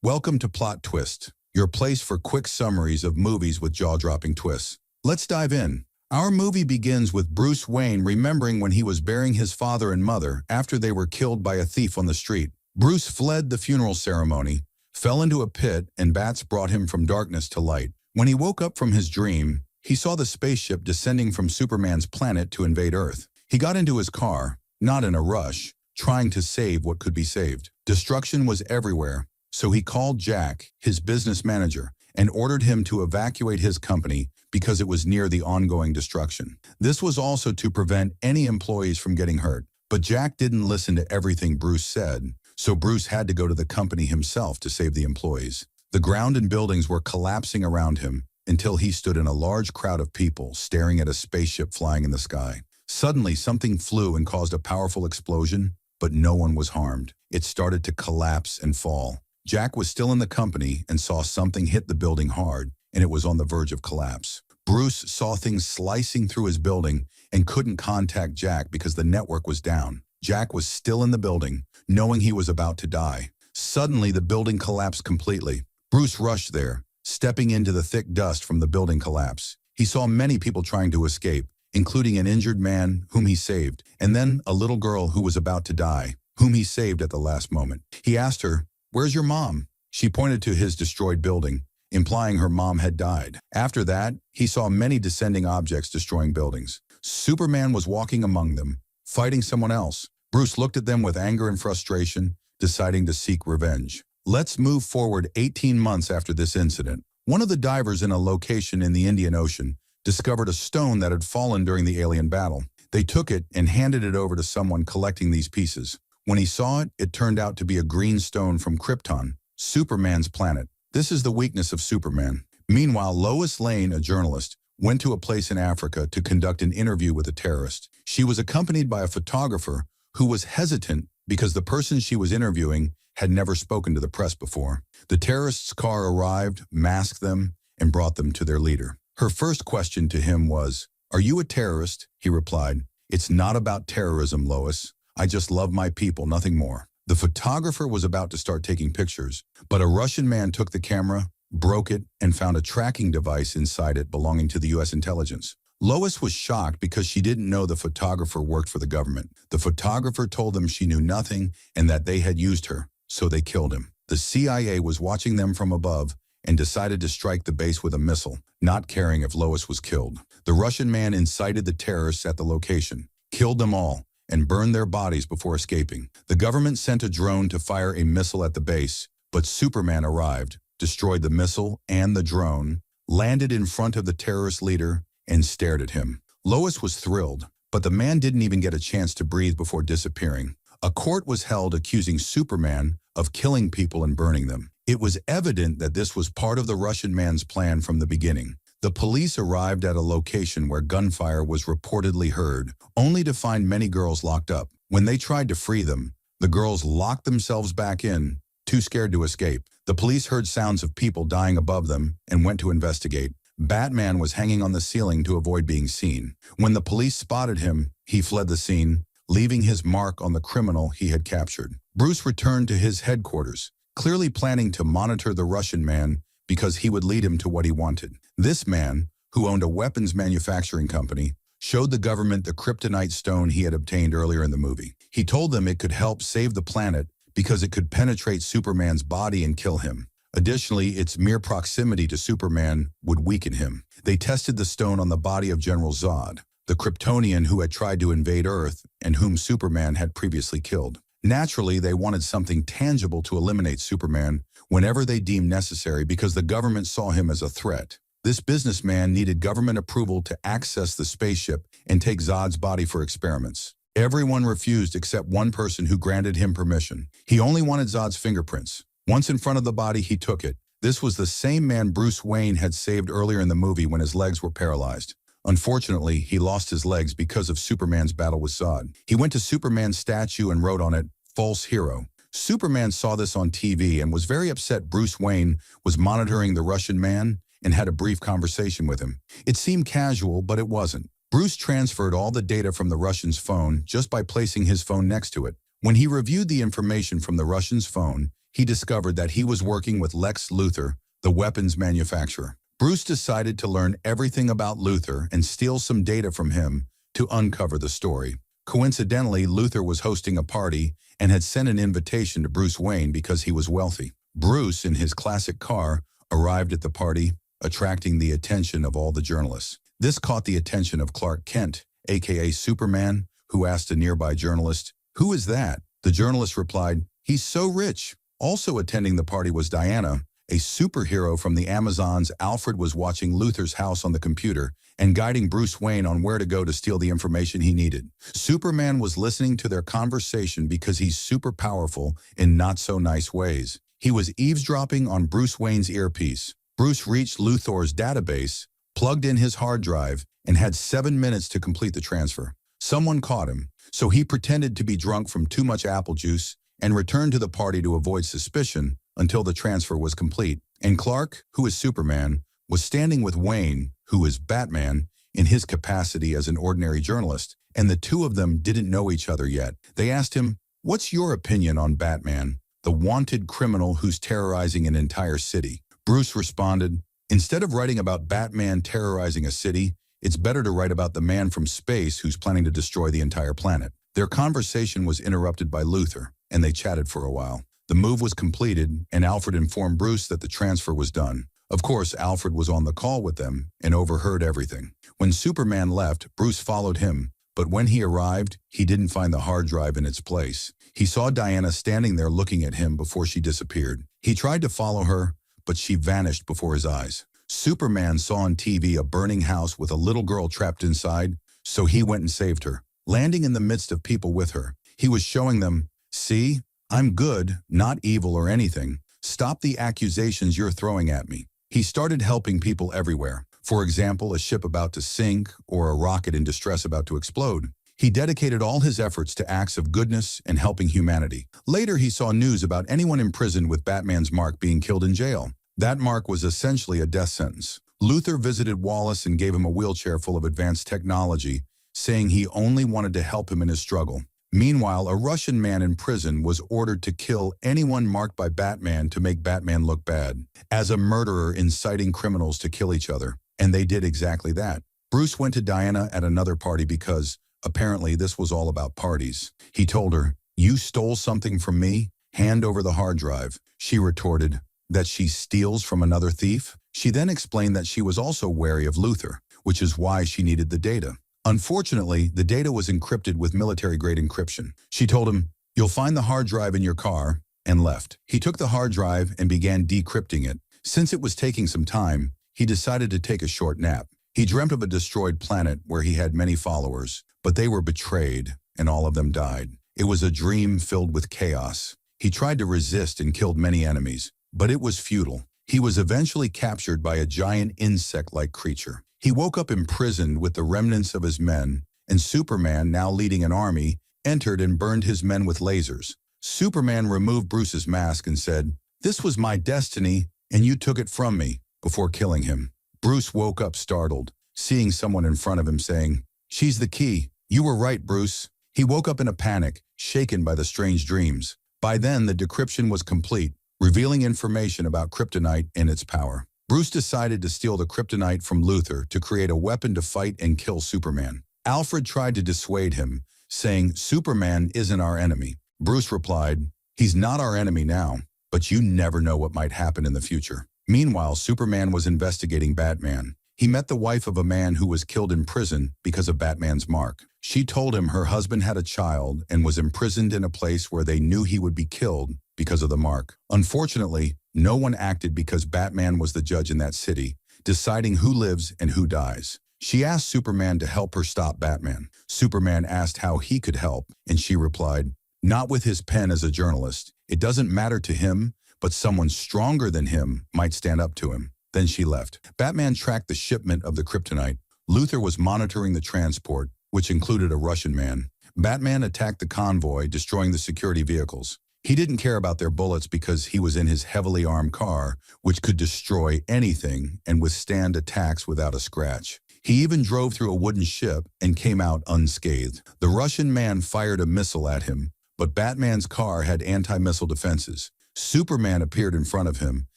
Welcome to Plot Twist, your place for quick summaries of movies with jaw-dropping twists. Let's dive in. Our movie begins with Bruce Wayne remembering when he was burying his father and mother after they were killed by a thief on the street. Bruce fled the funeral ceremony, fell into a pit, and bats brought him from darkness to light. When he woke up from his dream, he saw the spaceship descending from Superman's planet to invade Earth. He got into his car, not in a rush, trying to save what could be saved. Destruction was everywhere, so he called Jack, his business manager, and ordered him to evacuate his company because it was near the ongoing destruction. This was also to prevent any employees from getting hurt. But Jack didn't listen to everything Bruce said, so Bruce had to go to the company himself to save the employees. The ground and buildings were collapsing around him until he stood in a large crowd of people staring at a spaceship flying in the sky. Suddenly, something flew and caused a powerful explosion, but no one was harmed. It started to collapse and fall. Jack was still in the company and saw something hit the building hard, and it was on the verge of collapse. Bruce saw things slicing through his building and couldn't contact Jack because the network was down. Jack was still in the building, knowing he was about to die. Suddenly, the building collapsed completely. Bruce rushed there, stepping into the thick dust from the building collapse. He saw many people trying to escape, including an injured man whom he saved, and then a little girl who was about to die, whom he saved at the last moment. He asked her, "Where's your mom?" She pointed to his destroyed building, implying her mom had died. After that, he saw many descending objects destroying buildings. Superman was walking among them, fighting someone else. Bruce looked at them with anger and frustration, deciding to seek revenge. Let's move forward 18 months after this incident. One of the divers in a location in the Indian Ocean discovered a stone that had fallen during the alien battle. They took it and handed it over to someone collecting these pieces. When he saw it, it turned out to be a green stone from Krypton, Superman's planet. This is the weakness of Superman. Meanwhile, Lois Lane, a journalist, went to a place in Africa to conduct an interview with a terrorist. She was accompanied by a photographer who was hesitant because the person she was interviewing had never spoken to the press before. The terrorist's car arrived, masked them, and brought them to their leader. Her first question to him was, "Are you a terrorist?" He replied, "It's not about terrorism, Lois. I just love my people, nothing more." The photographer was about to start taking pictures, but a Russian man took the camera, broke it, and found a tracking device inside it belonging to the U.S. intelligence. Lois was shocked because she didn't know the photographer worked for the government. The photographer told them she knew nothing and that they had used her, so they killed him. The CIA was watching them from above and decided to strike the base with a missile, not caring if Lois was killed. The Russian man incited the terrorists at the location, killed them all, and burned their bodies before escaping. The government sent a drone to fire a missile at the base, but Superman arrived, destroyed the missile and the drone, landed in front of the terrorist leader, and stared at him. Lois was thrilled, but the man didn't even get a chance to breathe before disappearing. A court was held accusing Superman of killing people and burning them. It was evident that this was part of the Russian man's plan from the beginning. The police arrived at a location where gunfire was reportedly heard, only to find many girls locked up. When they tried to free them, the girls locked themselves back in, too scared to escape. The police heard sounds of people dying above them and went to investigate. Batman was hanging on the ceiling to avoid being seen. When the police spotted him, he fled the scene, leaving his mark on the criminal he had captured. Bruce returned to his headquarters, clearly planning to monitor the Russian man because he would lead him to what he wanted. This man, who owned a weapons manufacturing company, showed the government the kryptonite stone he had obtained earlier in the movie. He told them it could help save the planet because it could penetrate Superman's body and kill him. Additionally, its mere proximity to Superman would weaken him. They tested the stone on the body of General Zod, the Kryptonian who had tried to invade Earth and whom Superman had previously killed. Naturally, they wanted something tangible to eliminate Superman whenever they deemed necessary because the government saw him as a threat. This businessman needed government approval to access the spaceship and take Zod's body for experiments. Everyone refused except one person who granted him permission. He only wanted Zod's fingerprints. Once in front of the body, he took it. This was the same man Bruce Wayne had saved earlier in the movie when his legs were paralyzed. Unfortunately, he lost his legs because of Superman's battle with Zod. He went to Superman's statue and wrote on it, "False Hero." Superman saw this on TV and was very upset Bruce Wayne was monitoring the Russian man and had a brief conversation with him. It seemed casual, but it wasn't. Bruce transferred all the data from the Russian's phone just by placing his phone next to it. When he reviewed the information from the Russian's phone, he discovered that he was working with Lex Luthor, the weapons manufacturer. Bruce decided to learn everything about Luthor and steal some data from him to uncover the story. Coincidentally, Luthor was hosting a party and had sent an invitation to Bruce Wayne because he was wealthy. Bruce, in his classic car, arrived at the party, attracting the attention of all the journalists. This caught the attention of Clark Kent, aka Superman, who asked a nearby journalist, "Who is that?" The journalist replied, "He's so rich." Also attending the party was Diana, a superhero from the Amazons. Alfred was watching Luthor's house on the computer and guiding Bruce Wayne on where to go to steal the information he needed. Superman was listening to their conversation because he's super powerful in not-so-nice ways. He was eavesdropping on Bruce Wayne's earpiece. Bruce reached Luthor's database, plugged in his hard drive, and had 7 minutes to complete the transfer. Someone caught him, so he pretended to be drunk from too much apple juice and returned to the party to avoid suspicion until the transfer was complete. And Clark, who is Superman, was standing with Wayne, who is Batman, in his capacity as an ordinary journalist, and the two of them didn't know each other yet. They asked him, "What's your opinion on Batman, the wanted criminal who's terrorizing an entire city?" Bruce responded, "Instead of writing about Batman terrorizing a city, it's better to write about the man from space who's planning to destroy the entire planet." Their conversation was interrupted by Luthor, and they chatted for a while. The move was completed, and Alfred informed Bruce that the transfer was done. Of course, Alfred was on the call with them and overheard everything. When Superman left, Bruce followed him, but when he arrived, he didn't find the hard drive in its place. He saw Diana standing there looking at him before she disappeared. He tried to follow her, but she vanished before his eyes. Superman saw on TV a burning house with a little girl trapped inside, so he went and saved her. Landing in the midst of people with her, he was showing them, "See, I'm good, not evil or anything. Stop the accusations you're throwing at me." He started helping people everywhere. For example, a ship about to sink or a rocket in distress about to explode. He dedicated all his efforts to acts of goodness and helping humanity. Later, he saw news about anyone imprisoned with Batman's mark being killed in jail. That mark was essentially a death sentence. Luthor visited Wallace and gave him a wheelchair full of advanced technology, saying he only wanted to help him in his struggle. Meanwhile, a Russian man in prison was ordered to kill anyone marked by Batman to make Batman look bad, as a murderer inciting criminals to kill each other. And they did exactly that. Bruce went to Diana at another party because, apparently, this was all about parties. He told her, "You stole something from me? Hand over the hard drive." She retorted, "That she steals from another thief?" She then explained that she was also wary of Luthor, which is why she needed the data. Unfortunately, the data was encrypted with military-grade encryption. She told him, "You'll find the hard drive in your car," and left. He took the hard drive and began decrypting it. Since it was taking some time, he decided to take a short nap. He dreamt of a destroyed planet where he had many followers, but they were betrayed, and all of them died. It was a dream filled with chaos. He tried to resist and killed many enemies, but it was futile. He was eventually captured by a giant insect-like creature. He woke up imprisoned with the remnants of his men, and Superman, now leading an army, entered and burned his men with lasers. Superman removed Bruce's mask and said, "This was my destiny, and you took it from me," before killing him. Bruce woke up startled, seeing someone in front of him saying, "She's the key. You were right, Bruce." He woke up in a panic, shaken by the strange dreams. By then, the decryption was complete, revealing information about kryptonite and its power. Bruce decided to steal the kryptonite from Luthor to create a weapon to fight and kill Superman. Alfred tried to dissuade him, saying, "Superman isn't our enemy." Bruce replied, "He's not our enemy now, but you never know what might happen in the future." Meanwhile, Superman was investigating Batman. He met the wife of a man who was killed in prison because of Batman's mark. She told him her husband had a child and was imprisoned in a place where they knew he would be killed because of the mark. Unfortunately, no one acted because Batman was the judge in that city, deciding who lives and who dies. She asked Superman to help her stop Batman. Superman asked how he could help, and she replied, "Not with his pen as a journalist. It doesn't matter to him, but someone stronger than him might stand up to him." Then she left. Batman tracked the shipment of the kryptonite. Luthor was monitoring the transport, which included a Russian man. Batman attacked the convoy, destroying the security vehicles. He didn't care about their bullets because he was in his heavily armed car, which could destroy anything and withstand attacks without a scratch. He even drove through a wooden ship and came out unscathed. The Russian man fired a missile at him, but Batman's car had anti-missile defenses. Superman appeared in front of him,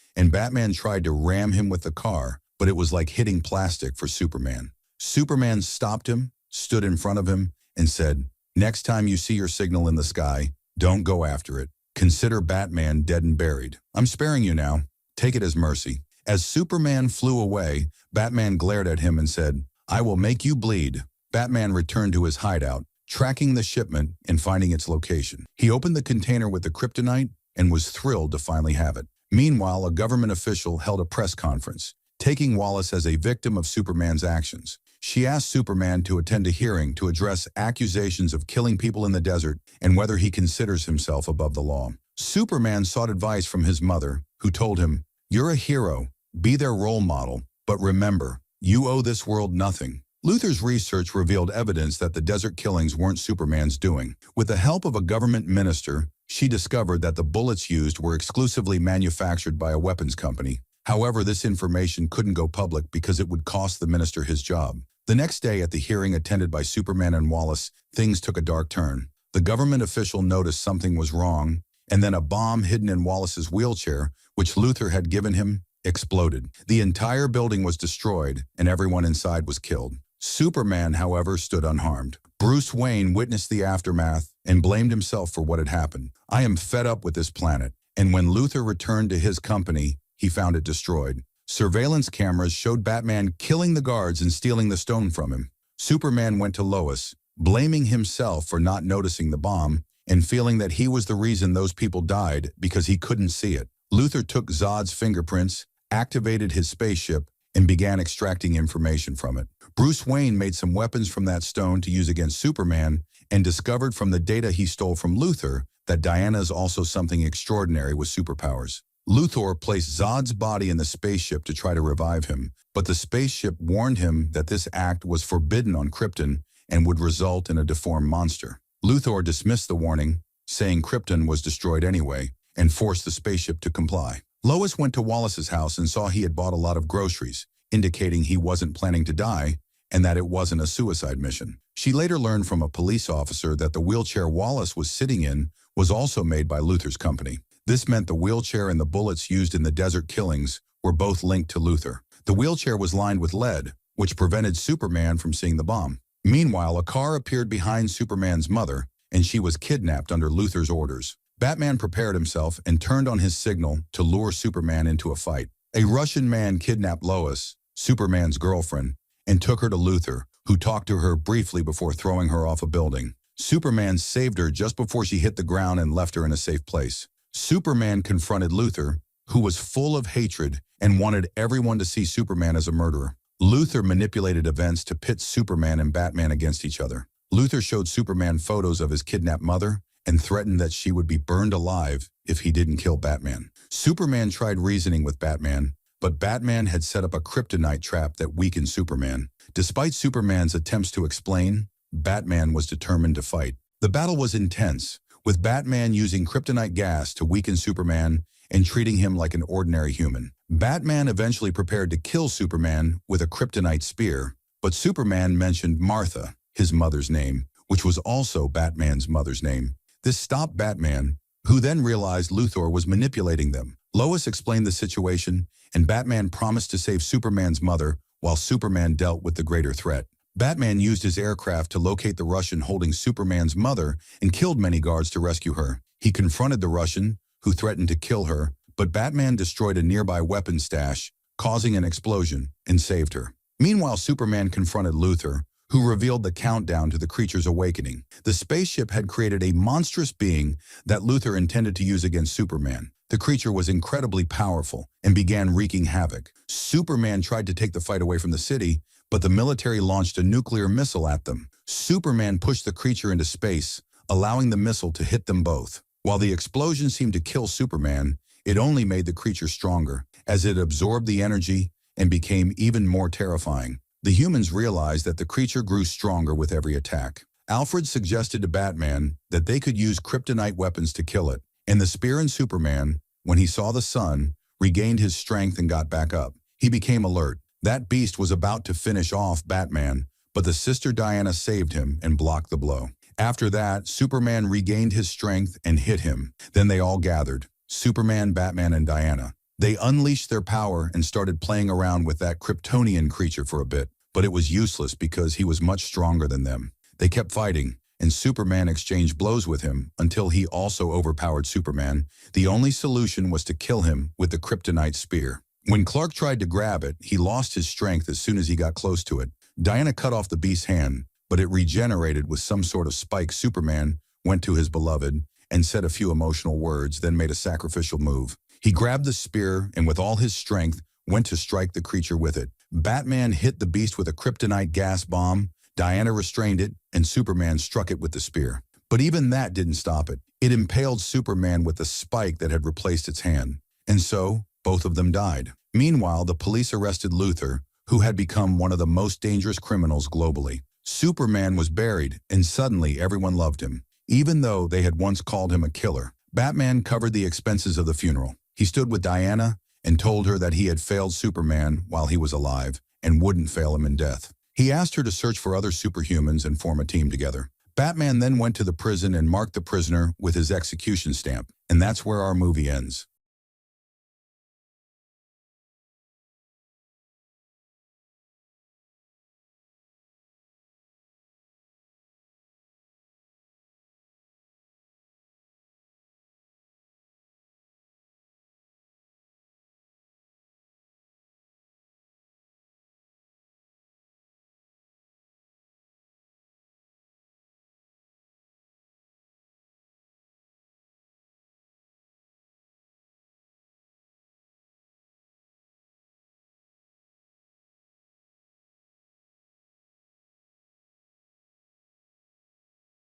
and Batman tried to ram him with the car, but it was like hitting plastic for Superman. Superman stopped him, stood in front of him, and said, "Next time you see your signal in the sky, don't go after it. Consider Batman dead and buried. I'm sparing you now. Take it as mercy." As Superman flew away, Batman glared at him and said, "I will make you bleed." Batman returned to his hideout, tracking the shipment and finding its location. He opened the container with the kryptonite and was thrilled to finally have it. Meanwhile, a government official held a press conference, taking Wallace as a victim of Superman's actions. She asked Superman to attend a hearing to address accusations of killing people in the desert and whether he considers himself above the law. Superman sought advice from his mother, who told him, "You're a hero, be their role model, but remember, you owe this world nothing." Luthor's research revealed evidence that the desert killings weren't Superman's doing. With the help of a government minister, she discovered that the bullets used were exclusively manufactured by a weapons company. However, this information couldn't go public because it would cost the minister his job. The next day at the hearing attended by Superman and Wallace, things took a dark turn. The government official noticed something was wrong, and then a bomb hidden in Wallace's wheelchair, which Luthor had given him, exploded. The entire building was destroyed, and everyone inside was killed. Superman, however, stood unharmed. Bruce Wayne witnessed the aftermath and blamed himself for what had happened. "I am fed up with this planet." And when Luthor returned to his company, he found it destroyed. Surveillance cameras showed Batman killing the guards and stealing the stone from him. Superman went to Lois, blaming himself for not noticing the bomb and feeling that he was the reason those people died because he couldn't see it. Luthor took Zod's fingerprints, activated his spaceship, and began extracting information from it. Bruce Wayne made some weapons from that stone to use against Superman and discovered from the data he stole from Luthor that Diana is also something extraordinary with superpowers. Luthor placed Zod's body in the spaceship to try to revive him, but the spaceship warned him that this act was forbidden on Krypton and would result in a deformed monster. Luthor dismissed the warning, saying Krypton was destroyed anyway, and forced the spaceship to comply. Lois went to Wallace's house and saw he had bought a lot of groceries, indicating he wasn't planning to die and that it wasn't a suicide mission. She later learned from a police officer that the wheelchair Wallace was sitting in was also made by Luthor's company. This meant the wheelchair and the bullets used in the desert killings were both linked to Luthor. The wheelchair was lined with lead, which prevented Superman from seeing the bomb. Meanwhile, a car appeared behind Superman's mother, and she was kidnapped under Luthor's orders. Batman prepared himself and turned on his signal to lure Superman into a fight. A Russian man kidnapped Lois, Superman's girlfriend, and took her to Luthor, who talked to her briefly before throwing her off a building. Superman saved her just before she hit the ground and left her in a safe place. Superman confronted Luthor, who was full of hatred and wanted everyone to see Superman as a murderer. Luthor manipulated events to pit Superman and Batman against each other. Luthor showed Superman photos of his kidnapped mother and threatened that she would be burned alive if he didn't kill Batman. Superman tried reasoning with Batman, but Batman had set up a kryptonite trap that weakened Superman. Despite Superman's attempts to explain, Batman was determined to fight. The battle was intense, with Batman using kryptonite gas to weaken Superman and treating him like an ordinary human. Batman eventually prepared to kill Superman with a kryptonite spear, but Superman mentioned Martha, his mother's name, which was also Batman's mother's name. This stopped Batman, who then realized Luthor was manipulating them. Lois explained the situation, and Batman promised to save Superman's mother while Superman dealt with the greater threat. Batman used his aircraft to locate the Russian holding Superman's mother and killed many guards to rescue her. He confronted the Russian, who threatened to kill her, but Batman destroyed a nearby weapons stash, causing an explosion, and saved her. Meanwhile, Superman confronted Luthor, who revealed the countdown to the creature's awakening. The spaceship had created a monstrous being that Luthor intended to use against Superman. The creature was incredibly powerful and began wreaking havoc. Superman tried to take the fight away from the city, but the military launched a nuclear missile at them. Superman pushed the creature into space, allowing the missile to hit them both. While the explosion seemed to kill Superman, it only made the creature stronger, as it absorbed the energy and became even more terrifying. The humans realized that the creature grew stronger with every attack. Alfred suggested to Batman that they could use kryptonite weapons to kill it, and the spear in Superman, when he saw the sun, regained his strength and got back up. He became alert. That beast was about to finish off Batman, but the sister Diana saved him and blocked the blow. After that, Superman regained his strength and hit him. Then they all gathered. Superman, Batman, and Diana. They unleashed their power and started playing around with that Kryptonian creature for a bit, but it was useless because he was much stronger than them. They kept fighting, and Superman exchanged blows with him until he also overpowered Superman. The only solution was to kill him with the kryptonite spear. When Clark tried to grab it, he lost his strength as soon as he got close to it. Diana cut off the beast's hand, but it regenerated with some sort of spike. Superman went to his beloved and said a few emotional words, then made a sacrificial move. He grabbed the spear and with all his strength went to strike the creature with it. Batman hit the beast with a kryptonite gas bomb, Diana restrained it, and Superman struck it with the spear. But even that didn't stop it. It impaled Superman with the spike that had replaced its hand. And so, both of them died. Meanwhile, the police arrested Luthor, who had become one of the most dangerous criminals globally. Superman was buried, and suddenly everyone loved him, even though they had once called him a killer. Batman covered the expenses of the funeral. He stood with Diana and told her that he had failed Superman while he was alive and wouldn't fail him in death. He asked her to search for other superhumans and form a team together. Batman then went to the prison and marked the prisoner with his execution stamp. And that's where our movie ends.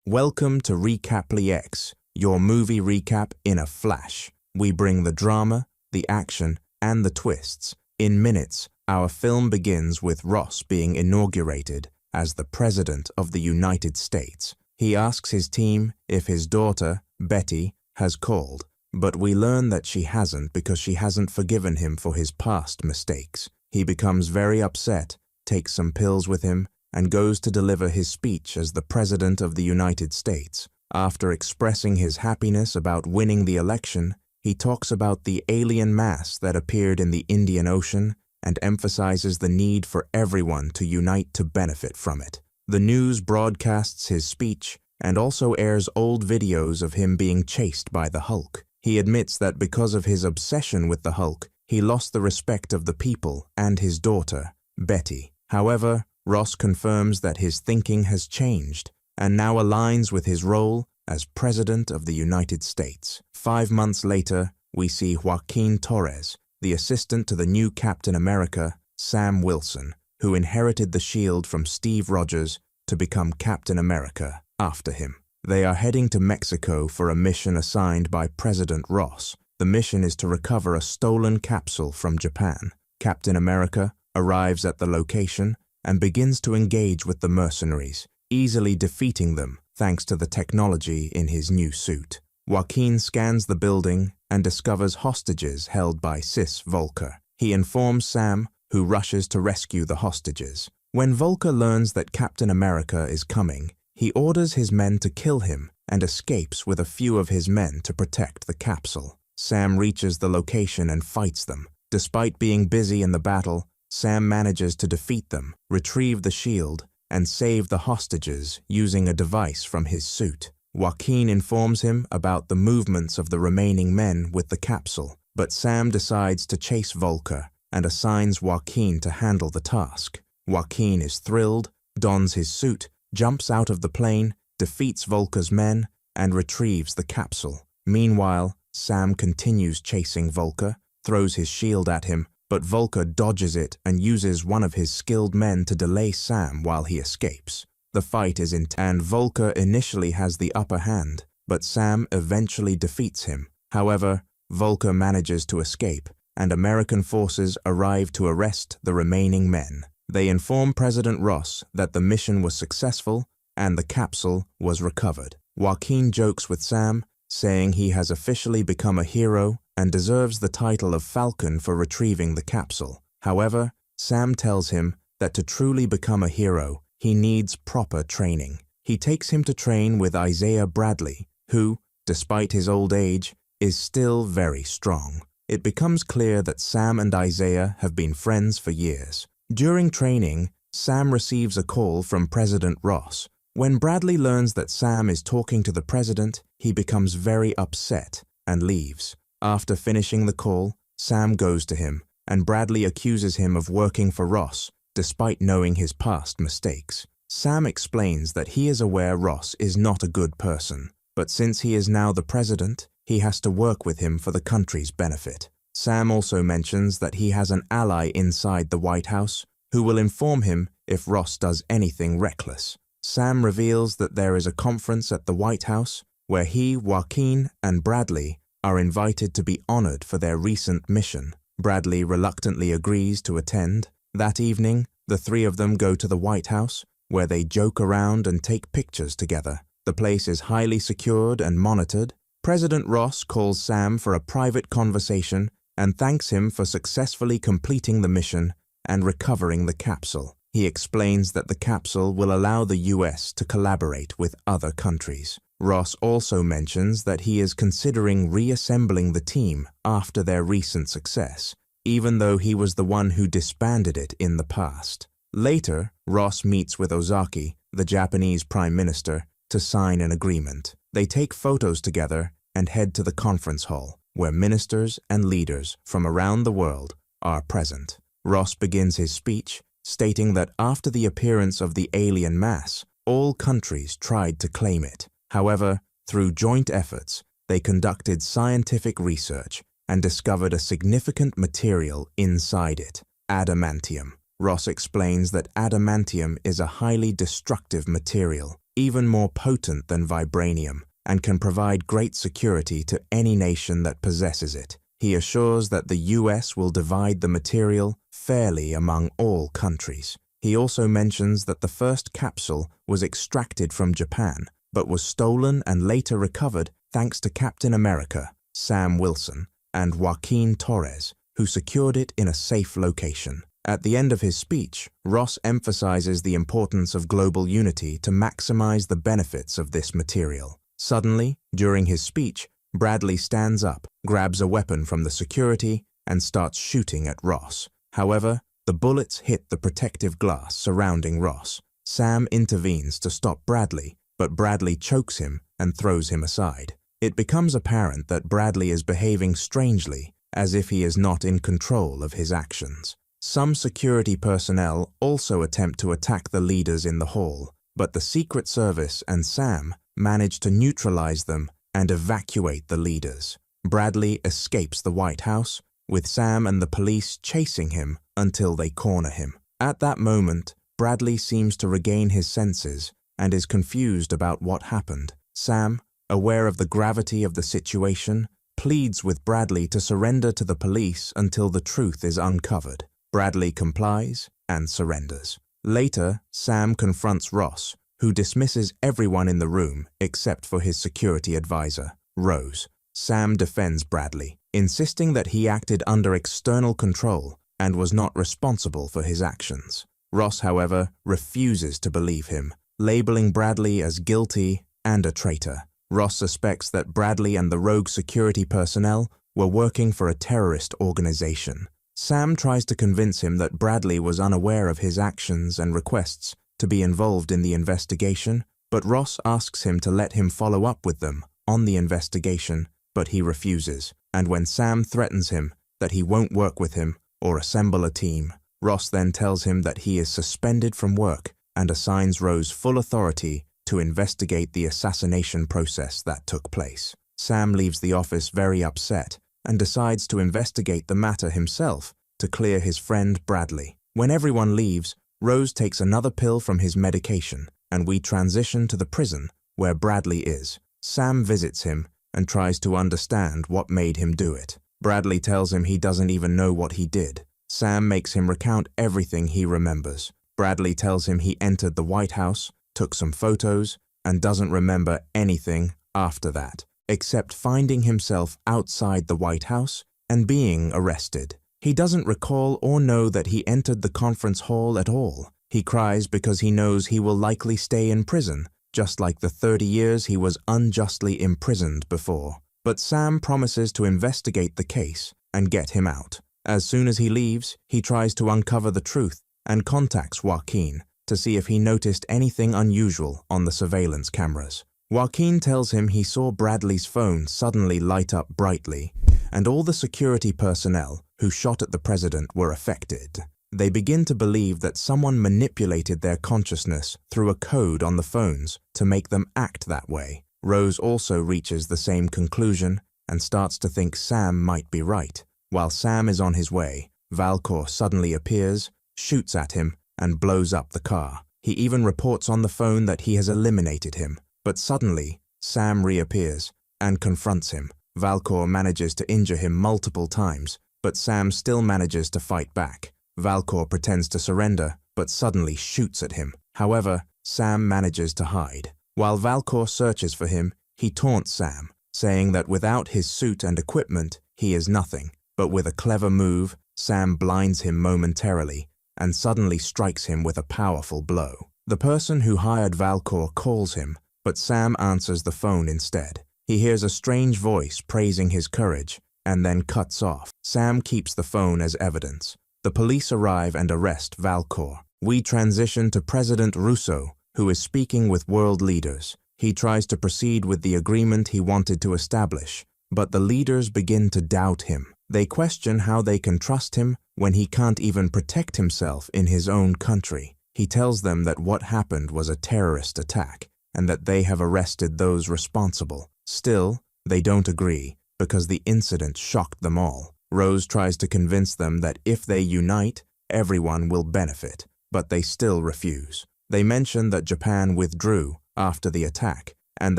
Welcome to Recaply X, your movie recap in a flash. We bring the drama, the action, and the twists. In minutes, our film begins with Ross being inaugurated as the President of the United States. He asks his team if his daughter, Betty, has called, but we learn that she hasn't because she hasn't forgiven him for his past mistakes. He becomes very upset, takes some pills with him, and goes to deliver his speech as the President of the United States. After expressing his happiness about winning the election, he talks about the alien mass that appeared in the Indian Ocean and emphasizes the need for everyone to unite to benefit from it. The news broadcasts his speech and also airs old videos of him being chased by the Hulk. He admits that because of his obsession with the Hulk, he lost the respect of the people and his daughter, Betty. However, Ross confirms that his thinking has changed and now aligns with his role as President of the United States. 5 months later, we see Joaquin Torres, the assistant to the new Captain America, Sam Wilson, who inherited the shield from Steve Rogers to become Captain America after him. They are heading to Mexico for a mission assigned by President Ross. The mission is to recover a stolen capsule from Japan. Captain America arrives at the location and begins to engage with the mercenaries, easily defeating them thanks to the technology in his new suit. Joaquin scans the building and discovers hostages held by Sis Volker. He informs Sam, who rushes to rescue the hostages. When Volker learns that Captain America is coming, he orders his men to kill him and escapes with a few of his men to protect the capsule. Sam reaches the location and fights them. Despite being busy in the battle, Sam manages to defeat them, retrieve the shield, and save the hostages using a device from his suit. Joaquin informs him about the movements of the remaining men with the capsule, but Sam decides to chase Volker and assigns Joaquin to handle the task. Joaquin is thrilled, dons his suit, jumps out of the plane, defeats Volker's men, and retrieves the capsule. Meanwhile, Sam continues chasing Volker, throws his shield at him, but Volker dodges it and uses one of his skilled men to delay Sam while he escapes. The fight is intense, and Volker initially has the upper hand, but Sam eventually defeats him. However, Volker manages to escape, and American forces arrive to arrest the remaining men. They inform President Ross that the mission was successful and the capsule was recovered. Joaquin jokes with Sam, saying he has officially become a hero and deserves the title of Falcon for retrieving the capsule. However, Sam tells him that to truly become a hero, he needs proper training. He takes him to train with Isaiah Bradley, who, despite his old age, is still very strong. It becomes clear that Sam and Isaiah have been friends for years. During training, Sam receives a call from President Ross. When Bradley learns that Sam is talking to the president, he becomes very upset and leaves. After finishing the call, Sam goes to him, and Bradley accuses him of working for Ross, despite knowing his past mistakes. Sam explains that he is aware Ross is not a good person, but since he is now the president, he has to work with him for the country's benefit. Sam also mentions that he has an ally inside the White House who will inform him if Ross does anything reckless. Sam reveals that there is a conference at the White House where he, Joaquin, and Bradley are invited to be honored for their recent mission. Bradley reluctantly agrees to attend. That evening, the three of them go to the White House, where they joke around and take pictures together. The place is highly secured and monitored. President Ross calls Sam for a private conversation and thanks him for successfully completing the mission and recovering the capsule. He explains that the capsule will allow the US to collaborate with other countries. Ross also mentions that he is considering reassembling the team after their recent success, even though he was the one who disbanded it in the past. Later, Ross meets with Ozaki, the Japanese Prime Minister, to sign an agreement. They take photos together and head to the conference hall, where ministers and leaders from around the world are present. Ross begins his speech, stating that after the appearance of the alien mass, all countries tried to claim it. However, through joint efforts, they conducted scientific research and discovered a significant material inside it, adamantium. Ross explains that adamantium is a highly destructive material, even more potent than vibranium, and can provide great security to any nation that possesses it. He assures that the US will divide the material fairly among all countries. He also mentions that the first capsule was extracted from Japan, but was stolen and later recovered thanks to Captain America, Sam Wilson, and Joaquin Torres, who secured it in a safe location. At the end of his speech, Ross emphasizes the importance of global unity to maximize the benefits of this material. Suddenly, during his speech, Bradley stands up, grabs a weapon from the security, and starts shooting at Ross. However, the bullets hit the protective glass surrounding Ross. Sam intervenes to stop Bradley, but Bradley chokes him and throws him aside. It becomes apparent that Bradley is behaving strangely, as if he is not in control of his actions. Some security personnel also attempt to attack the leaders in the hall, but the Secret Service and Sam manage to neutralize them and evacuate the leaders. Bradley escapes the White House, with Sam and the police chasing him until they corner him. At that moment, Bradley seems to regain his senses and is confused about what happened. Sam, aware of the gravity of the situation, pleads with Bradley to surrender to the police until the truth is uncovered. Bradley complies and surrenders. Later, Sam confronts Ross, who dismisses everyone in the room except for his security advisor, Rose. Sam defends Bradley, insisting that he acted under external control and was not responsible for his actions. Ross, however, refuses to believe him, labeling Bradley as guilty and a traitor. Ross suspects that Bradley and the rogue security personnel were working for a terrorist organization. Sam tries to convince him that Bradley was unaware of his actions and requests to be involved in the investigation, but Ross asks him to let him follow up with them on the investigation, but he refuses. And when Sam threatens him that he won't work with him or assemble a team, Ross then tells him that he is suspended from work and assigns Rose full authority to investigate the assassination process that took place. Sam leaves the office very upset and decides to investigate the matter himself to clear his friend Bradley. When everyone leaves, Rose takes another pill from his medication, and we transition to the prison where Bradley is. Sam visits him and tries to understand what made him do it. Bradley tells him he doesn't even know what he did. Sam makes him recount everything he remembers. Bradley tells him he entered the White House, took some photos, and doesn't remember anything after that, except finding himself outside the White House and being arrested. He doesn't recall or know that he entered the conference hall at all. He cries because he knows he will likely stay in prison, just like the 30 years he was unjustly imprisoned before. but Sam promises to investigate the case and get him out. As soon as he leaves, he tries to uncover the truth and contacts Joaquin to see if he noticed anything unusual on the surveillance cameras. Joaquin tells him he saw Bradley's phone suddenly light up brightly, and all the security personnel who shot at the president were affected. They begin to believe that someone manipulated their consciousness through a code on the phones to make them act that way. Rose also reaches the same conclusion and starts to think Sam might be right. While Sam is on his way, Valcor suddenly appears, shoots at him, and blows up the car. He even reports on the phone that he has eliminated him, but suddenly, Sam reappears and confronts him. Valcor manages to injure him multiple times, but Sam still manages to fight back. Valcor pretends to surrender, but suddenly shoots at him. However, Sam manages to hide. While Valcor searches for him, he taunts Sam, saying that without his suit and equipment, he is nothing. But with a clever move, Sam blinds him momentarily and suddenly strikes him with a powerful blow. The person who hired Valcor calls him, but Sam answers the phone instead. He hears a strange voice praising his courage and then cuts off. Sam keeps the phone as evidence. The police arrive and arrest Valcor. We transition to President Russo, who is speaking with world leaders. He tries to proceed with the agreement he wanted to establish, but the leaders begin to doubt him. They question how they can trust him when he can't even protect himself in his own country. He tells them that what happened was a terrorist attack and that they have arrested those responsible. Still, they don't agree because the incident shocked them all. Rose tries to convince them that if they unite, everyone will benefit, but they still refuse. They mention that Japan withdrew after the attack, and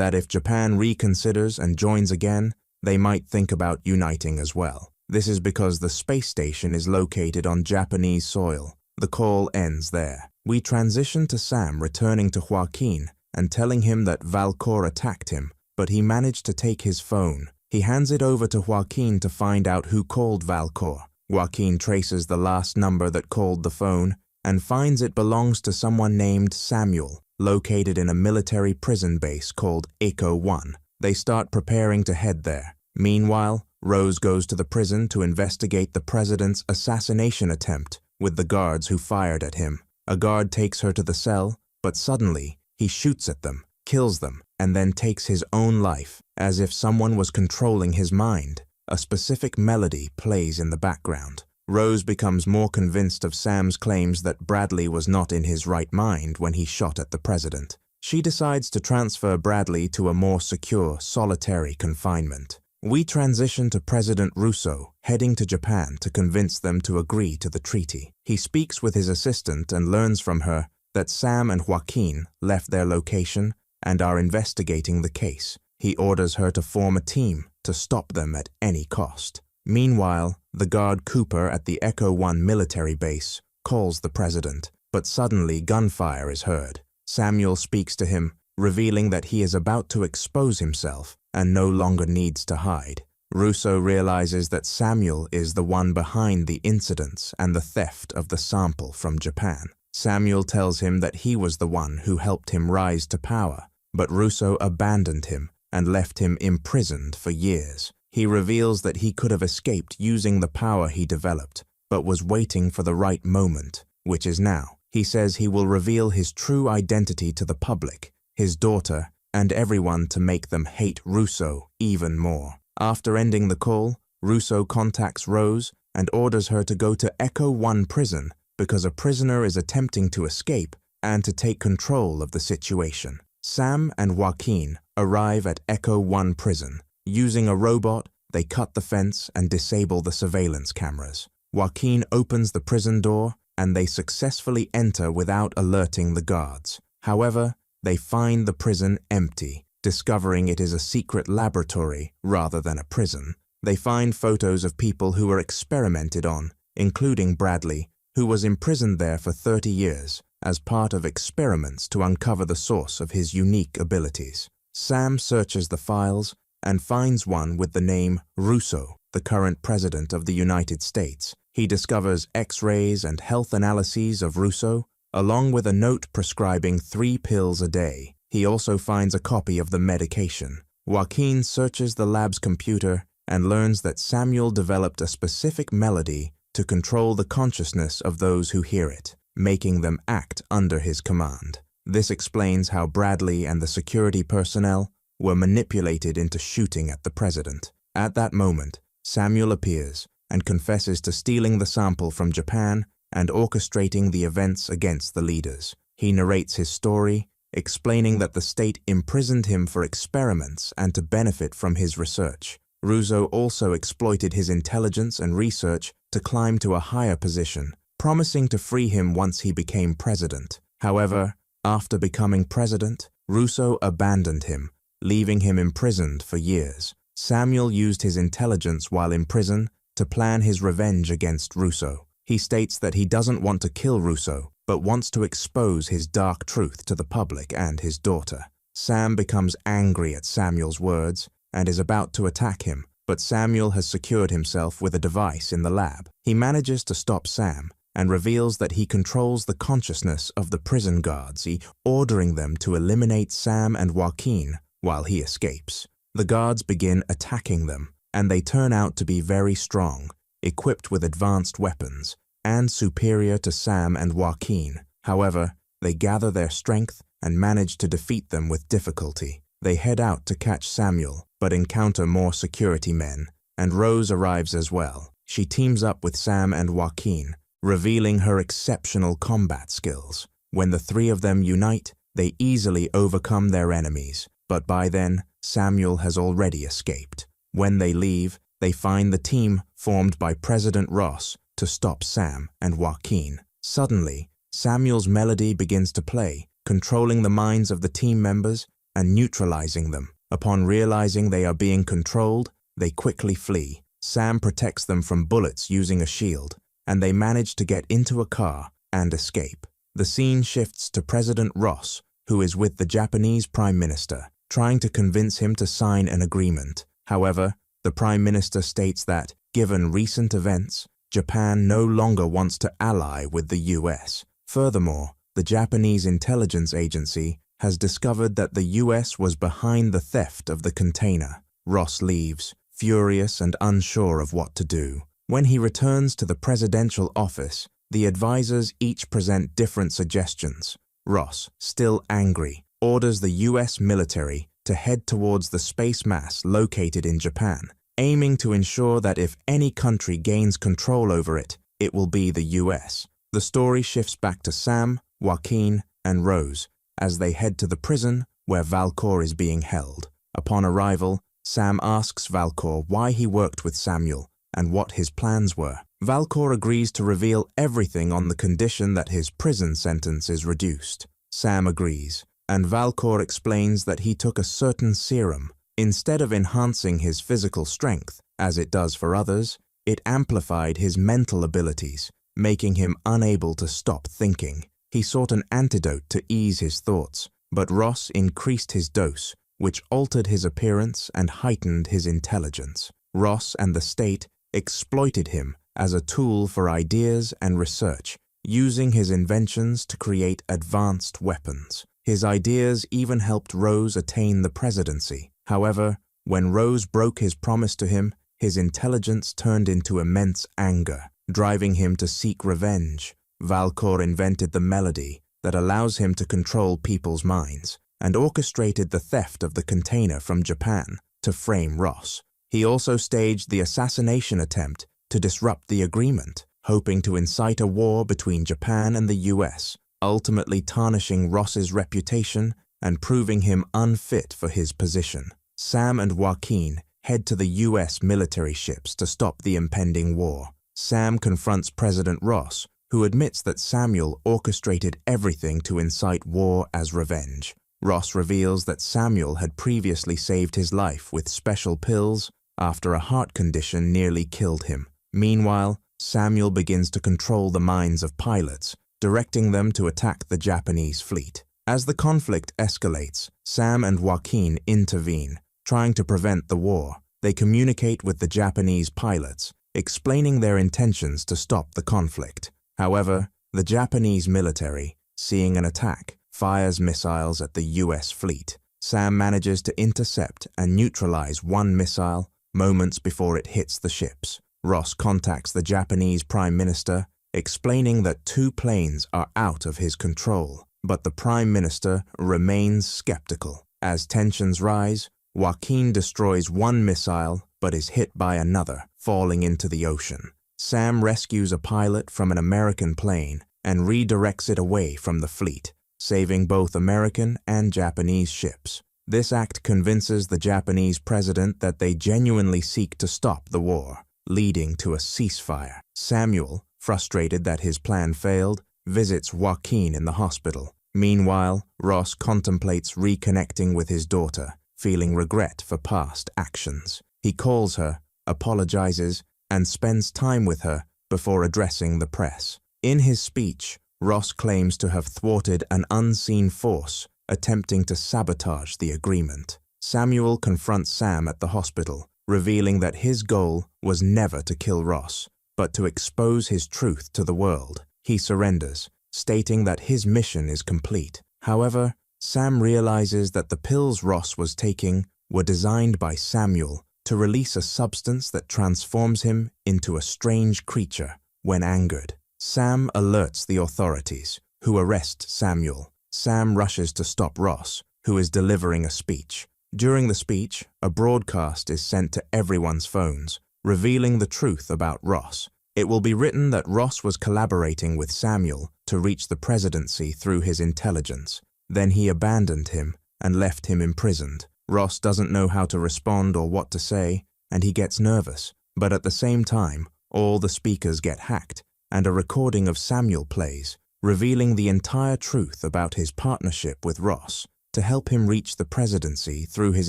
that if Japan reconsiders and joins again, they might think about uniting as well. This is because the space station is located on Japanese soil. The call ends there. We transition to Sam returning to Joaquin and telling him that Valcor attacked him, but he managed to take his phone. He hands it over to Joaquin to find out who called Valcor. Joaquin traces the last number that called the phone and finds it belongs to someone named Samuel, located in a military prison base called Echo 1. They start preparing to head there. Meanwhile, Rose goes to the prison to investigate the president's assassination attempt with the guards who fired at him. A guard takes her to the cell, but suddenly he shoots at them, kills them, and then takes his own life, as if someone was controlling his mind. A specific melody plays in the background. Rose becomes more convinced of Sam's claims that Bradley was not in his right mind when he shot at the president. She decides to transfer Bradley to a more secure, solitary confinement. We transition to President Russo, heading to Japan to convince them to agree to the treaty. He speaks with his assistant and learns from her that Sam and Joaquin left their location and are investigating the case. He orders her to form a team to stop them at any cost. Meanwhile, the guard Cooper at the Echo 1 military base calls the president, but suddenly gunfire is heard. Samuel speaks to him, revealing that he is about to expose himself and no longer needs to hide. Russo realizes that Samuel is the one behind the incidents and the theft of the sample from Japan. Samuel tells him that he was the one who helped him rise to power, but Russo abandoned him and left him imprisoned for years. He reveals that he could have escaped using the power he developed, but was waiting for the right moment, which is now. He says he will reveal his true identity to the public, his daughter, and everyone to make them hate Russo even more. After ending the call, Russo contacts Rose and orders her to go to Echo 1 prison because a prisoner is attempting to escape and to take control of the situation. Sam and Joaquin arrive at Echo 1 prison. Using a robot, they cut the fence and disable the surveillance cameras. Joaquin opens the prison door and they successfully enter without alerting the guards. However, they find the prison empty, discovering it is a secret laboratory rather than a prison. They find photos of people who were experimented on, including Bradley, who was imprisoned there for 30 years as part of experiments to uncover the source of his unique abilities. Sam searches the files and finds one with the name Russo, the current president of the United States. He discovers X-rays and health analyses of Russo, along with a note prescribing 3 pills a day. He also finds a copy of the medication. Joaquin searches the lab's computer and learns that Samuel developed a specific melody to control the consciousness of those who hear it, making them act under his command. This explains how Bradley and the security personnel were manipulated into shooting at the president. At that moment, Samuel appears and confesses to stealing the sample from Japan and orchestrating the events against the leaders. He narrates his story, explaining that the state imprisoned him for experiments and to benefit from his research. Russo also exploited his intelligence and research to climb to a higher position, promising to free him once he became president. However, after becoming president, Russo abandoned him, leaving him imprisoned for years. Samuel used his intelligence while in prison to plan his revenge against Russo. He states that he doesn't want to kill Russo, but wants to expose his dark truth to the public and his daughter. Sam becomes angry at Samuel's words and is about to attack him, but Samuel has secured himself with a device in the lab. He manages to stop Sam and reveals that he controls the consciousness of the prison guards, ordering them to eliminate Sam and Joaquin while he escapes. The guards begin attacking them, and they turn out to be very strong, equipped with advanced weapons, and superior to Sam and Joaquin. However, they gather their strength and manage to defeat them with difficulty. They head out to catch Samuel, but encounter more security men, and Rose arrives as well. She teams up with Sam and Joaquin, revealing her exceptional combat skills. When the three of them unite, they easily overcome their enemies, but by then, Samuel has already escaped. When they leave, they find the team formed by President Ross to stop Sam and Joaquin. Suddenly, Samuel's melody begins to play, controlling the minds of the team members and neutralizing them. Upon realizing they are being controlled, they quickly flee. Sam protects them from bullets using a shield, and they manage to get into a car and escape. The scene shifts to President Ross, who is with the Japanese Prime Minister, trying to convince him to sign an agreement. However, the Prime Minister states that, given recent events, Japan no longer wants to ally with the US. Furthermore, the Japanese intelligence agency has discovered that the US was behind the theft of the container. Ross leaves, furious and unsure of what to do. When he returns to the presidential office, the advisors each present different suggestions. Ross, still angry, orders the US military to head towards the space mass located in Japan, aiming to ensure that if any country gains control over it, it will be the US. The story shifts back to Sam, Joaquin, and Rose as they head to the prison where Valcor is being held. Upon arrival, Sam asks Valcor why he worked with Samuel and what his plans were. Valcor agrees to reveal everything on the condition that his prison sentence is reduced. Sam agrees, and Valcor explains that he took a certain serum. Instead of enhancing his physical strength, as it does for others, it amplified his mental abilities, making him unable to stop thinking. He sought an antidote to ease his thoughts, but Ross increased his dose, which altered his appearance and heightened his intelligence. Ross and the state exploited him as a tool for ideas and research, using his inventions to create advanced weapons. His ideas even helped Rose attain the presidency. However, when Rose broke his promise to him, his intelligence turned into immense anger, driving him to seek revenge. Valcor invented the melody that allows him to control people's minds, and orchestrated the theft of the container from Japan to frame Ross. He also staged the assassination attempt to disrupt the agreement, hoping to incite a war between Japan and the US, ultimately tarnishing Ross's reputation and proving him unfit for his position. Sam and Joaquin head to the US military ships to stop the impending war. Sam confronts President Ross, who admits that Samuel orchestrated everything to incite war as revenge. Ross reveals that Samuel had previously saved his life with special pills after a heart condition nearly killed him. Meanwhile, Samuel begins to control the minds of pilots, directing them to attack the Japanese fleet. As the conflict escalates, Sam and Joaquin intervene, trying to prevent the war. They communicate with the Japanese pilots, explaining their intentions to stop the conflict. However, the Japanese military, seeing an attack, fires missiles at the US fleet. Sam manages to intercept and neutralize one missile moments before it hits the ships. Ross contacts the Japanese Prime Minister, explaining that 2 planes are out of his control, but the Prime Minister remains skeptical. As tensions rise, Joaquin destroys one missile but is hit by another, falling into the ocean. Sam rescues a pilot from an American plane and redirects it away from the fleet, saving both American and Japanese ships. This act convinces the Japanese president that they genuinely seek to stop the war, leading to a ceasefire. Samuel, frustrated that his plan failed, visits Joaquin in the hospital. Meanwhile, Ross contemplates reconnecting with his daughter, feeling regret for past actions. He calls her, apologizes, and spends time with her before addressing the press. In his speech, Ross claims to have thwarted an unseen force attempting to sabotage the agreement. Samuel confronts Sam at the hospital, revealing that his goal was never to kill Ross, but to expose his truth to the world. He surrenders, stating that his mission is complete. However, Sam realizes that the pills Ross was taking were designed by Samuel to release a substance that transforms him into a strange creature when angered. Sam alerts the authorities, who arrest Samuel. Sam rushes to stop Ross, who is delivering a speech. During the speech, a broadcast is sent to everyone's phones, revealing the truth about Ross. It will be written that Ross was collaborating with Samuel to reach the presidency through his intelligence. Then he abandoned him and left him imprisoned. Ross doesn't know how to respond or what to say, and he gets nervous. But at the same time, all the speakers get hacked, and a recording of Samuel plays, revealing the entire truth about his partnership with Ross to help him reach the presidency through his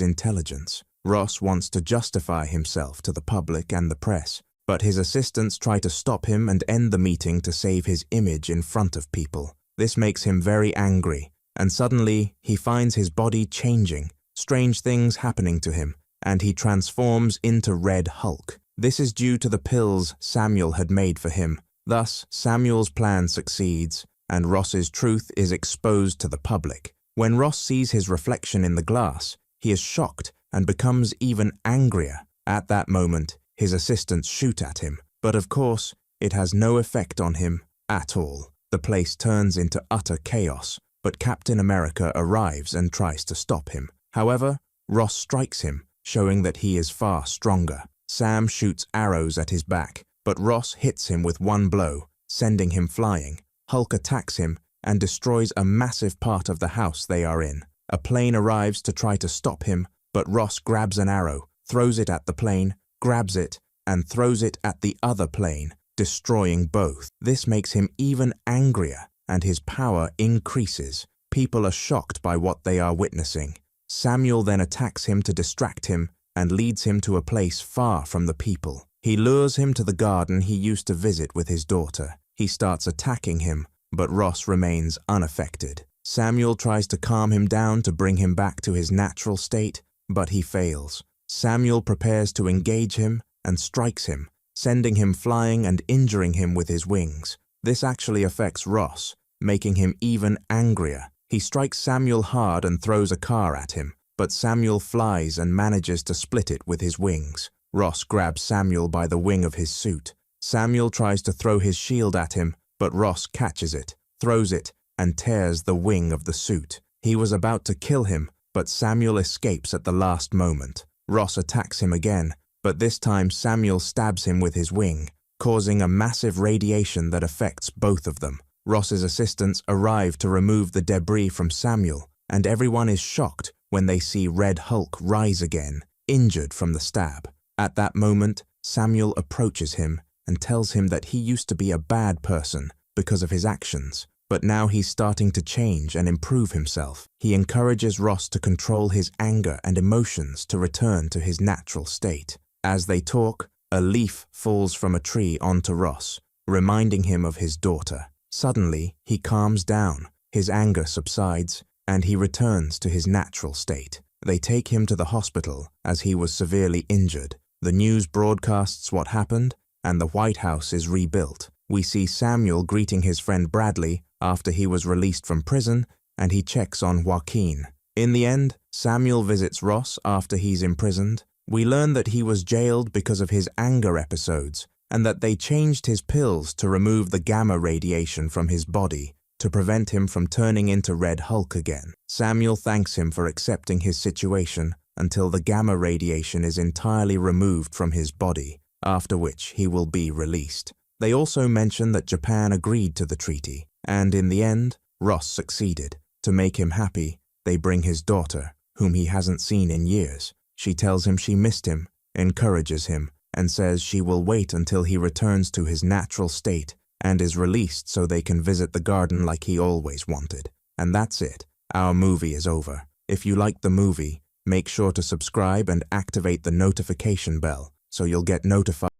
intelligence. Ross wants to justify himself to the public and the press, but his assistants try to stop him and end the meeting to save his image in front of people. This makes him very angry, and suddenly he finds his body changing, strange things happening to him, and he transforms into Red Hulk. This is due to the pills Samuel had made for him. Thus, Samuel's plan succeeds, and Ross's truth is exposed to the public. When Ross sees his reflection in the glass, he is shocked and becomes even angrier. At that moment, his assistants shoot at him, but of course, it has no effect on him at all. The place turns into utter chaos, but Captain America arrives and tries to stop him. However, Ross strikes him, showing that he is far stronger. Sam shoots arrows at his back, but Ross hits him with one blow, sending him flying. Hulk attacks him and destroys a massive part of the house they are in. A plane arrives to try to stop him, but Ross grabs an arrow, throws it at the plane, grabs it, and throws it at the other plane, destroying both. This makes him even angrier, and his power increases. People are shocked by what they are witnessing. Samuel then attacks him to distract him and leads him to a place far from the people. He lures him to the garden he used to visit with his daughter. He starts attacking him, but Ross remains unaffected. Samuel tries to calm him down to bring him back to his natural state, but he fails. Samuel prepares to engage him and strikes him, sending him flying and injuring him with his wings. This actually affects Ross, making him even angrier. He strikes Samuel hard and throws a car at him, but Samuel flies and manages to split it with his wings. Ross grabs Samuel by the wing of his suit. Samuel tries to throw his shield at him, but Ross catches it, throws it, and tears the wing of the suit. He was about to kill him, but Samuel escapes at the last moment. Ross attacks him again, but this time Samuel stabs him with his wing, causing a massive radiation that affects both of them. Ross's assistants arrive to remove the debris from Samuel, and everyone is shocked when they see Red Hulk rise again, injured from the stab. At that moment, Samuel approaches him and tells him that he used to be a bad person because of his actions, but now he's starting to change and improve himself. He encourages Ross to control his anger and emotions to return to his natural state. As they talk, a leaf falls from a tree onto Ross, reminding him of his daughter. Suddenly, he calms down, his anger subsides, and he returns to his natural state. They take him to the hospital as he was severely injured. The news broadcasts what happened, and the White House is rebuilt. We see Samuel greeting his friend Bradley after he was released from prison, and he checks on Joaquin. In the end, Samuel visits Ross after he's imprisoned. We learn that he was jailed because of his anger episodes and that they changed his pills to remove the gamma radiation from his body to prevent him from turning into Red Hulk again. Samuel thanks him for accepting his situation until the gamma radiation is entirely removed from his body, after which he will be released. They also mention that Japan agreed to the treaty, and in the end, Ross succeeded. To make him happy, they bring his daughter, whom he hasn't seen in years. She tells him she missed him, encourages him, and says she will wait until he returns to his natural state and is released so they can visit the garden like he always wanted. And that's it. Our movie is over. If you liked the movie, make sure to subscribe and activate the notification bell so you'll get notified.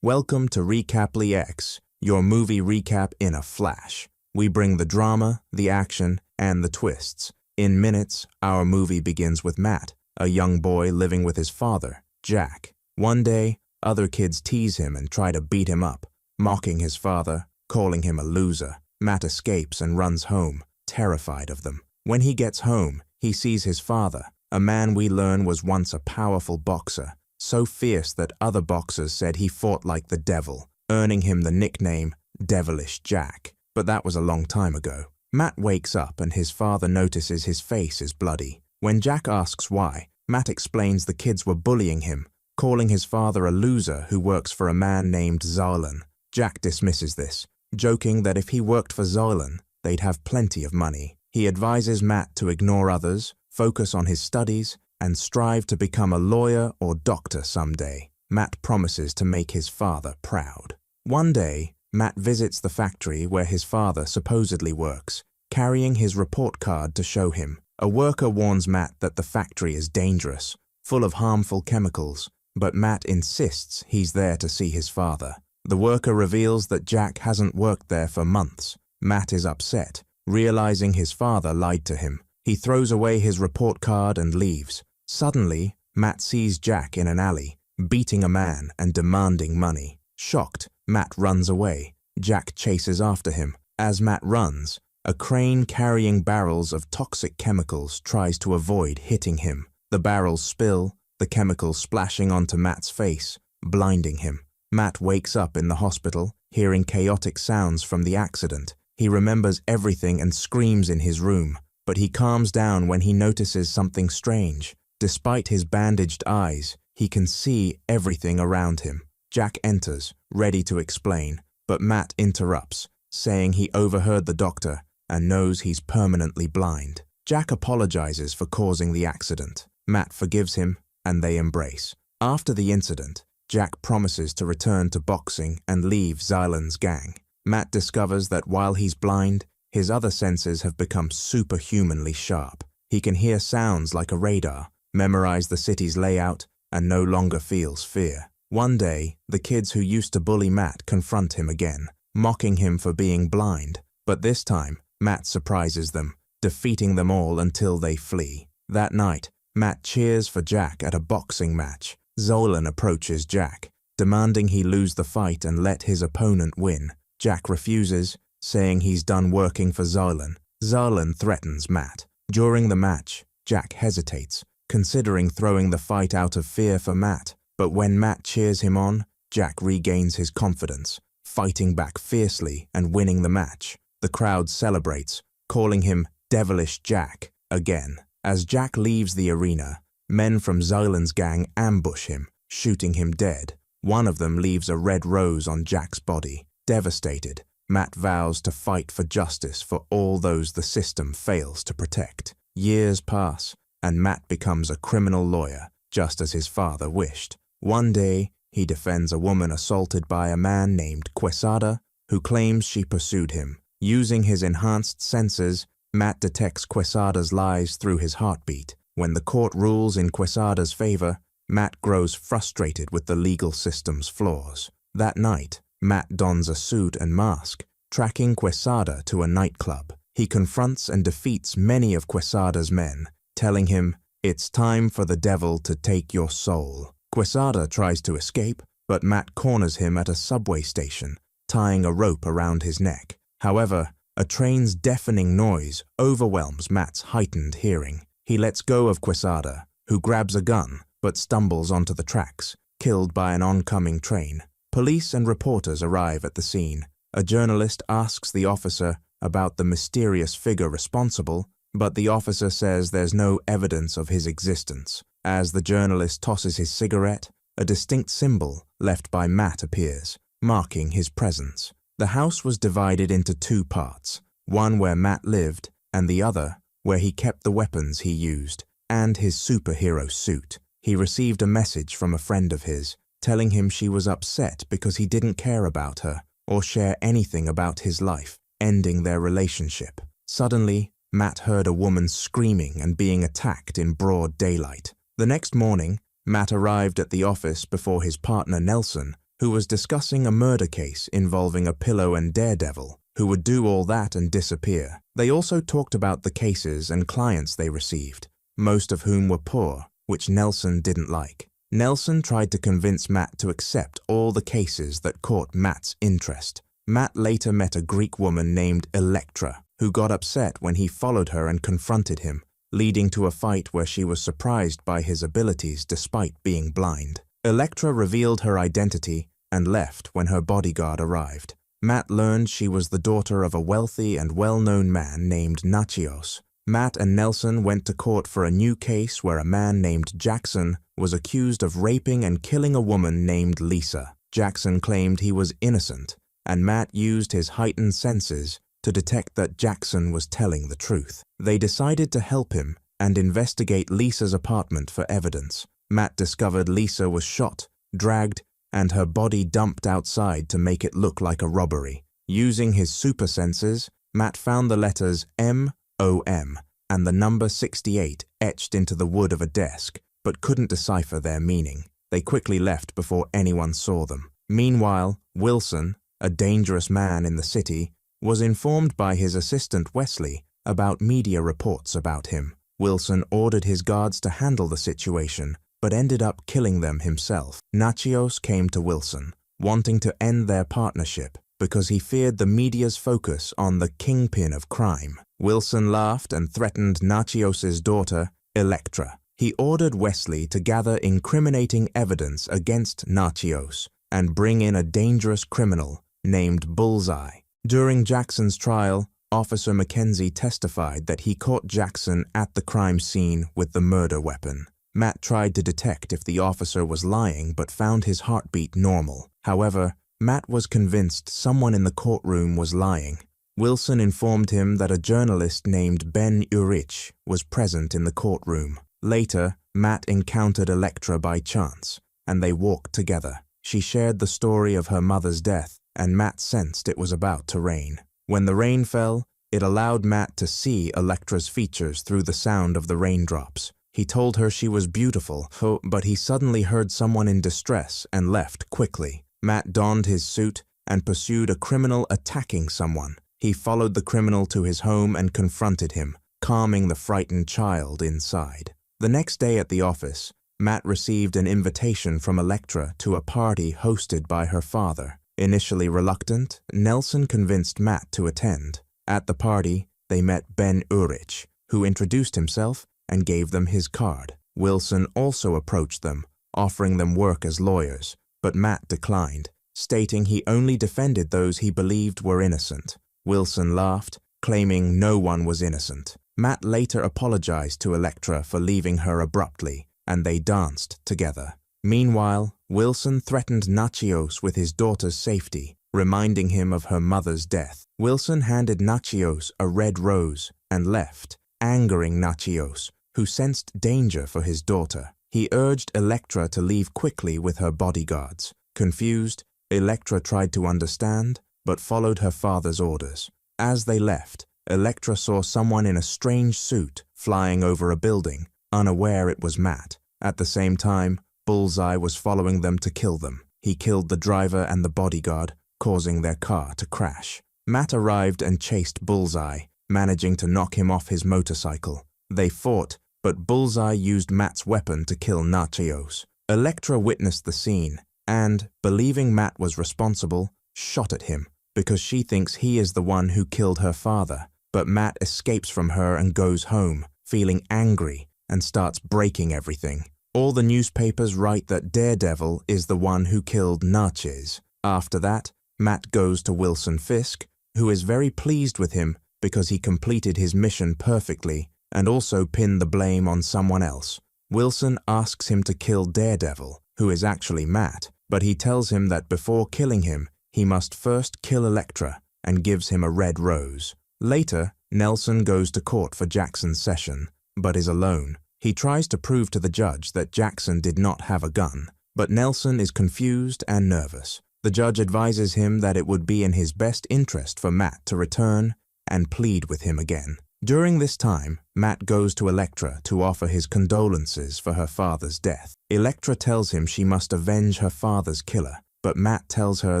Welcome to Recaply X, your movie recap in a flash. We bring the drama, the action, and the twists. In minutes, our movie begins with Matt, a young boy living with his father, Jack. One day, other kids tease him and try to beat him up, mocking his father, calling him a loser. Matt escapes and runs home, terrified of them. When he gets home, he sees his father, a man we learn was once a powerful boxer, so fierce that other boxers said he fought like the devil, earning him the nickname Devilish Jack. But that was a long time ago. Matt wakes up and his father notices his face is bloody. When Jack asks why, Matt explains the kids were bullying him, calling his father a loser who works for a man named Zarlan. Jack dismisses this, joking that if he worked for Zarlan, they'd have plenty of money. He advises Matt to ignore others, focus on his studies, and strive to become a lawyer or doctor someday. Matt promises to make his father proud. One day, Matt visits the factory where his father supposedly works, carrying his report card to show him. A worker warns Matt that the factory is dangerous, full of harmful chemicals, but Matt insists he's there to see his father. The worker reveals that Jack hasn't worked there for months. Matt is upset, realizing his father lied to him. He throws away his report card and leaves. Suddenly, Matt sees Jack in an alley, beating a man and demanding money. Shocked, Matt runs away. Jack chases after him. As Matt runs, a crane carrying barrels of toxic chemicals tries to avoid hitting him. The barrels spill, the chemicals splashing onto Matt's face, blinding him. Matt wakes up in the hospital, hearing chaotic sounds from the accident. He remembers everything and screams in his room, but he calms down when he notices something strange. Despite his bandaged eyes, he can see everything around him. Jack enters, ready to explain, but Matt interrupts, saying he overheard the doctor and knows he's permanently blind. Jack apologizes for causing the accident. Matt forgives him, and they embrace. After the incident, Jack promises to return to boxing and leave Zylan's gang. Matt discovers that while he's blind, his other senses have become superhumanly sharp. He can hear sounds like a radar, memorize the city's layout, and no longer feels fear. One day, the kids who used to bully Matt confront him again, mocking him for being blind. But this time, Matt surprises them, defeating them all until they flee. That night, Matt cheers for Jack at a boxing match. Zolan approaches Jack, demanding he lose the fight and let his opponent win. Jack refuses, saying he's done working for Zolan. Zolan threatens Matt. During the match, Jack hesitates, considering throwing the fight out of fear for Matt. But when Matt cheers him on, Jack regains his confidence, fighting back fiercely and winning the match. The crowd celebrates, calling him Devilish Jack again. As Jack leaves the arena, men from Zylan's gang ambush him, shooting him dead. One of them leaves a red rose on Jack's body. Devastated, Matt vows to fight for justice for all those the system fails to protect. Years pass, and Matt becomes a criminal lawyer, just as his father wished. One day, he defends a woman assaulted by a man named Quesada, who claims she pursued him. Using his enhanced senses, Matt detects Quesada's lies through his heartbeat. When the court rules in Quesada's favor, Matt grows frustrated with the legal system's flaws. That night, Matt dons a suit and mask, tracking Quesada to a nightclub. He confronts and defeats many of Quesada's men, telling him, "It's time for the devil to take your soul." Quesada tries to escape, but Matt corners him at a subway station, tying a rope around his neck. However, a train's deafening noise overwhelms Matt's heightened hearing. He lets go of Quesada, who grabs a gun but stumbles onto the tracks, killed by an oncoming train. Police and reporters arrive at the scene. A journalist asks the officer about the mysterious figure responsible, but the officer says there's no evidence of his existence. As the journalist tosses his cigarette, a distinct symbol left by Matt appears, marking his presence. The house was divided into two parts, one where Matt lived and the other where he kept the weapons he used and his superhero suit. He received a message from a friend of his, telling him she was upset because he didn't care about her or share anything about his life, ending their relationship. Suddenly, Matt heard a woman screaming and being attacked in broad daylight. The next morning, Matt arrived at the office before his partner Nelson, who was discussing a murder case involving a pillow and daredevil, who would do all that and disappear. They also talked about the cases and clients they received, most of whom were poor, which Nelson didn't like. Nelson tried to convince Matt to accept all the cases that caught Matt's interest. Matt later met a Greek woman named Electra, who got upset when he followed her and confronted him, leading to a fight where she was surprised by his abilities despite being blind. Electra revealed her identity and left when her bodyguard arrived. Matt learned she was the daughter of a wealthy and well-known man named Nachios. Matt and Nelson went to court for a new case where a man named Jackson was accused of raping and killing a woman named Lisa. Jackson claimed he was innocent, and Matt used his heightened senses to detect that Jackson was telling the truth. They decided to help him and investigate Lisa's apartment for evidence. Matt discovered Lisa was shot, dragged, and her body dumped outside to make it look like a robbery. Using his super senses, Matt found the letters M-O-M and the number 68 etched into the wood of a desk, but couldn't decipher their meaning. They quickly left before anyone saw them. Meanwhile, Wilson, a dangerous man in the city, was informed by his assistant Wesley about media reports about him. Wilson ordered his guards to handle the situation, but ended up killing them himself. Nachios came to Wilson, wanting to end their partnership because he feared the media's focus on the kingpin of crime. Wilson laughed and threatened Nachios's daughter, Electra. He ordered Wesley to gather incriminating evidence against Nachios and bring in a dangerous criminal named Bullseye. During Jackson's trial, Officer Mackenzie testified that he caught Jackson at the crime scene with the murder weapon. Matt tried to detect if the officer was lying but found his heartbeat normal. However, Matt was convinced someone in the courtroom was lying. Wilson informed him that a journalist named Ben Urich was present in the courtroom. Later, Matt encountered Electra by chance, and they walked together. She shared the story of her mother's death, and Matt sensed it was about to rain. When the rain fell, it allowed Matt to see Electra's features through the sound of the raindrops. He told her she was beautiful, but he suddenly heard someone in distress and left quickly. Matt donned his suit and pursued a criminal attacking someone. He followed the criminal to his home and confronted him, calming the frightened child inside. The next day at the office, Matt received an invitation from Electra to a party hosted by her father. Initially reluctant, Nelson convinced Matt to attend. At the party, they met Ben Urich, who introduced himself and gave them his card. Wilson also approached them, offering them work as lawyers, but Matt declined, stating he only defended those he believed were innocent. Wilson laughed, claiming no one was innocent. Matt later apologized to Electra for leaving her abruptly, and they danced together. Meanwhile, Wilson threatened Nachios with his daughter's safety, reminding him of her mother's death. Wilson handed Nachios a red rose and left, angering Nachios, who sensed danger for his daughter. He urged Electra to leave quickly with her bodyguards. Confused, Electra tried to understand, but followed her father's orders. As they left, Elektra saw someone in a strange suit flying over a building, unaware it was Matt. At the same time, Bullseye was following them to kill them. He killed the driver and the bodyguard, causing their car to crash. Matt arrived and chased Bullseye, managing to knock him off his motorcycle. They fought, but Bullseye used Matt's weapon to kill Nachos. Elektra witnessed the scene and, believing Matt was responsible, shot at him because she thinks he is the one who killed her father. But Matt escapes from her and goes home, feeling angry, and starts breaking everything. All the newspapers write that Daredevil is the one who killed Natchez. After that, Matt goes to Wilson Fisk, who is very pleased with him because he completed his mission perfectly and also pinned the blame on someone else. Wilson asks him to kill Daredevil, who is actually Matt, but he tells him that before killing him, he must first kill Elektra and gives him a red rose. Later, Nelson goes to court for Jackson's session, but is alone. He tries to prove to the judge that Jackson did not have a gun, but Nelson is confused and nervous. The judge advises him that it would be in his best interest for Matt to return and plead with him again. During this time, Matt goes to Elektra to offer his condolences for her father's death. Elektra tells him she must avenge her father's killer, but Matt tells her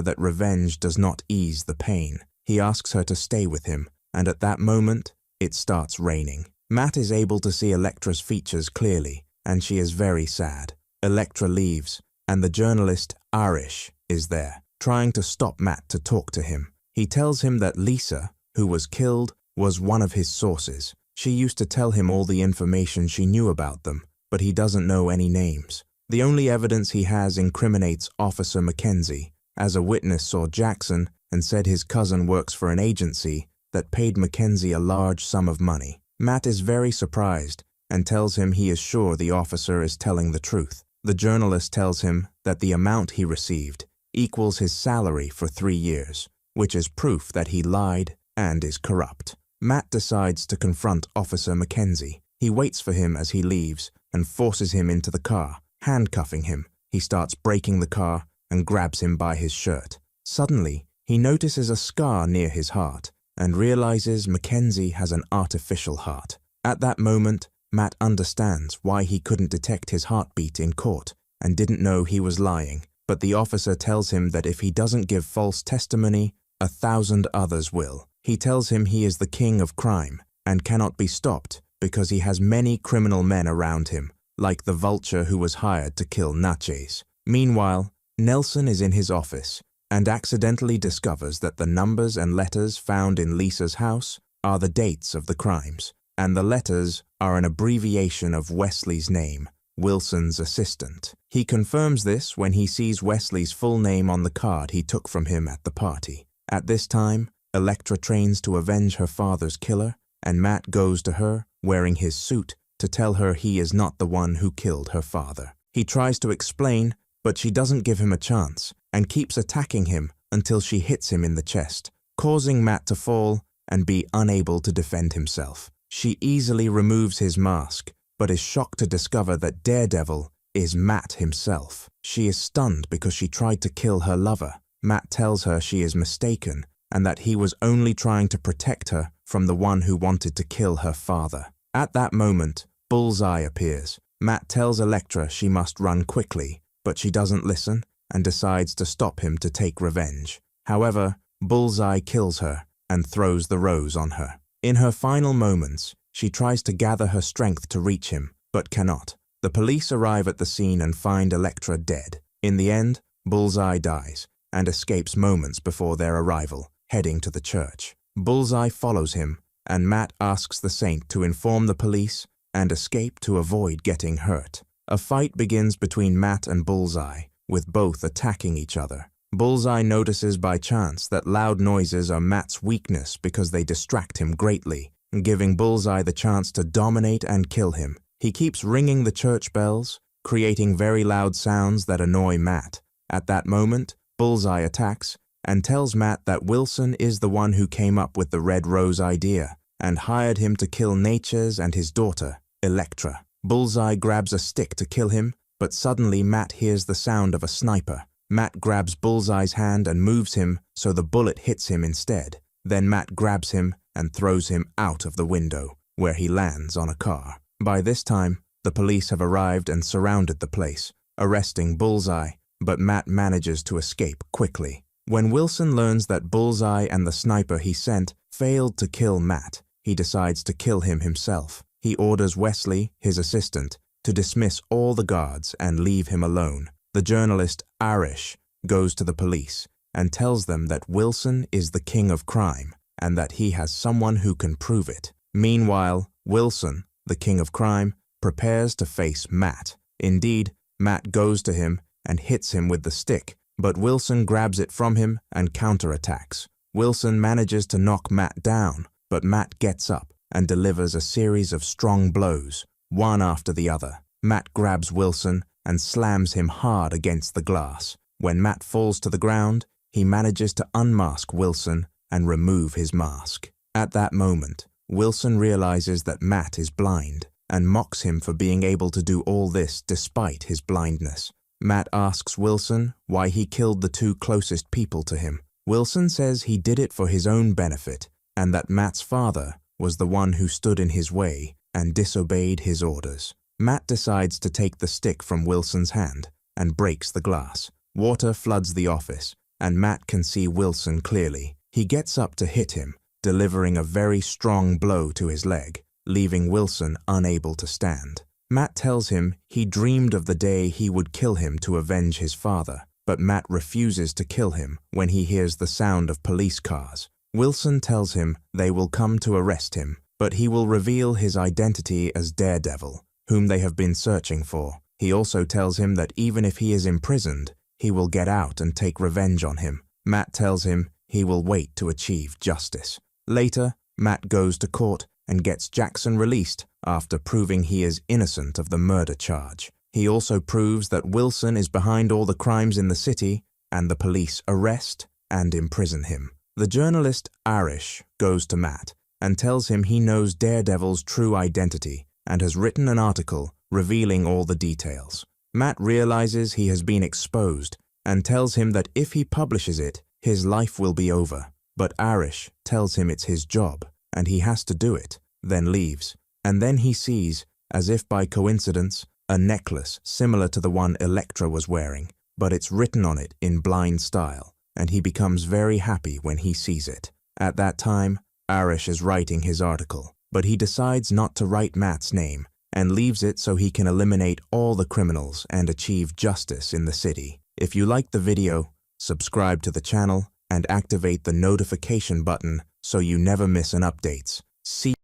that revenge does not ease the pain. He asks her to stay with him, and at that moment, it starts raining. Matt is able to see Elektra's features clearly, and she is very sad. Elektra leaves, and the journalist Arish is there, trying to stop Matt to talk to him. He tells him that Lisa, who was killed, was one of his sources. She used to tell him all the information she knew about them, but he doesn't know any names. The only evidence he has incriminates Officer Mackenzie, as a witness saw Jackson and said his cousin works for an agency that paid Mackenzie a large sum of money. Matt is very surprised and tells him he is sure the officer is telling the truth. The journalist tells him that the amount he received equals his salary for 3 years, which is proof that he lied and is corrupt. Matt decides to confront Officer Mackenzie. He waits for him as he leaves and forces him into the car, handcuffing him. He starts braking the car and grabs him by his shirt. Suddenly, he notices a scar near his heart and realizes Mackenzie has an artificial heart. At that moment, Matt understands why he couldn't detect his heartbeat in court and didn't know he was lying, but the officer tells him that if he doesn't give false testimony, 1,000 others will. He tells him he is the king of crime and cannot be stopped because he has many criminal men around him, like the vulture who was hired to kill Natchez. Meanwhile, Nelson is in his office and accidentally discovers that the numbers and letters found in Lisa's house are the dates of the crimes, and the letters are an abbreviation of Wesley's name, Wilson's assistant. He confirms this when he sees Wesley's full name on the card he took from him at the party. At this time, Elektra trains to avenge her father's killer, and Matt goes to her, wearing his suit, to tell her he is not the one who killed her father. He tries to explain, but she doesn't give him a chance, and keeps attacking him until she hits him in the chest, causing Matt to fall and be unable to defend himself. She easily removes his mask, but is shocked to discover that Daredevil is Matt himself. She is stunned because she tried to kill her lover. Matt tells her she is mistaken and that he was only trying to protect her from the one who wanted to kill her father. At that moment, Bullseye appears. Matt tells Elektra she must run quickly, but she doesn't listen and decides to stop him to take revenge. However, Bullseye kills her and throws the rose on her. In her final moments, she tries to gather her strength to reach him, but cannot. The police arrive at the scene and find Elektra dead. In the end, Bullseye dies and escapes moments before their arrival, heading to the church. Bullseye follows him, and Matt asks the saint to inform the police and escape to avoid getting hurt. A fight begins between Matt and Bullseye, with both attacking each other. Bullseye notices by chance that loud noises are Matt's weakness because they distract him greatly, giving Bullseye the chance to dominate and kill him. He keeps ringing the church bells, creating very loud sounds that annoy Matt. At that moment, Bullseye attacks and tells Matt that Wilson is the one who came up with the red rose idea and hired him to kill Natchez and his daughter, Elektra. Bullseye grabs a stick to kill him, but suddenly Matt hears the sound of a sniper. Matt grabs Bullseye's hand and moves him so the bullet hits him instead. Then Matt grabs him and throws him out of the window, where he lands on a car. By this time, the police have arrived and surrounded the place, arresting Bullseye, but Matt manages to escape quickly. When Wilson learns that Bullseye and the sniper he sent failed to kill Matt, he decides to kill him himself. He orders Wesley, his assistant, to dismiss all the guards and leave him alone. The journalist, Arish, goes to the police and tells them that Wilson is the king of crime and that he has someone who can prove it. Meanwhile, Wilson, the king of crime, prepares to face Matt. Indeed, Matt goes to him and hits him with the stick, but Wilson grabs it from him and counterattacks. Wilson manages to knock Matt down, but Matt gets up and delivers a series of strong blows, one after the other. Matt grabs Wilson and slams him hard against the glass. When Matt falls to the ground, he manages to unmask Wilson and remove his mask. At that moment, Wilson realizes that Matt is blind and mocks him for being able to do all this despite his blindness. Matt asks Wilson why he killed the two closest people to him. Wilson says he did it for his own benefit and that Matt's father was the one who stood in his way and disobeyed his orders. Matt decides to take the stick from Wilson's hand and breaks the glass. Water floods the office, and Matt can see Wilson clearly. He gets up to hit him, delivering a very strong blow to his leg, leaving Wilson unable to stand. Matt tells him he dreamed of the day he would kill him to avenge his father, but Matt refuses to kill him when he hears the sound of police cars. Wilson tells him they will come to arrest him, but he will reveal his identity as Daredevil, whom they have been searching for. He also tells him that even if he is imprisoned, he will get out and take revenge on him. Matt tells him he will wait to achieve justice. Later, Matt goes to court and gets Jackson released after proving he is innocent of the murder charge. He also proves that Wilson is behind all the crimes in the city, and the police arrest and imprison him. The journalist Arish goes to Matt and tells him he knows Daredevil's true identity and has written an article revealing all the details. Matt realizes he has been exposed and tells him that if he publishes it, his life will be over. But Arish tells him it's his job and he has to do it, then leaves. And then he sees, as if by coincidence, a necklace similar to the one Elektra was wearing, but it's written on it in blind style, and he becomes very happy when he sees it. At that time, Arish is writing his article, but he decides not to write Matt's name and leaves it so he can eliminate all the criminals and achieve justice in the city. If you liked the video, subscribe to the channel and activate the notification button so you never miss an updates. See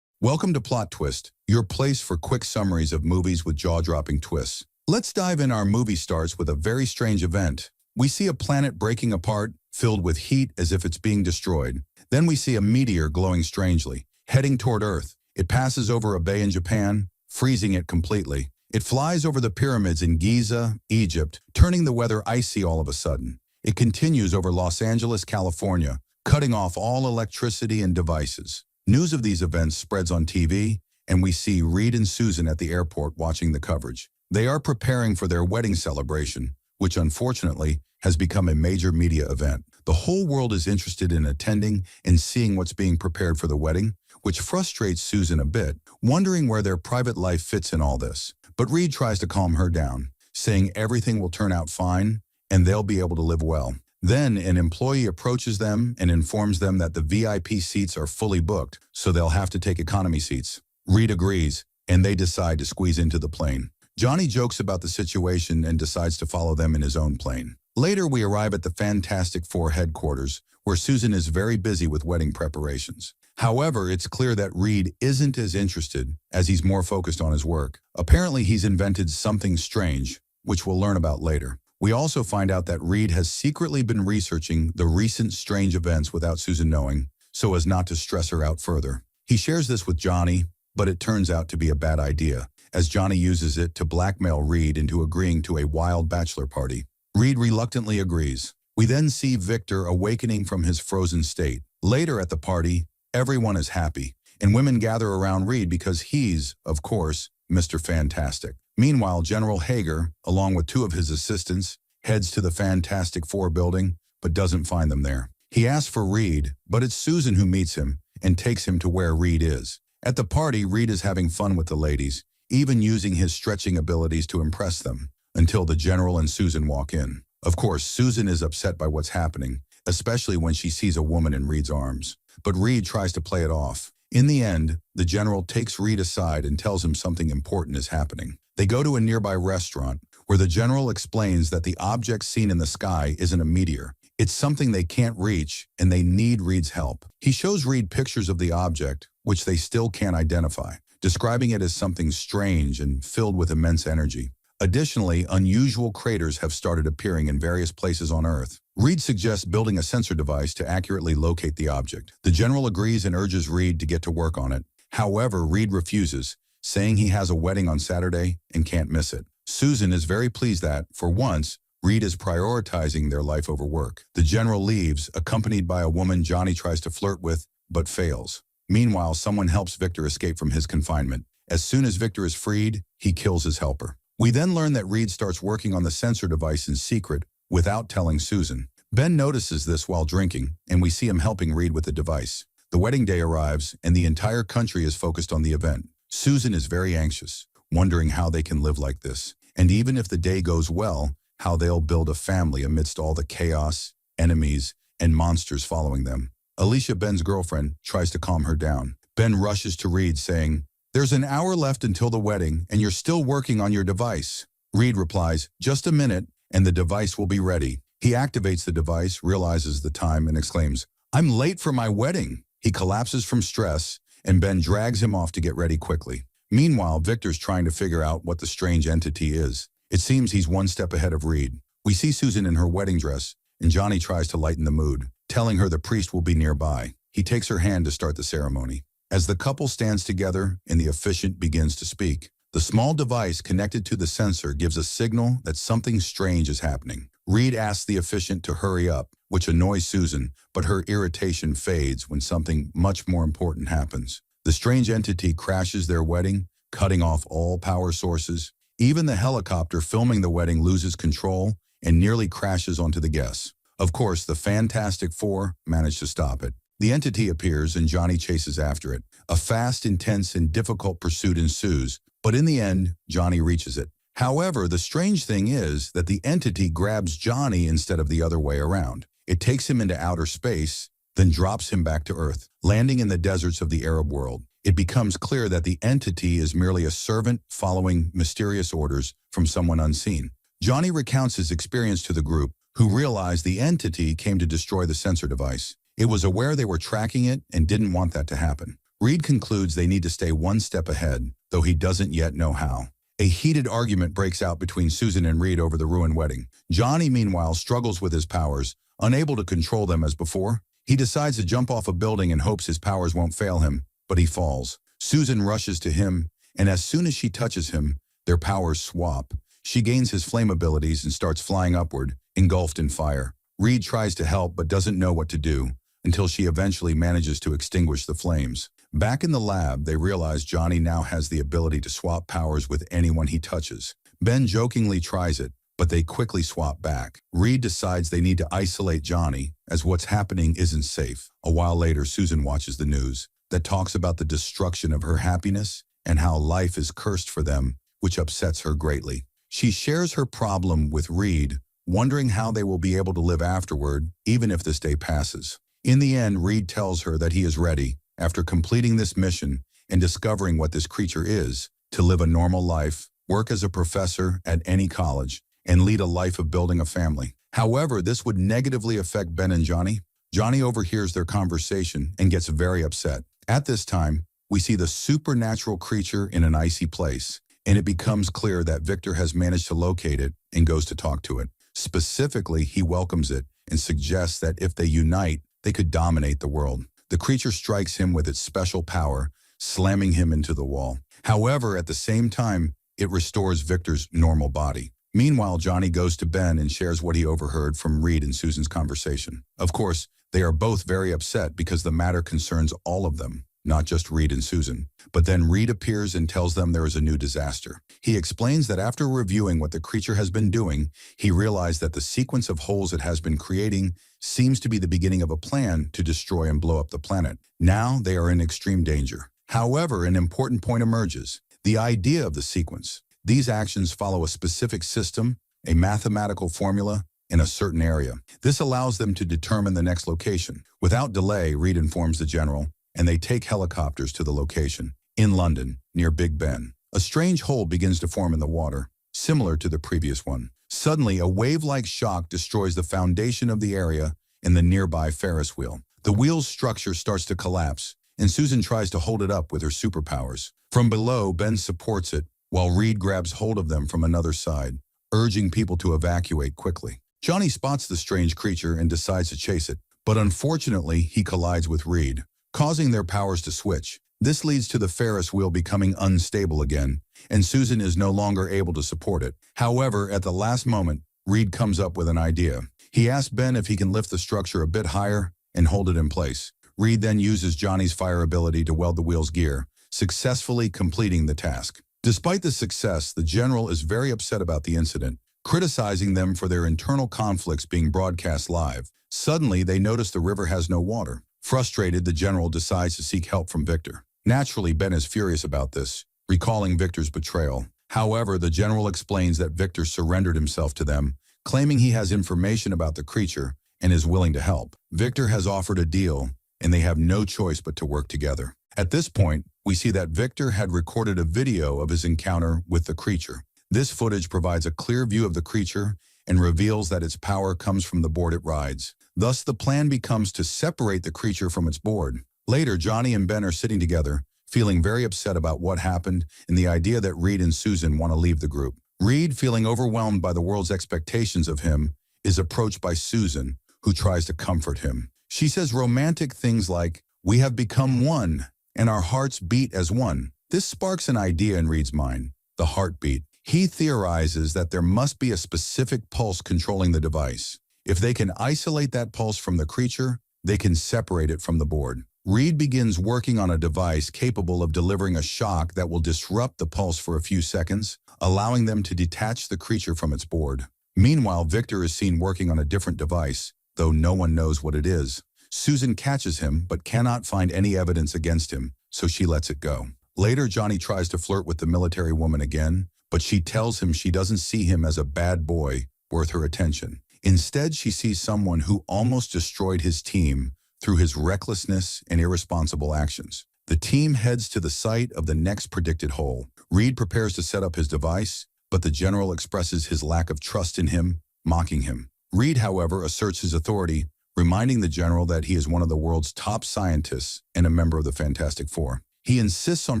Welcome to Plot Twist, your place for quick summaries of movies with jaw-dropping twists. Let's dive in. Our movie starts with a very strange event. We see a planet breaking apart, filled with heat as if it's being destroyed. Then we see a meteor glowing strangely, heading toward Earth. It passes over a bay in Japan, freezing it completely. It flies over the pyramids in Giza, Egypt, turning the weather icy all of a sudden. It continues over Los Angeles, California, cutting off all electricity and devices. News of these events spreads on TV, and we see Reed and Susan at the airport watching the coverage. They are preparing for their wedding celebration, which unfortunately has become a major media event. The whole world is interested in attending and seeing what's being prepared for the wedding, which frustrates Susan a bit, wondering where their private life fits in all this. But Reed tries to calm her down, saying everything will turn out fine and they'll be able to live well. Then an employee approaches them and informs them that the VIP seats are fully booked, so they'll have to take economy seats. Reed agrees, and they decide to squeeze into the plane. Johnny jokes about the situation and decides to follow them in his own plane. Later, we arrive at the Fantastic Four headquarters, where Susan is very busy with wedding preparations. However, it's clear that Reed isn't as interested, as he's more focused on his work. Apparently, he's invented something strange, which we'll learn about later. We also find out that Reed has secretly been researching the recent strange events without Susan knowing, so as not to stress her out further. He shares this with Johnny, but it turns out to be a bad idea, as Johnny uses it to blackmail Reed into agreeing to a wild bachelor party. Reed reluctantly agrees. We then see Victor awakening from his frozen state. Later at the party, everyone is happy, and women gather around Reed because he's, of course, Mr. Fantastic. Meanwhile, General Hager, along with two of his assistants, heads to the Fantastic Four building, but doesn't find them there. He asks for Reed, but it's Susan who meets him and takes him to where Reed is. At the party, Reed is having fun with the ladies, even using his stretching abilities to impress them, until the General and Susan walk in. Of course, Susan is upset by what's happening, especially when she sees a woman in Reed's arms. But Reed tries to play it off. In the end, the General takes Reed aside and tells him something important is happening. They go to a nearby restaurant, where the General explains that the object seen in the sky isn't a meteor. It's something they can't reach, and they need Reed's help. He shows Reed pictures of the object, which they still can't identify, describing it as something strange and filled with immense energy. Additionally, unusual craters have started appearing in various places on Earth. Reed suggests building a sensor device to accurately locate the object. The General agrees and urges Reed to get to work on it. However, Reed refuses, saying he has a wedding on Saturday and can't miss it. Susan is very pleased that, for once, Reed is prioritizing their life over work. The General leaves, accompanied by a woman Johnny tries to flirt with, but fails. Meanwhile, someone helps Victor escape from his confinement. As soon as Victor is freed, he kills his helper. We then learn that Reed starts working on the sensor device in secret, without telling Susan. Ben notices this while drinking, and we see him helping Reed with the device. The wedding day arrives, and the entire country is focused on the event. Susan is very anxious, wondering how they can live like this, and even if the day goes well, how they'll build a family amidst all the chaos, enemies, and monsters following them. Alicia, Ben's girlfriend, tries to calm her down. Ben rushes to Reed, saying, "There's an hour left until the wedding, and you're still working on your device." Reed replies, "Just a minute, and the device will be ready." He activates the device, realizes the time, and exclaims, "I'm late for my wedding." He collapses from stress, and Ben drags him off to get ready quickly. Meanwhile, Victor's trying to figure out what the strange entity is. It seems he's one step ahead of Reed. We see Susan in her wedding dress, and Johnny tries to lighten the mood, telling her the priest will be nearby. He takes her hand to start the ceremony. As the couple stands together and the officiant begins to speak, the small device connected to the sensor gives a signal that something strange is happening. Reed asks the officiant to hurry up, which annoys Susan, but her irritation fades when something much more important happens. The strange entity crashes their wedding, cutting off all power sources. Even the helicopter filming the wedding loses control and nearly crashes onto the guests. Of course, the Fantastic Four manage to stop it. The entity appears and Johnny chases after it. A fast, intense, and difficult pursuit ensues, but in the end, Johnny reaches it. However, the strange thing is that the entity grabs Johnny instead of the other way around. It takes him into outer space, then drops him back to Earth, landing in the deserts of the Arab world. It becomes clear that the entity is merely a servant following mysterious orders from someone unseen. Johnny recounts his experience to the group, who realized the entity came to destroy the sensor device. It was aware they were tracking it and didn't want that to happen. Reed concludes they need to stay one step ahead, though he doesn't yet know how. A heated argument breaks out between Susan and Reed over the ruined wedding. Johnny, meanwhile, struggles with his powers, unable to control them as before. He decides to jump off a building and hopes his powers won't fail him, but he falls. Susan rushes to him, and as soon as she touches him, their powers swap. She gains his flame abilities and starts flying upward, engulfed in fire. Reed tries to help but doesn't know what to do, until she eventually manages to extinguish the flames. Back in the lab, they realize Johnny now has the ability to swap powers with anyone he touches. Ben jokingly tries it, but they quickly swap back. Reed decides they need to isolate Johnny, as what's happening isn't safe. A while later, Susan watches the news that talks about the destruction of her happiness and how life is cursed for them, which upsets her greatly. She shares her problem with Reed, wondering how they will be able to live afterward, even if this day passes. In the end, Reed tells her that he is ready, after completing this mission and discovering what this creature is, to live a normal life, work as a professor at any college, and lead a life of building a family. However, this would negatively affect Ben and Johnny. Johnny overhears their conversation and gets very upset. At this time, we see the supernatural creature in an icy place, and it becomes clear that Victor has managed to locate it and goes to talk to it. Specifically, he welcomes it and suggests that if they unite, they could dominate the world. The creature strikes him with its special power, slamming him into the wall. However, at the same time, it restores Victor's normal body. Meanwhile, Johnny goes to Ben and shares what he overheard from Reed and Susan's conversation. Of course, they are both very upset because the matter concerns all of them, not just Reed and Susan. But then Reed appears and tells them there is a new disaster. He explains that after reviewing what the creature has been doing, he realized that the sequence of holes it has been creating seems to be the beginning of a plan to destroy and blow up the planet. Now they are in extreme danger. However, an important point emerges: the idea of the sequence. These actions follow a specific system, a mathematical formula, in a certain area. This allows them to determine the next location. Without delay, Reed informs the general, and they take helicopters to the location. In London, near Big Ben, a strange hole begins to form in the water, similar to the previous one. Suddenly, a wave-like shock destroys the foundation of the area in the nearby Ferris wheel. The wheel's structure starts to collapse, and Susan tries to hold it up with her superpowers. From below, Ben supports it, while Reed grabs hold of them from another side, urging people to evacuate quickly. Johnny spots the strange creature and decides to chase it, but unfortunately, he collides with Reed, causing their powers to switch. This leads to the Ferris wheel becoming unstable again, and Susan is no longer able to support it. However, at the last moment, Reed comes up with an idea. He asks Ben if he can lift the structure a bit higher and hold it in place. Reed then uses Johnny's fire ability to weld the wheel's gear, successfully completing the task. Despite the success, the general is very upset about the incident, criticizing them for their internal conflicts being broadcast live. Suddenly, they notice the river has no water. Frustrated, the general decides to seek help from Victor. Naturally, Ben is furious about this, recalling Victor's betrayal. However, the general explains that Victor surrendered himself to them, claiming he has information about the creature and is willing to help. Victor has offered a deal, and they have no choice but to work together. At this point, we see that Victor had recorded a video of his encounter with the creature. This footage provides a clear view of the creature and reveals that its power comes from the board it rides. Thus, the plan becomes to separate the creature from its board. Later, Johnny and Ben are sitting together, feeling very upset about what happened and the idea that Reed and Susan want to leave the group. Reed, feeling overwhelmed by the world's expectations of him, is approached by Susan, who tries to comfort him. She says romantic things like, "We have become one, and our hearts beat as one." This sparks an idea in Reed's mind: the heartbeat. He theorizes that there must be a specific pulse controlling the device. If they can isolate that pulse from the creature, they can separate it from the board. Reed begins working on a device capable of delivering a shock that will disrupt the pulse for a few seconds, allowing them to detach the creature from its board. Meanwhile, Victor is seen working on a different device, though no one knows what it is. Susan catches him but cannot find any evidence against him, so she lets it go. Later, Johnny tries to flirt with the military woman again, but she tells him she doesn't see him as a bad boy worth her attention. Instead, she sees someone who almost destroyed his team through his recklessness and irresponsible actions. The team heads to the site of the next predicted hole. Reed prepares to set up his device, but the general expresses his lack of trust in him, mocking him. Reed, however, asserts his authority, reminding the general that he is one of the world's top scientists and a member of the Fantastic Four. He insists on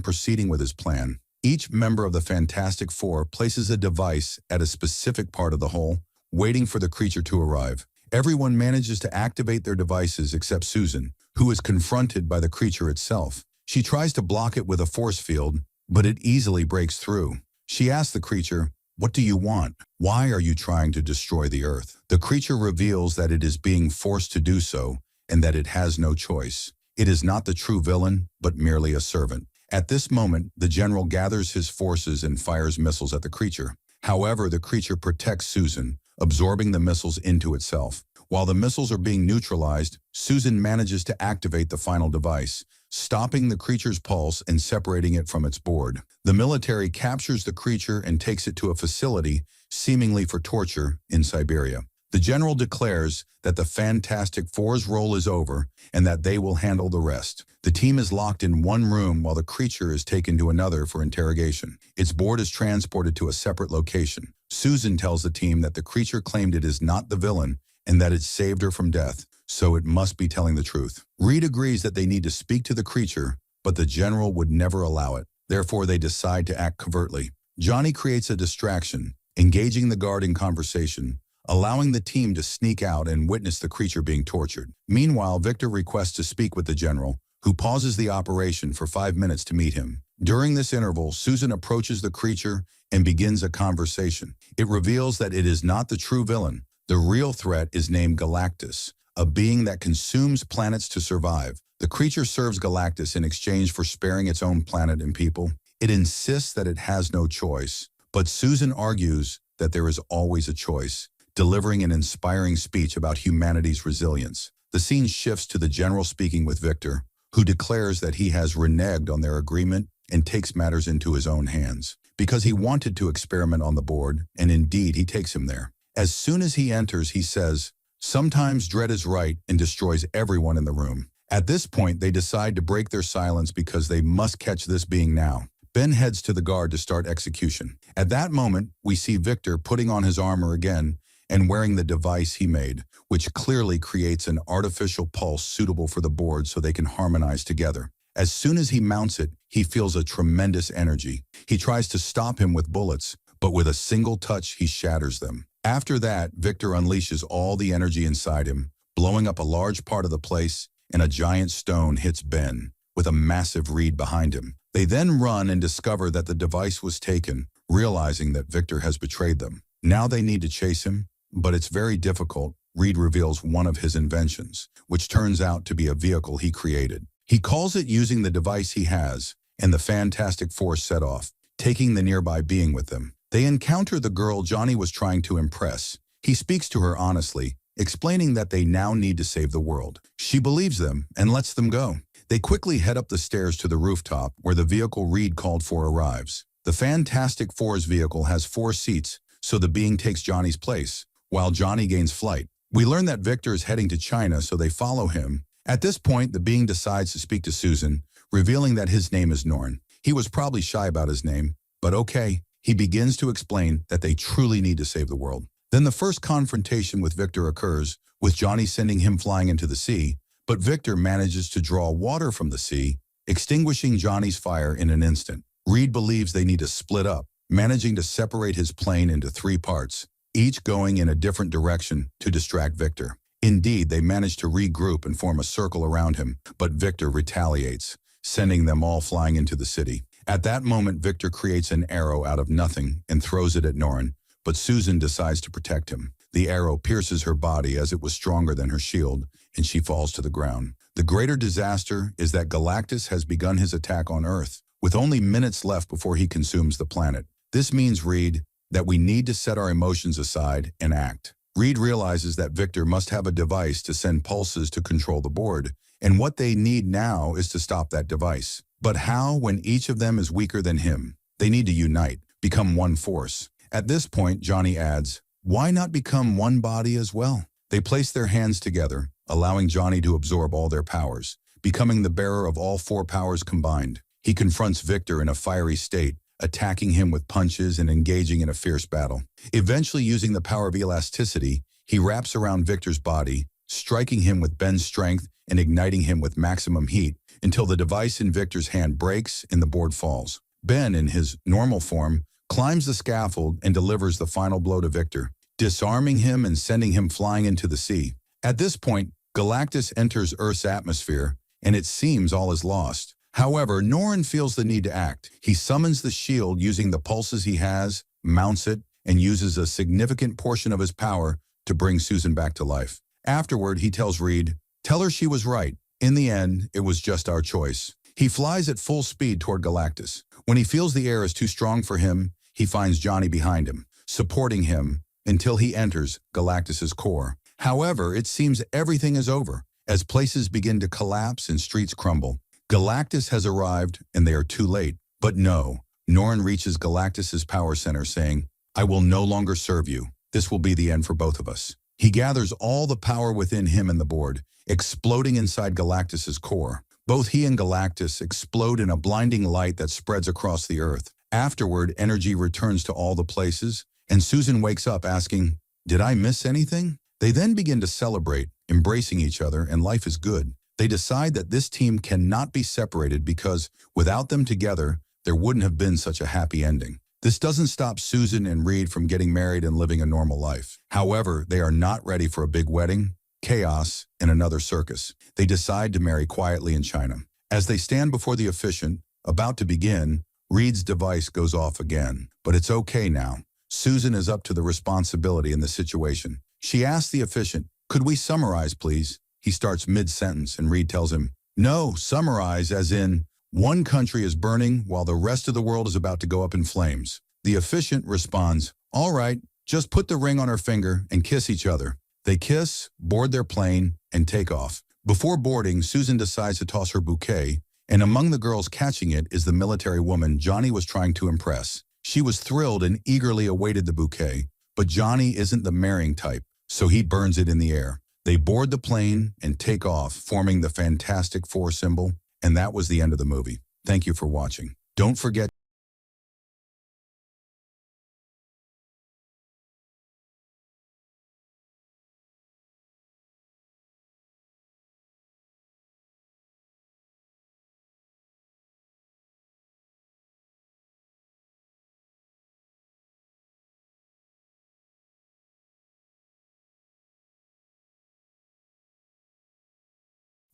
proceeding with his plan. Each member of the Fantastic Four places a device at a specific part of the hole, waiting for the creature to arrive. Everyone manages to activate their devices except Susan, who is confronted by the creature itself. She tries to block it with a force field, but it easily breaks through. She asks the creature, "What do you want? Why are you trying to destroy the Earth?" The creature reveals that it is being forced to do so, and that it has no choice. It is not the true villain, but merely a servant. At this moment, the general gathers his forces and fires missiles at the creature. However, the creature protects Susan, absorbing the missiles into itself. While the missiles are being neutralized, Susan manages to activate the final device, stopping the creature's pulse and separating it from its board. The military captures the creature and takes it to a facility, seemingly for torture, in Siberia. The general declares that the Fantastic Four's role is over and that they will handle the rest. The team is locked in one room while the creature is taken to another for interrogation. Its board is transported to a separate location. Susan tells the team that the creature claimed it is not the villain and that it saved her from death, so it must be telling the truth. Reed agrees that they need to speak to the creature, but the general would never allow it. Therefore, they decide to act covertly. Johnny creates a distraction, engaging the guard in conversation, allowing the team to sneak out and witness the creature being tortured. Meanwhile, Victor requests to speak with the general, who pauses the operation for 5 minutes to meet him. During this interval, Susan approaches the creature and begins a conversation. It reveals that it is not the true villain. The real threat is named Galactus, a being that consumes planets to survive. The creature serves Galactus in exchange for sparing its own planet and people. It insists that it has no choice, but Susan argues that there is always a choice, delivering an inspiring speech about humanity's resilience. The scene shifts to the general speaking with Victor, who declares that he has reneged on their agreement and takes matters into his own hands, because he wanted to experiment on the board, and indeed he takes him there. As soon as he enters, he says, "Sometimes dread is right," and destroys everyone in the room. At this point, they decide to break their silence because they must catch this being now. Ben heads to the guard to start execution. At that moment, we see Victor putting on his armor again and wearing the device he made, which clearly creates an artificial pulse suitable for the board so they can harmonize together. As soon as he mounts it, he feels a tremendous energy. He tries to stop him with bullets, but with a single touch, he shatters them. After that, Victor unleashes all the energy inside him, blowing up a large part of the place, and a giant stone hits Ben, with a massive reed behind him. They then run and discover that the device was taken, realizing that Victor has betrayed them. Now they need to chase him, but it's very difficult. Reed reveals one of his inventions, which turns out to be a vehicle he created. He calls it using the device he has, and the Fantastic Four set off, taking the nearby being with them. They encounter the girl Johnny was trying to impress. He speaks to her honestly, explaining that they now need to save the world. She believes them and lets them go. They quickly head up the stairs to the rooftop where the vehicle Reed called for arrives. The Fantastic Four's vehicle has 4 seats, so the being takes Johnny's place, while Johnny gains flight. We learn that Victor is heading to China, so they follow him. At this point, the being decides to speak to Susan, revealing that his name is Norn. He was probably shy about his name, but okay. He begins to explain that they truly need to save the world. Then the first confrontation with Victor occurs, with Johnny sending him flying into the sea, but Victor manages to draw water from the sea, extinguishing Johnny's fire in an instant. Reed believes they need to split up, managing to separate his plane into 3 parts, each going in a different direction to distract Victor. Indeed, they manage to regroup and form a circle around him, but Victor retaliates, sending them all flying into the city. At that moment, Victor creates an arrow out of nothing and throws it at Norn, but Susan decides to protect him. The arrow pierces her body as it was stronger than her shield, and she falls to the ground. The greater disaster is that Galactus has begun his attack on Earth, with only minutes left before he consumes the planet. This means, Reed, that we need to set our emotions aside and act. Reed realizes that Victor must have a device to send pulses to control the board, and what they need now is to stop that device. But how when each of them is weaker than him? They need to unite, become one force. At this point, Johnny adds, "Why not become one body as well?" They place their hands together, allowing Johnny to absorb all their powers, becoming the bearer of all 4 powers combined. He confronts Victor in a fiery state, attacking him with punches and engaging in a fierce battle. Eventually, using the power of elasticity, he wraps around Victor's body, striking him with Ben's strength and igniting him with maximum heat until the device in Victor's hand breaks and the board falls. Ben, in his normal form, climbs the scaffold and delivers the final blow to Victor, disarming him and sending him flying into the sea. At this point, Galactus enters Earth's atmosphere, and it seems all is lost. However, Norn feels the need to act. He summons the shield using the pulses he has, mounts it, and uses a significant portion of his power to bring Susan back to life. Afterward, he tells Reed, "Tell her she was right. In the end, it was just our choice." He flies at full speed toward Galactus. When he feels the air is too strong for him, he finds Johnny behind him, supporting him until he enters Galactus's core. However, it seems everything is over, as places begin to collapse and streets crumble. Galactus has arrived, and they are too late. But no, Norn reaches Galactus's power center, saying, "I will no longer serve you. This will be the end for both of us." He gathers all the power within him and the board, exploding inside Galactus's core. Both he and Galactus explode in a blinding light that spreads across the Earth. Afterward, energy returns to all the places, and Susan wakes up asking, "Did I miss anything?" They then begin to celebrate, embracing each other, and life is good. They decide that this team cannot be separated because, without them together, there wouldn't have been such a happy ending. This doesn't stop Susan and Reed from getting married and living a normal life. However, they are not ready for a big wedding, chaos, and another circus. They decide to marry quietly in China. As they stand before the officiant, about to begin, Reed's device goes off again. But it's okay now. Susan is up to the responsibility in the situation. She asks the officiant, "Could we summarize, please?" He starts mid-sentence and Reed tells him, "No, summarize as in, one country is burning while the rest of the world is about to go up in flames." The officiant responds, "All right, just put the ring on her finger and kiss each other." They kiss, board their plane, and take off. Before boarding, Susan decides to toss her bouquet, and among the girls catching it is the military woman Johnny was trying to impress. She was thrilled and eagerly awaited the bouquet, but Johnny isn't the marrying type, so he burns it in the air. They board the plane and take off, forming the Fantastic Four symbol, and that was the end of the movie. Thank you for watching. Don't forget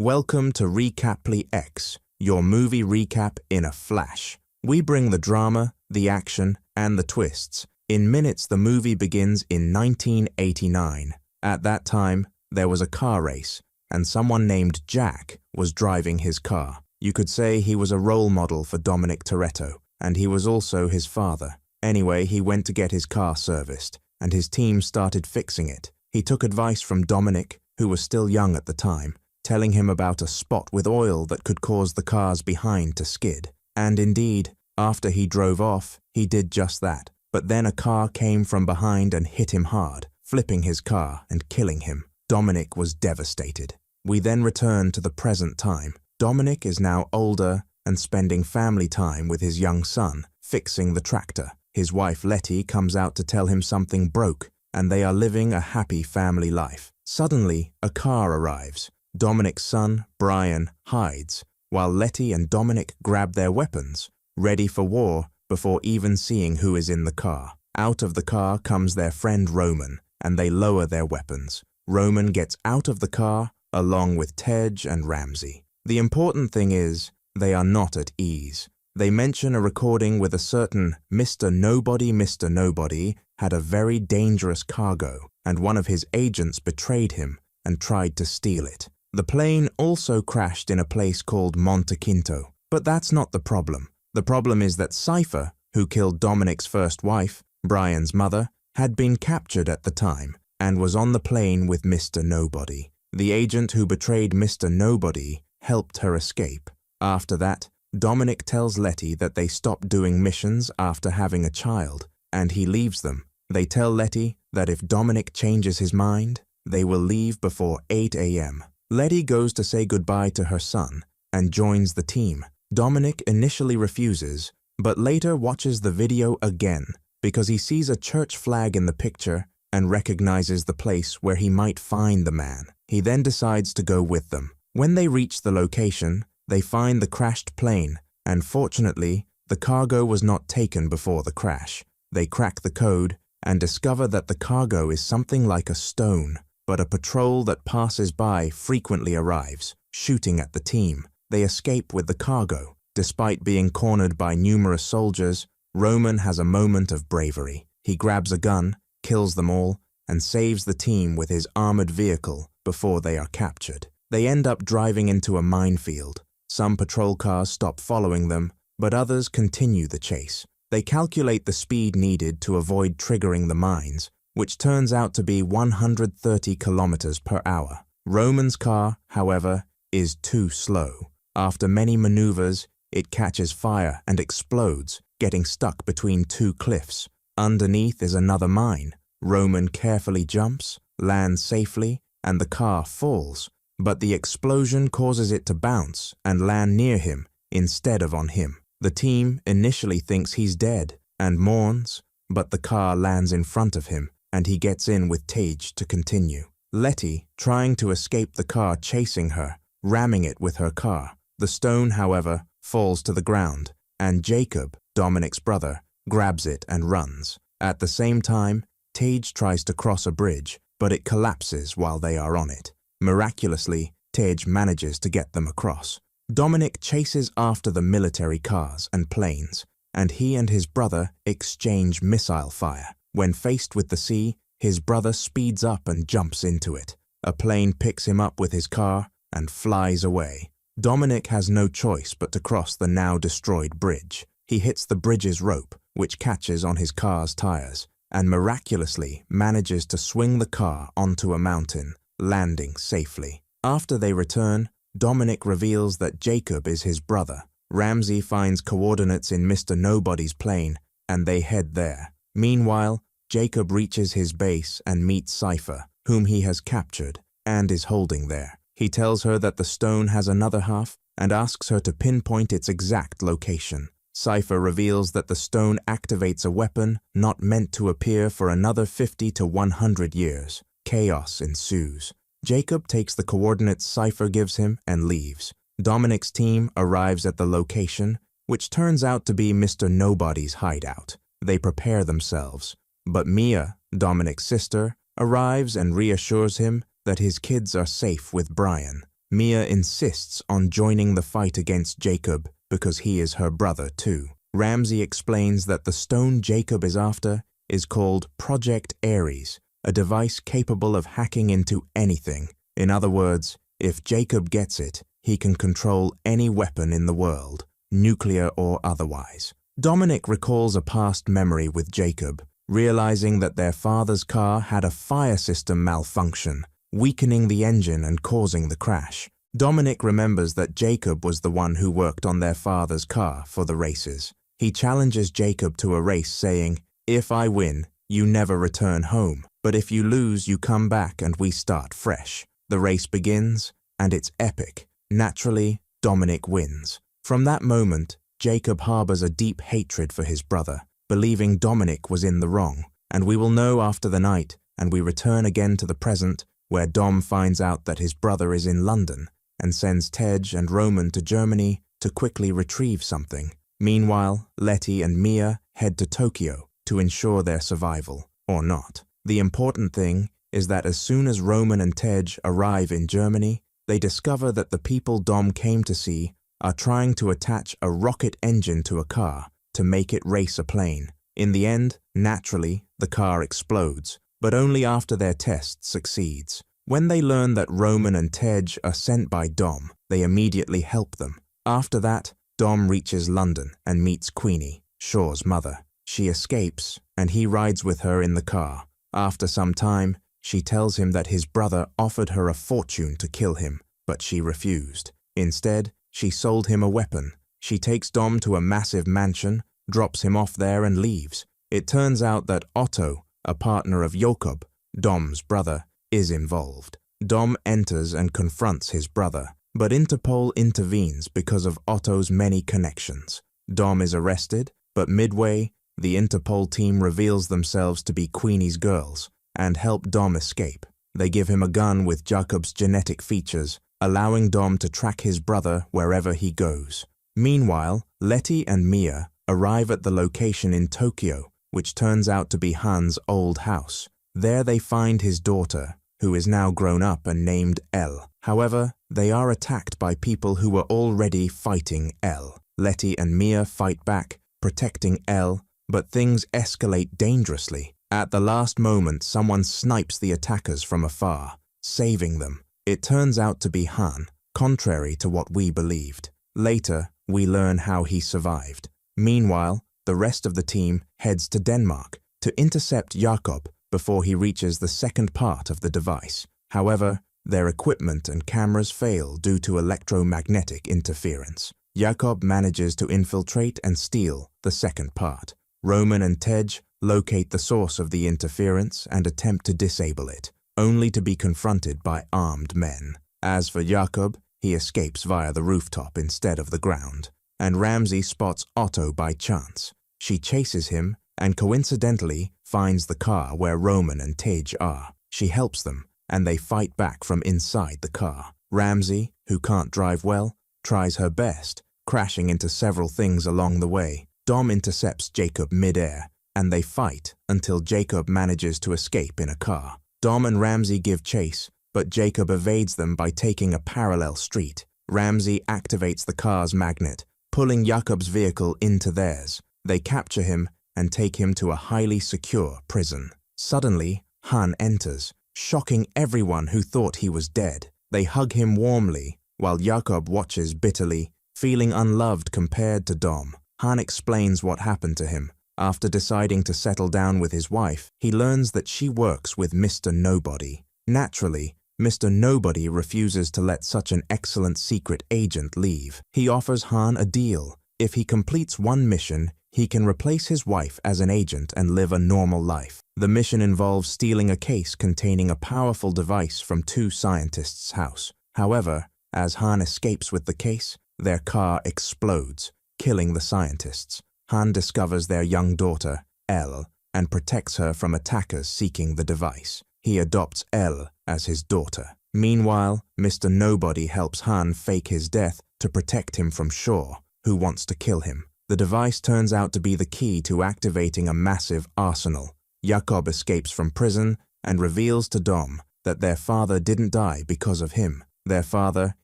Welcome to Recaply X, your movie recap in a flash. We bring the drama, the action, and the twists. In minutes, the movie begins in 1989. At that time, there was a car race, and someone named Jack was driving his car. You could say he was a role model for Dominic Toretto, and he was also his father. Anyway, he went to get his car serviced, and his team started fixing it. He took advice from Dominic, who was still young at the time, telling him about a spot with oil that could cause the cars behind to skid. And indeed, after he drove off, he did just that. But then a car came from behind and hit him hard, flipping his car and killing him. Dominic was devastated. We then return to the present time. Dominic is now older and spending family time with his young son, fixing the tractor. His wife Letty comes out to tell him something broke, and they are living a happy family life. Suddenly, a car arrives. Dominic's son, Brian, hides, while Letty and Dominic grab their weapons, ready for war before even seeing who is in the car. Out of the car comes their friend Roman, and they lower their weapons. Roman gets out of the car, along with Tej and Ramsey. The important thing is, they are not at ease. They mention a recording with a certain Mr. Nobody had a very dangerous cargo, and one of his agents betrayed him and tried to steal it. The plane also crashed in a place called Monte Quinto, but that's not the problem. The problem is that Cypher, who killed Dominic's first wife, Brian's mother, had been captured at the time and was on the plane with Mr. Nobody. The agent who betrayed Mr. Nobody helped her escape. After that, Dominic tells Letty that they stop doing missions after having a child, and he leaves them. They tell Letty that if Dominic changes his mind, they will leave before 8 a.m. Letty goes to say goodbye to her son and joins the team. Dominic initially refuses, but later watches the video again because he sees a church flag in the picture and recognizes the place where he might find the man. He then decides to go with them. When they reach the location, they find the crashed plane, and fortunately, the cargo was not taken before the crash. They crack the code and discover that the cargo is something like a stone, but a patrol that passes by frequently arrives, shooting at the team. They escape with the cargo. Despite being cornered by numerous soldiers, Roman has a moment of bravery. He grabs a gun, kills them all, and saves the team with his armored vehicle before they are captured. They end up driving into a minefield. Some patrol cars stop following them, but others continue the chase. They calculate the speed needed to avoid triggering the mines, which turns out to be 130 kilometers per hour. Roman's car, however, is too slow. After many maneuvers, it catches fire and explodes, getting stuck between two cliffs. Underneath is another mine. Roman carefully jumps, lands safely, and the car falls. But the explosion causes it to bounce and land near him instead of on him. The team initially thinks he's dead and mourns, but the car lands in front of him, and he gets in with Tej to continue. Letty, trying to escape the car chasing her, ramming it with her car. The stone, however, falls to the ground, and Jacob, Dominic's brother, grabs it and runs. At the same time, Tej tries to cross a bridge, but it collapses while they are on it. Miraculously, Tej manages to get them across. Dominic chases after the military cars and planes, and he and his brother exchange missile fire. When faced with the sea, his brother speeds up and jumps into it. A plane picks him up with his car and flies away. Dominic has no choice but to cross the now destroyed bridge. He hits the bridge's rope, which catches on his car's tires, and miraculously manages to swing the car onto a mountain, landing safely. After they return, Dominic reveals that Jacob is his brother. Ramsey finds coordinates in Mr. Nobody's plane, and they head there. Meanwhile, Jacob reaches his base and meets Cypher, whom he has captured and is holding there. He tells her that the stone has another half and asks her to pinpoint its exact location. Cypher reveals that the stone activates a weapon not meant to appear for another 50 to 100 years. Chaos ensues. Jacob takes the coordinates Cypher gives him and leaves. Dominic's team arrives at the location, which turns out to be Mr. Nobody's hideout. They prepare themselves, but Mia, Dominic's sister, arrives and reassures him that his kids are safe with Brian. Mia insists on joining the fight against Jacob because he is her brother too. Ramsey explains that the stone Jacob is after is called Project Ares, a device capable of hacking into anything. In other words, if Jacob gets it, he can control any weapon in the world, nuclear or otherwise. Dominic recalls a past memory with Jacob, realizing that their father's car had a fire system malfunction, weakening the engine and causing the crash. Dominic remembers that Jacob was the one who worked on their father's car for the races. He challenges Jacob to a race, saying, "If I win, you never return home, but if you lose, you come back and we start fresh." The race begins, and it's epic. Naturally, Dominic wins. From that moment, Jacob harbors a deep hatred for his brother, believing Dominic was in the wrong, and we will know after the night, and we return again to the present, where Dom finds out that his brother is in London, and sends Tej and Roman to Germany to quickly retrieve something. Meanwhile, Letty and Mia head to Tokyo to ensure their survival, or not. The important thing is that as soon as Roman and Tej arrive in Germany, they discover that the people Dom came to see are trying to attach a rocket engine to a car to make it race a plane. In the end, naturally, the car explodes, but only after their test succeeds. When they learn that Roman and Tej are sent by Dom, they immediately help them. After that, Dom reaches London and meets Queenie, Shaw's mother. She escapes, and he rides with her in the car. After some time, she tells him that his brother offered her a fortune to kill him, but she refused. Instead, she sold him a weapon. She takes Dom to a massive mansion, drops him off there and leaves. It turns out that Otto, a partner of Jakob, Dom's brother, is involved. Dom enters and confronts his brother, but Interpol intervenes because of Otto's many connections. Dom is arrested, but midway, the Interpol team reveals themselves to be Queenie's girls and help Dom escape. They give him a gun with Jakob's genetic features, allowing Dom to track his brother wherever he goes. Meanwhile, Letty and Mia arrive at the location in Tokyo, which turns out to be Han's old house. There they find his daughter, who is now grown up and named Elle. However, they are attacked by people who were already fighting Elle. Letty and Mia fight back, protecting Elle, but things escalate dangerously. At the last moment, someone snipes the attackers from afar, saving them. It turns out to be Han, contrary to what we believed. Later, we learn how he survived. Meanwhile, the rest of the team heads to Denmark to intercept Jakob before he reaches the second part of the device. However, their equipment and cameras fail due to electromagnetic interference. Jakob manages to infiltrate and steal the second part. Roman and Tej locate the source of the interference and attempt to disable it, only to be confronted by armed men. As for Jakob, he escapes via the rooftop instead of the ground, and Ramsey spots Otto by chance. She chases him and coincidentally finds the car where Roman and Tej are. She helps them, and they fight back from inside the car. Ramsey, who can't drive well, tries her best, crashing into several things along the way. Dom intercepts Jacob mid-air, and they fight until Jacob manages to escape in a car. Dom and Ramsey give chase, but Jacob evades them by taking a parallel street. Ramsey activates the car's magnet, pulling Jakob's vehicle into theirs. They capture him and take him to a highly secure prison. Suddenly, Han enters, shocking everyone who thought he was dead. They hug him warmly, while Jakob watches bitterly, feeling unloved compared to Dom. Han explains what happened to him. After deciding to settle down with his wife, he learns that she works with Mr. Nobody. Naturally, Mr. Nobody refuses to let such an excellent secret agent leave. He offers Han a deal. If he completes one mission, he can replace his wife as an agent and live a normal life. The mission involves stealing a case containing a powerful device from two scientists' house. However, as Han escapes with the case, their car explodes, killing the scientists. Han discovers their young daughter, Elle, and protects her from attackers seeking the device. He adopts Elle as his daughter. Meanwhile, Mr. Nobody helps Han fake his death to protect him from Shaw, who wants to kill him. The device turns out to be the key to activating a massive arsenal. Jakob escapes from prison and reveals to Dom that their father didn't die because of him. Their father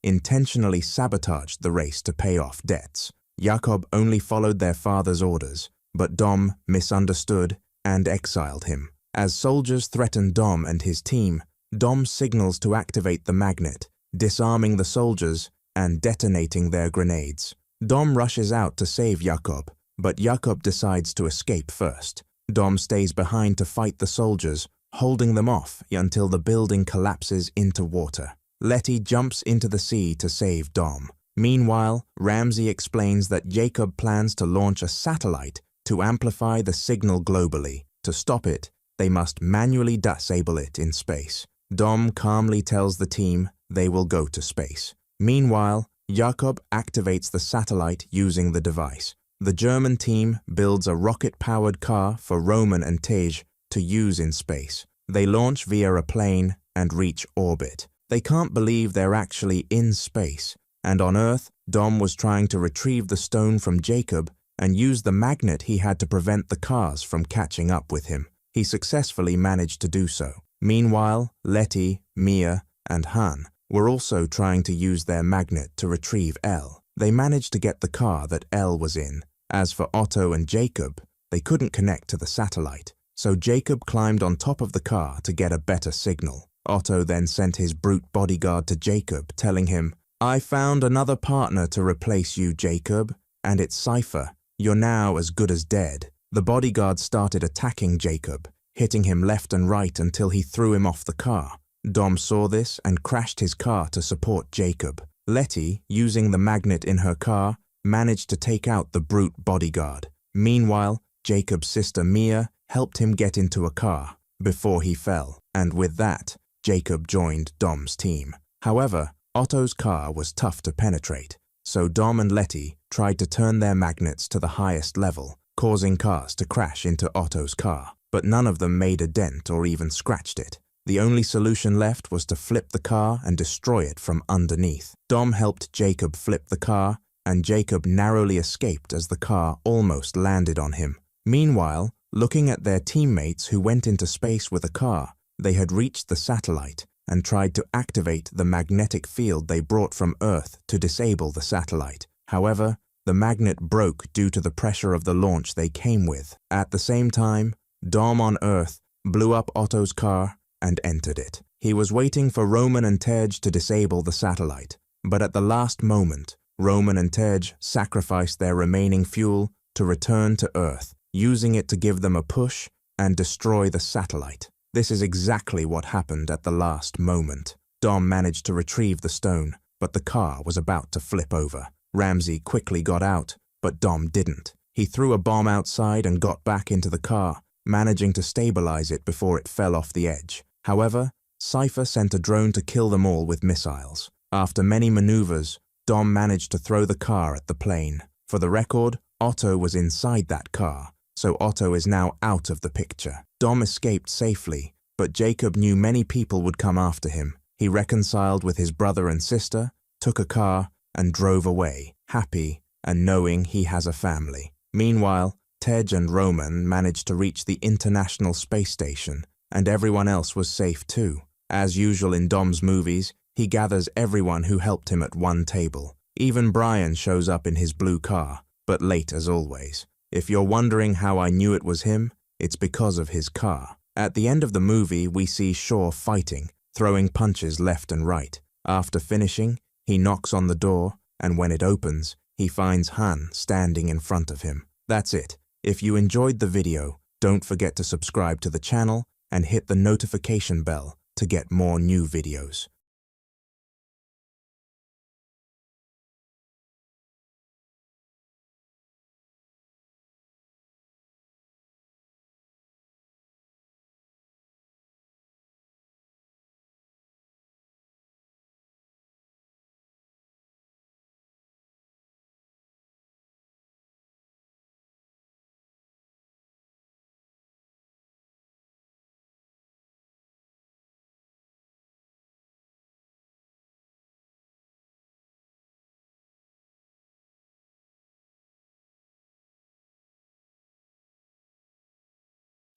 intentionally sabotaged the race to pay off debts. Jakob only followed their father's orders, but Dom misunderstood and exiled him. As soldiers threaten Dom and his team, Dom signals to activate the magnet, disarming the soldiers and detonating their grenades. Dom rushes out to save Jakob, but Jakob decides to escape first. Dom stays behind to fight the soldiers, holding them off until the building collapses into water. Letty jumps into the sea to save Dom. Meanwhile, Ramsey explains that Jacob plans to launch a satellite to amplify the signal globally. To stop it, they must manually disable it in space. Dom calmly tells the team they will go to space. Meanwhile, Jakob activates the satellite using the device. The German team builds a rocket-powered car for Roman and Tej to use in space. They launch via a plane and reach orbit. They can't believe they're actually in space. And on Earth, Dom was trying to retrieve the stone from Jacob and use the magnet he had to prevent the cars from catching up with him. He successfully managed to do so. Meanwhile, Letty, Mia, and Han were also trying to use their magnet to retrieve Elle. They managed to get the car that Elle was in. As for Otto and Jacob, they couldn't connect to the satellite, so Jacob climbed on top of the car to get a better signal. Otto then sent his brute bodyguard to Jacob, telling him, "I found another partner to replace you, Jacob, and it's Cypher. You're now as good as dead." The bodyguard started attacking Jacob, hitting him left and right until he threw him off the car. Dom saw this and crashed his car to support Jacob. Letty, using the magnet in her car, managed to take out the brute bodyguard. Meanwhile, Jacob's sister Mia helped him get into a car before he fell, and with that, Jacob joined Dom's team. However, Otto's car was tough to penetrate, so Dom and Letty tried to turn their magnets to the highest level, causing cars to crash into Otto's car. But none of them made a dent or even scratched it. The only solution left was to flip the car and destroy it from underneath. Dom helped Jacob flip the car, and Jacob narrowly escaped as the car almost landed on him. Meanwhile, looking at their teammates who went into space with a car, they had reached the satellite and tried to activate the magnetic field they brought from Earth to disable the satellite. However, the magnet broke due to the pressure of the launch they came with. At the same time, Dom on Earth blew up Otto's car and entered it. He was waiting for Roman and Tej to disable the satellite, but at the last moment, Roman and Tej sacrificed their remaining fuel to return to Earth, using it to give them a push and destroy the satellite. This is exactly what happened at the last moment. Dom managed to retrieve the stone, but the car was about to flip over. Ramsey quickly got out, but Dom didn't. He threw a bomb outside and got back into the car, managing to stabilize it before it fell off the edge. However, Cypher sent a drone to kill them all with missiles. After many maneuvers, Dom managed to throw the car at the plane. For the record, Otto was inside that car, so Otto is now out of the picture. Dom escaped safely, but Jacob knew many people would come after him. He reconciled with his brother and sister, took a car, and drove away, happy and knowing he has a family. Meanwhile, Tej and Roman managed to reach the International Space Station, and everyone else was safe too. As usual in Dom's movies, He gathers everyone who helped him at one table. Even Brian shows up in his blue car, but late as always. If you're wondering how I knew it was him, it's because of his car. At the end of the movie, we see Shaw fighting, throwing punches left and right. After finishing, he knocks on the door, and when it opens, he finds Han standing in front of him. That's it. If you enjoyed the video, don't forget to subscribe to the channel and hit the notification bell to get more new videos.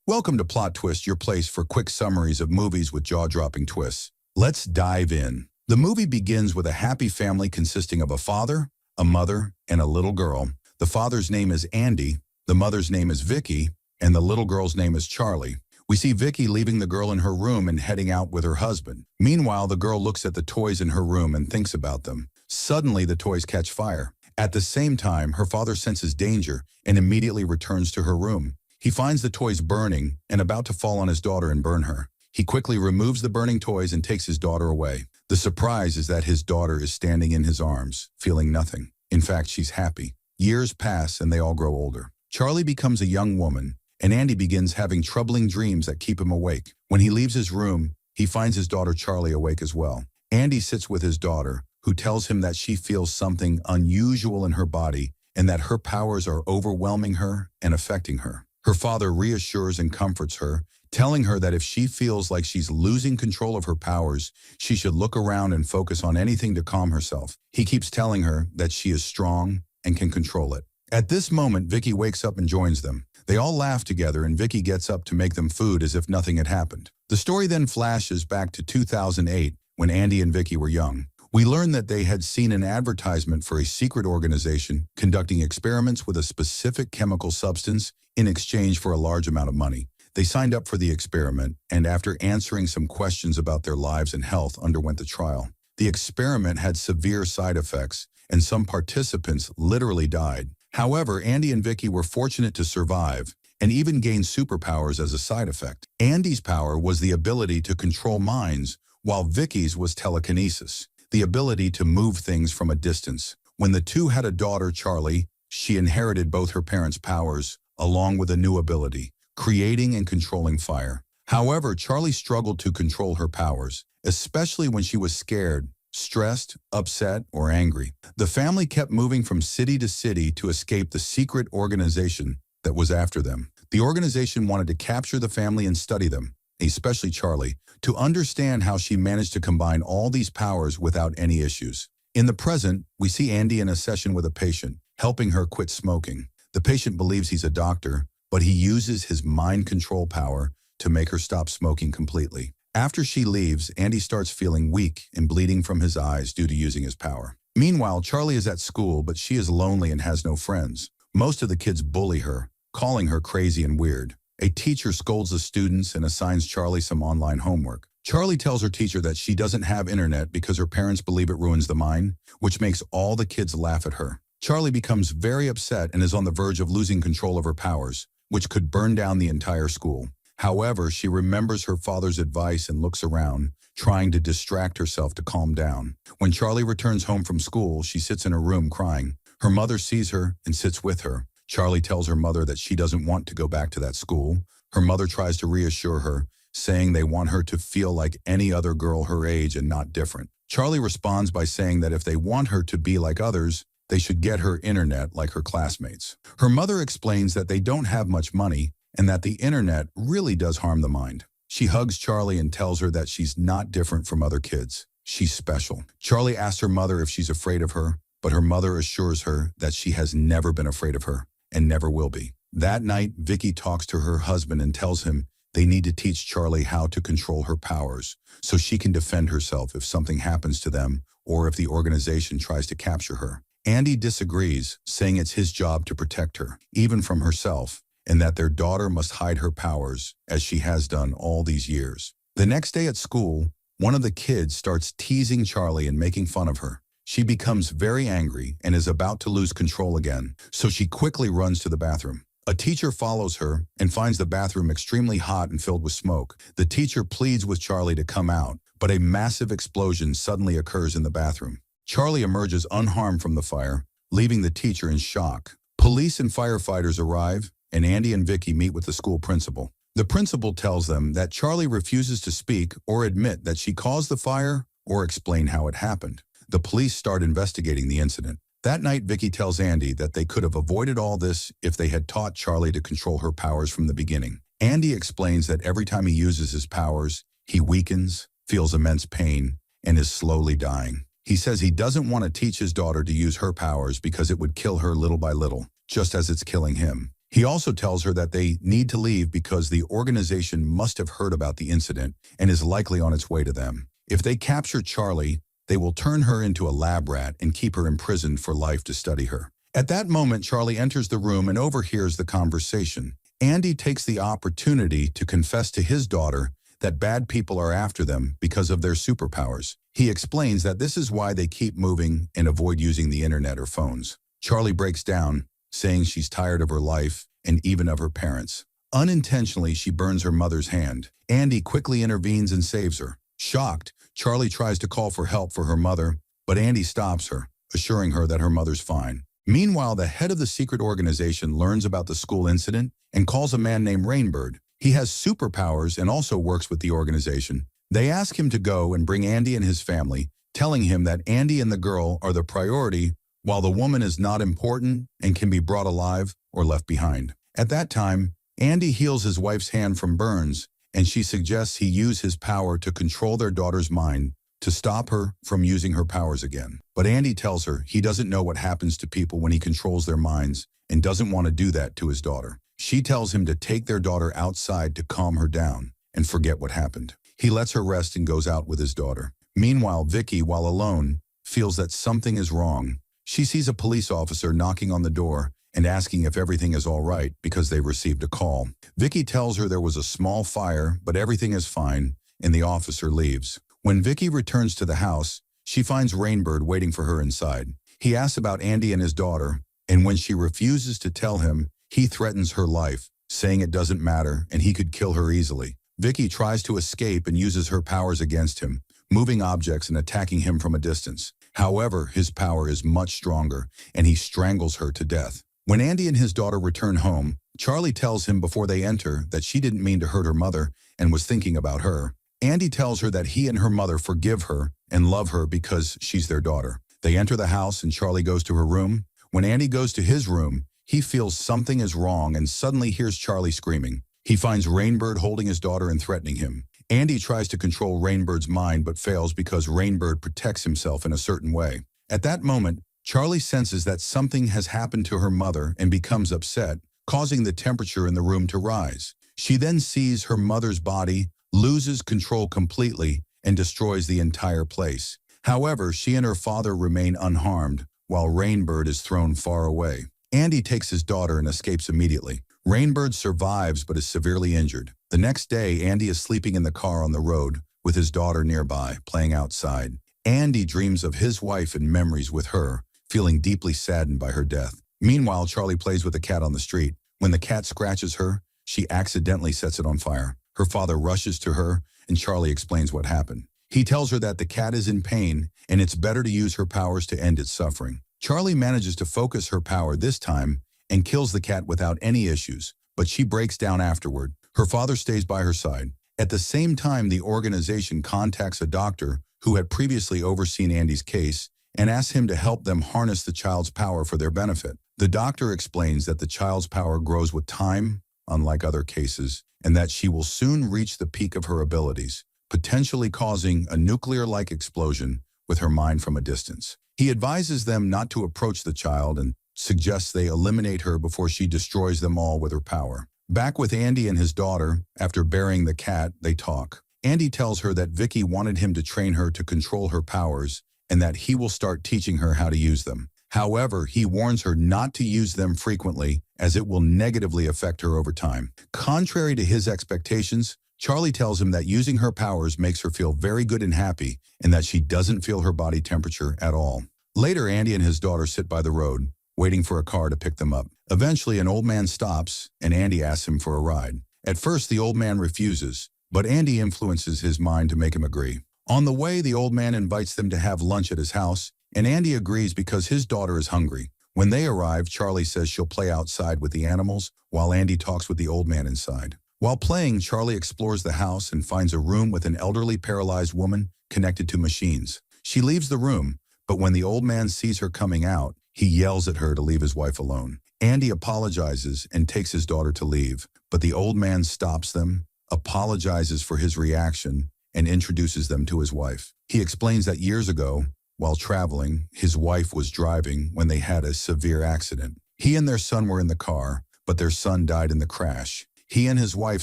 Welcome to Plot Twist, your place for quick summaries of movies with jaw-dropping twists. Let's dive in. The movie begins with a happy family consisting of a father, a mother, and a little girl. The father's name is Andy, the mother's name is Vicky, and the little girl's name is Charlie. We see Vicky leaving the girl in her room and heading out with her husband. Meanwhile, the girl looks at the toys in her room and thinks about them. Suddenly, the toys catch fire. At the same time, her father senses danger and immediately returns to her room. He finds the toys burning and about to fall on his daughter and burn her. He quickly removes the burning toys and takes his daughter away. The surprise is that his daughter is standing in his arms, feeling nothing. In fact, she's happy. Years pass and they all grow older. Charlie becomes a young woman, and Andy begins having troubling dreams that keep him awake. When he leaves his room, he finds his daughter Charlie awake as well. Andy sits with his daughter, who tells him that she feels something unusual in her body and that her powers are overwhelming her and affecting her. Her father reassures and comforts her, telling her that if she feels like she's losing control of her powers, she should look around and focus on anything to calm herself. He keeps telling her that she is strong and can control it. At this moment, Vicky wakes up and joins them. They all laugh together and Vicky gets up to make them food as if nothing had happened. The story then flashes back to 2008 when Andy and Vicky were young. We learn that they had seen an advertisement for a secret organization conducting experiments with a specific chemical substance in exchange for a large amount of money. They signed up for the experiment, and after answering some questions about their lives and health, underwent the trial. The experiment had severe side effects, and some participants literally died. However, Andy and Vicky were fortunate to survive and even gain superpowers as a side effect. Andy's power was the ability to control minds, while Vicky's was telekinesis, the ability to move things from a distance. When the two had a daughter, Charlie, she inherited both her parents' powers, along with a new ability, creating and controlling fire. However, Charlie struggled to control her powers, especially when she was scared, stressed, upset, or angry. The family kept moving from city to city to escape the secret organization that was after them. The organization wanted to capture the family and study them, especially Charlie, to understand how she managed to combine all these powers without any issues. In the present, we see Andy in a session with a patient, helping her quit smoking. The patient believes he's a doctor, but he uses his mind control power to make her stop smoking completely. After she leaves, Andy starts feeling weak and bleeding from his eyes due to using his power. Meanwhile, Charlie is at school, but she is lonely and has no friends. Most of the kids bully her, calling her crazy and weird. A teacher scolds the students and assigns Charlie some online homework. Charlie tells her teacher that she doesn't have internet because her parents believe it ruins the mind, which makes all the kids laugh at her. Charlie becomes very upset and is on the verge of losing control of her powers, which could burn down the entire school. However, she remembers her father's advice and looks around, trying to distract herself to calm down. When Charlie returns home from school, she sits in her room crying. Her mother sees her and sits with her. Charlie tells her mother that she doesn't want to go back to that school. Her mother tries to reassure her, saying they want her to feel like any other girl her age and not different. Charlie responds by saying that if they want her to be like others, they should get her internet like her classmates. Her mother explains that they don't have much money and that the internet really does harm the mind. She hugs Charlie and tells her that she's not different from other kids. She's special. Charlie asks her mother if she's afraid of her, but her mother assures her that she has never been afraid of her and never will be. That night, Vicky talks to her husband and tells him They need to teach Charlie how to control her powers so she can defend herself if something happens to them or if the organization tries to capture her. Andy disagrees, saying it's his job to protect her, even from herself, and that their daughter must hide her powers, as she has done all these years. The next day at school, one of the kids starts teasing Charlie and making fun of her. She becomes very angry and is about to lose control again, so she quickly runs to the bathroom. A teacher follows her and finds the bathroom extremely hot and filled with smoke. The teacher pleads with Charlie to come out, but a massive explosion suddenly occurs in the bathroom. Charlie emerges unharmed from the fire, leaving the teacher in shock. Police and firefighters arrive, and Andy and Vicky meet with the school principal. The principal tells them that Charlie refuses to speak or admit that she caused the fire or explain how it happened. The police start investigating the incident. That night, Vicky tells Andy that they could have avoided all this if they had taught Charlie to control her powers from the beginning. Andy explains that every time he uses his powers, he weakens, feels immense pain, and is slowly dying. He says he doesn't want to teach his daughter to use her powers because it would kill her little by little, just as it's killing him. He also tells her that they need to leave because the organization must have heard about the incident and is likely on its way to them. If they capture Charlie, they will turn her into a lab rat and keep her imprisoned for life to study her. At that moment, Charlie enters the room and overhears the conversation. Andy takes the opportunity to confess to his daughter that bad people are after them because of their superpowers. He explains that this is why they keep moving and avoid using the internet or phones. Charlie breaks down, saying she's tired of her life and even of her parents. Unintentionally, she burns her mother's hand. Andy quickly intervenes and saves her. Shocked, Charlie tries to call for help for her mother, but Andy stops her, assuring her that her mother's fine. Meanwhile, the head of the secret organization learns about the school incident and calls a man named Rainbird. He has superpowers and also works with the organization. They ask him to go and bring Andy and his family, telling him that Andy and the girl are the priority, while the woman is not important and can be brought alive or left behind. At that time, Andy heals his wife's hand from burns, and she suggests he use his power to control their daughter's mind to stop her from using her powers again. But Andy tells her he doesn't know what happens to people when he controls their minds and doesn't want to do that to his daughter. She tells him to take their daughter outside to calm her down and forget what happened. He lets her rest and goes out with his daughter. Meanwhile, Vicky, while alone, feels that something is wrong. She sees a police officer knocking on the door and asking if everything is all right because they received a call. Vicky tells her there was a small fire, but everything is fine, and the officer leaves. When Vicky returns to the house, she finds Rainbird waiting for her inside. He asks about Andy and his daughter, and when she refuses to tell him, he threatens her life, saying it doesn't matter and he could kill her easily. Vicky tries to escape and uses her powers against him, moving objects and attacking him from a distance. However, his power is much stronger, and he strangles her to death. When Andy and his daughter return home, Charlie tells him before they enter that she didn't mean to hurt her mother and was thinking about her. Andy tells her that he and her mother forgive her and love her because she's their daughter. They enter the house and Charlie goes to her room. When Andy goes to his room, he feels something is wrong and suddenly hears Charlie screaming. He finds Rainbird holding his daughter and threatening him. Andy tries to control Rainbird's mind but fails because Rainbird protects himself in a certain way. At that moment, Charlie senses that something has happened to her mother and becomes upset, causing the temperature in the room to rise. She then sees her mother's body, loses control completely, and destroys the entire place. However, she and her father remain unharmed, while Rainbird is thrown far away. Andy takes his daughter and escapes immediately. Rainbird survives but is severely injured. The next day, Andy is sleeping in the car on the road with his daughter nearby, playing outside. Andy dreams of his wife and memories with her, feeling deeply saddened by her death. Meanwhile, Charlie plays with a cat on the street. When the cat scratches her, she accidentally sets it on fire. Her father rushes to her, and Charlie explains what happened. He tells her that the cat is in pain, and it's better to use her powers to end its suffering. Charlie manages to focus her power this time and kills the cat without any issues, but she breaks down afterward. Her father stays by her side. At the same time, the organization contacts a doctor who had previously overseen Andy's case and asks him to help them harness the child's power for their benefit. The doctor explains that the child's power grows with time, unlike other cases, and that she will soon reach the peak of her abilities, potentially causing a nuclear-like explosion with her mind from a distance. He advises them not to approach the child and suggests they eliminate her before she destroys them all with her power. Back with Andy and his daughter, after burying the cat, they talk. Andy tells her that Vicky wanted him to train her to control her powers and that he will start teaching her how to use them. However, he warns her not to use them frequently as it will negatively affect her over time. Contrary to his expectations, Charlie tells him that using her powers makes her feel very good and happy and that she doesn't feel her body temperature at all. Later, Andy and his daughter sit by the road, waiting for a car to pick them up. Eventually, an old man stops and Andy asks him for a ride. At first, the old man refuses, but Andy influences his mind to make him agree. On the way, the old man invites them to have lunch at his house, and Andy agrees because his daughter is hungry. When they arrive, Charlie says she'll play outside with the animals while Andy talks with the old man inside. While playing, Charlie explores the house and finds a room with an elderly paralyzed woman connected to machines. She leaves the room, but when the old man sees her coming out, he yells at her to leave his wife alone. Andy apologizes and takes his daughter to leave, but the old man stops them, apologizes for his reaction, and introduces them to his wife. He explains that years ago, while traveling, his wife was driving when they had a severe accident. He and their son were in the car, but their son died in the crash. He and his wife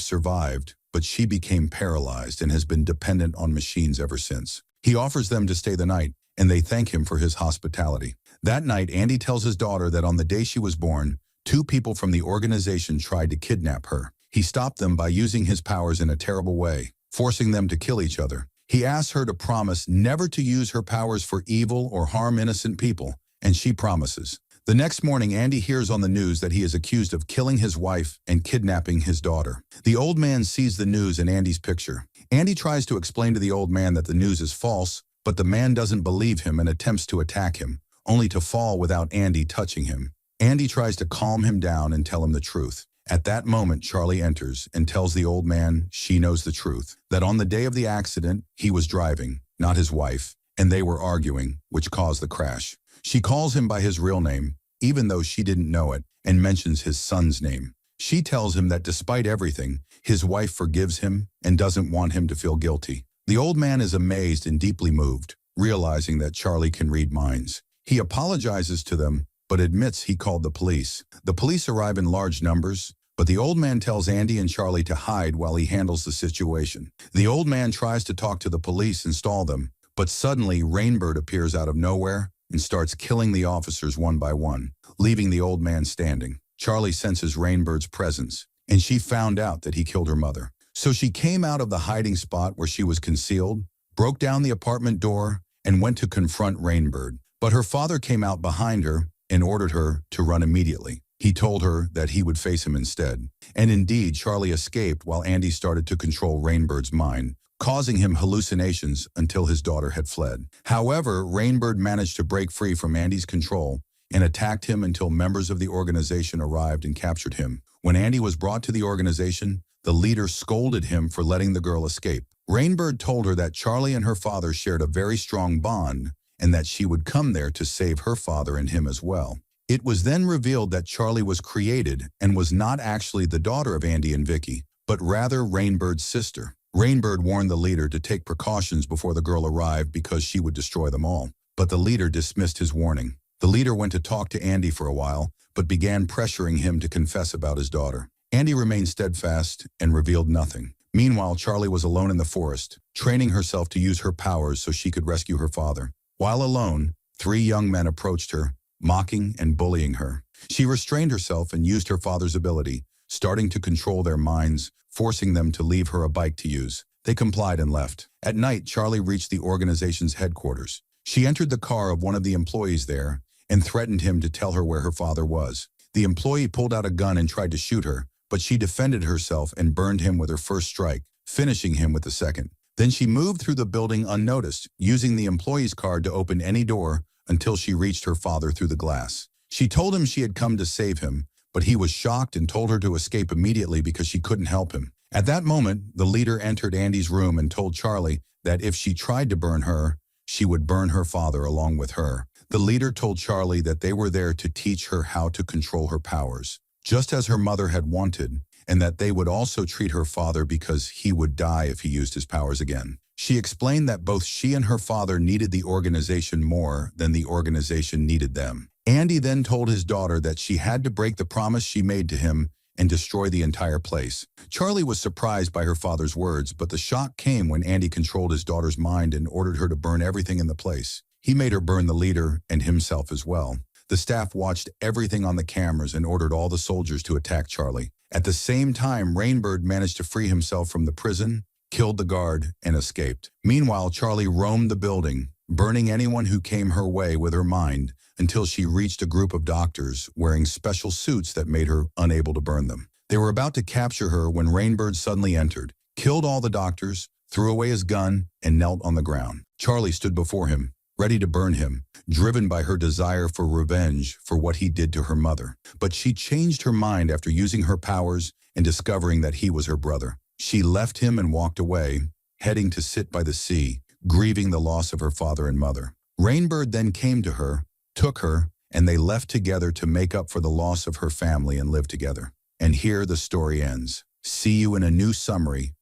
survived, but she became paralyzed and has been dependent on machines ever since. He offers them to stay the night, and they thank him for his hospitality. That night, Andy tells his daughter that on the day she was born, 2 people from the organization tried to kidnap her. He stopped them by using his powers in a terrible way, forcing them to kill each other. He asks her to promise never to use her powers for evil or harm innocent people, and she promises. The next morning, Andy hears on the news that he is accused of killing his wife and kidnapping his daughter. The old man sees the news in Andy's picture. Andy tries to explain to the old man that the news is false, but the man doesn't believe him and attempts to attack him, only to fall without Andy touching him. Andy tries to calm him down and tell him the truth. At that moment, Charlie enters and tells the old man she knows the truth, that on the day of the accident, he was driving, not his wife, and they were arguing, which caused the crash. She calls him by his real name, even though she didn't know it, and mentions his son's name. She tells him that despite everything, his wife forgives him and doesn't want him to feel guilty. The old man is amazed and deeply moved, realizing that Charlie can read minds. He apologizes to them, but admits he called the police. The police arrive in large numbers, but the old man tells Andy and Charlie to hide while he handles the situation. The old man tries to talk to the police and stall them, but suddenly Rainbird appears out of nowhere and starts killing the officers one by one, leaving the old man standing. Charlie senses Rainbird's presence, and she found out that he killed her mother. So she came out of the hiding spot where she was concealed, broke down the apartment door, and went to confront Rainbird. But her father came out behind her and ordered her to run immediately. He told her that he would face him instead. And indeed, Charlie escaped while Andy started to control Rainbird's mind, causing him hallucinations until his daughter had fled. However, Rainbird managed to break free from Andy's control and attacked him until members of the organization arrived and captured him. When Andy was brought to the organization, the leader scolded him for letting the girl escape. Rainbird told her that Charlie and her father shared a very strong bond and that she would come there to save her father and him as well. It was then revealed that Charlie was created and was not actually the daughter of Andy and Vicky, but rather Rainbird's sister. Rainbird warned the leader to take precautions before the girl arrived because she would destroy them all, but the leader dismissed his warning. The leader went to talk to Andy for a while, but began pressuring him to confess about his daughter. Andy remained steadfast and revealed nothing. Meanwhile, Charlie was alone in the forest, training herself to use her powers so she could rescue her father. While alone, 3 young men approached her, mocking and bullying her. She restrained herself and used her father's ability, starting to control their minds, forcing them to leave her a bike to use. They complied and left. At night, Charlie reached the organization's headquarters. She entered the car of one of the employees there and threatened him to tell her where her father was. The employee pulled out a gun and tried to shoot her, but she defended herself and burned him with her first strike, finishing him with the second. Then she moved through the building unnoticed, using the employee's card to open any door until she reached her father through the glass. She told him she had come to save him, but he was shocked and told her to escape immediately because she couldn't help him. At that moment, the leader entered Andy's room and told Charlie that if she tried to burn her, she would burn her father along with her. The leader told Charlie that they were there to teach her how to control her powers, just as her mother had wanted, and that they would also treat her father because he would die if he used his powers again. She explained that both she and her father needed the organization more than the organization needed them. Andy then told his daughter that she had to break the promise she made to him and destroy the entire place. Charlie was surprised by her father's words, but the shock came when Andy controlled his daughter's mind and ordered her to burn everything in the place. He made her burn the leader and himself as well. The staff watched everything on the cameras and ordered all the soldiers to attack Charlie. At the same time, Rainbird managed to free himself from the prison, killed the guard, and escaped. Meanwhile, Charlie roamed the building, burning anyone who came her way with her mind, until she reached a group of doctors wearing special suits that made her unable to burn them. They were about to capture her when Rainbird suddenly entered, killed all the doctors, threw away his gun, and knelt on the ground. Charlie stood before him, ready to burn him, driven by her desire for revenge for what he did to her mother. But she changed her mind after using her powers and discovering that he was her brother. She left him and walked away, heading to sit by the sea, grieving the loss of her father and mother. Rainbird then came to her, took her, and they left together to make up for the loss of her family and live together. And here the story ends. See you in a new summary.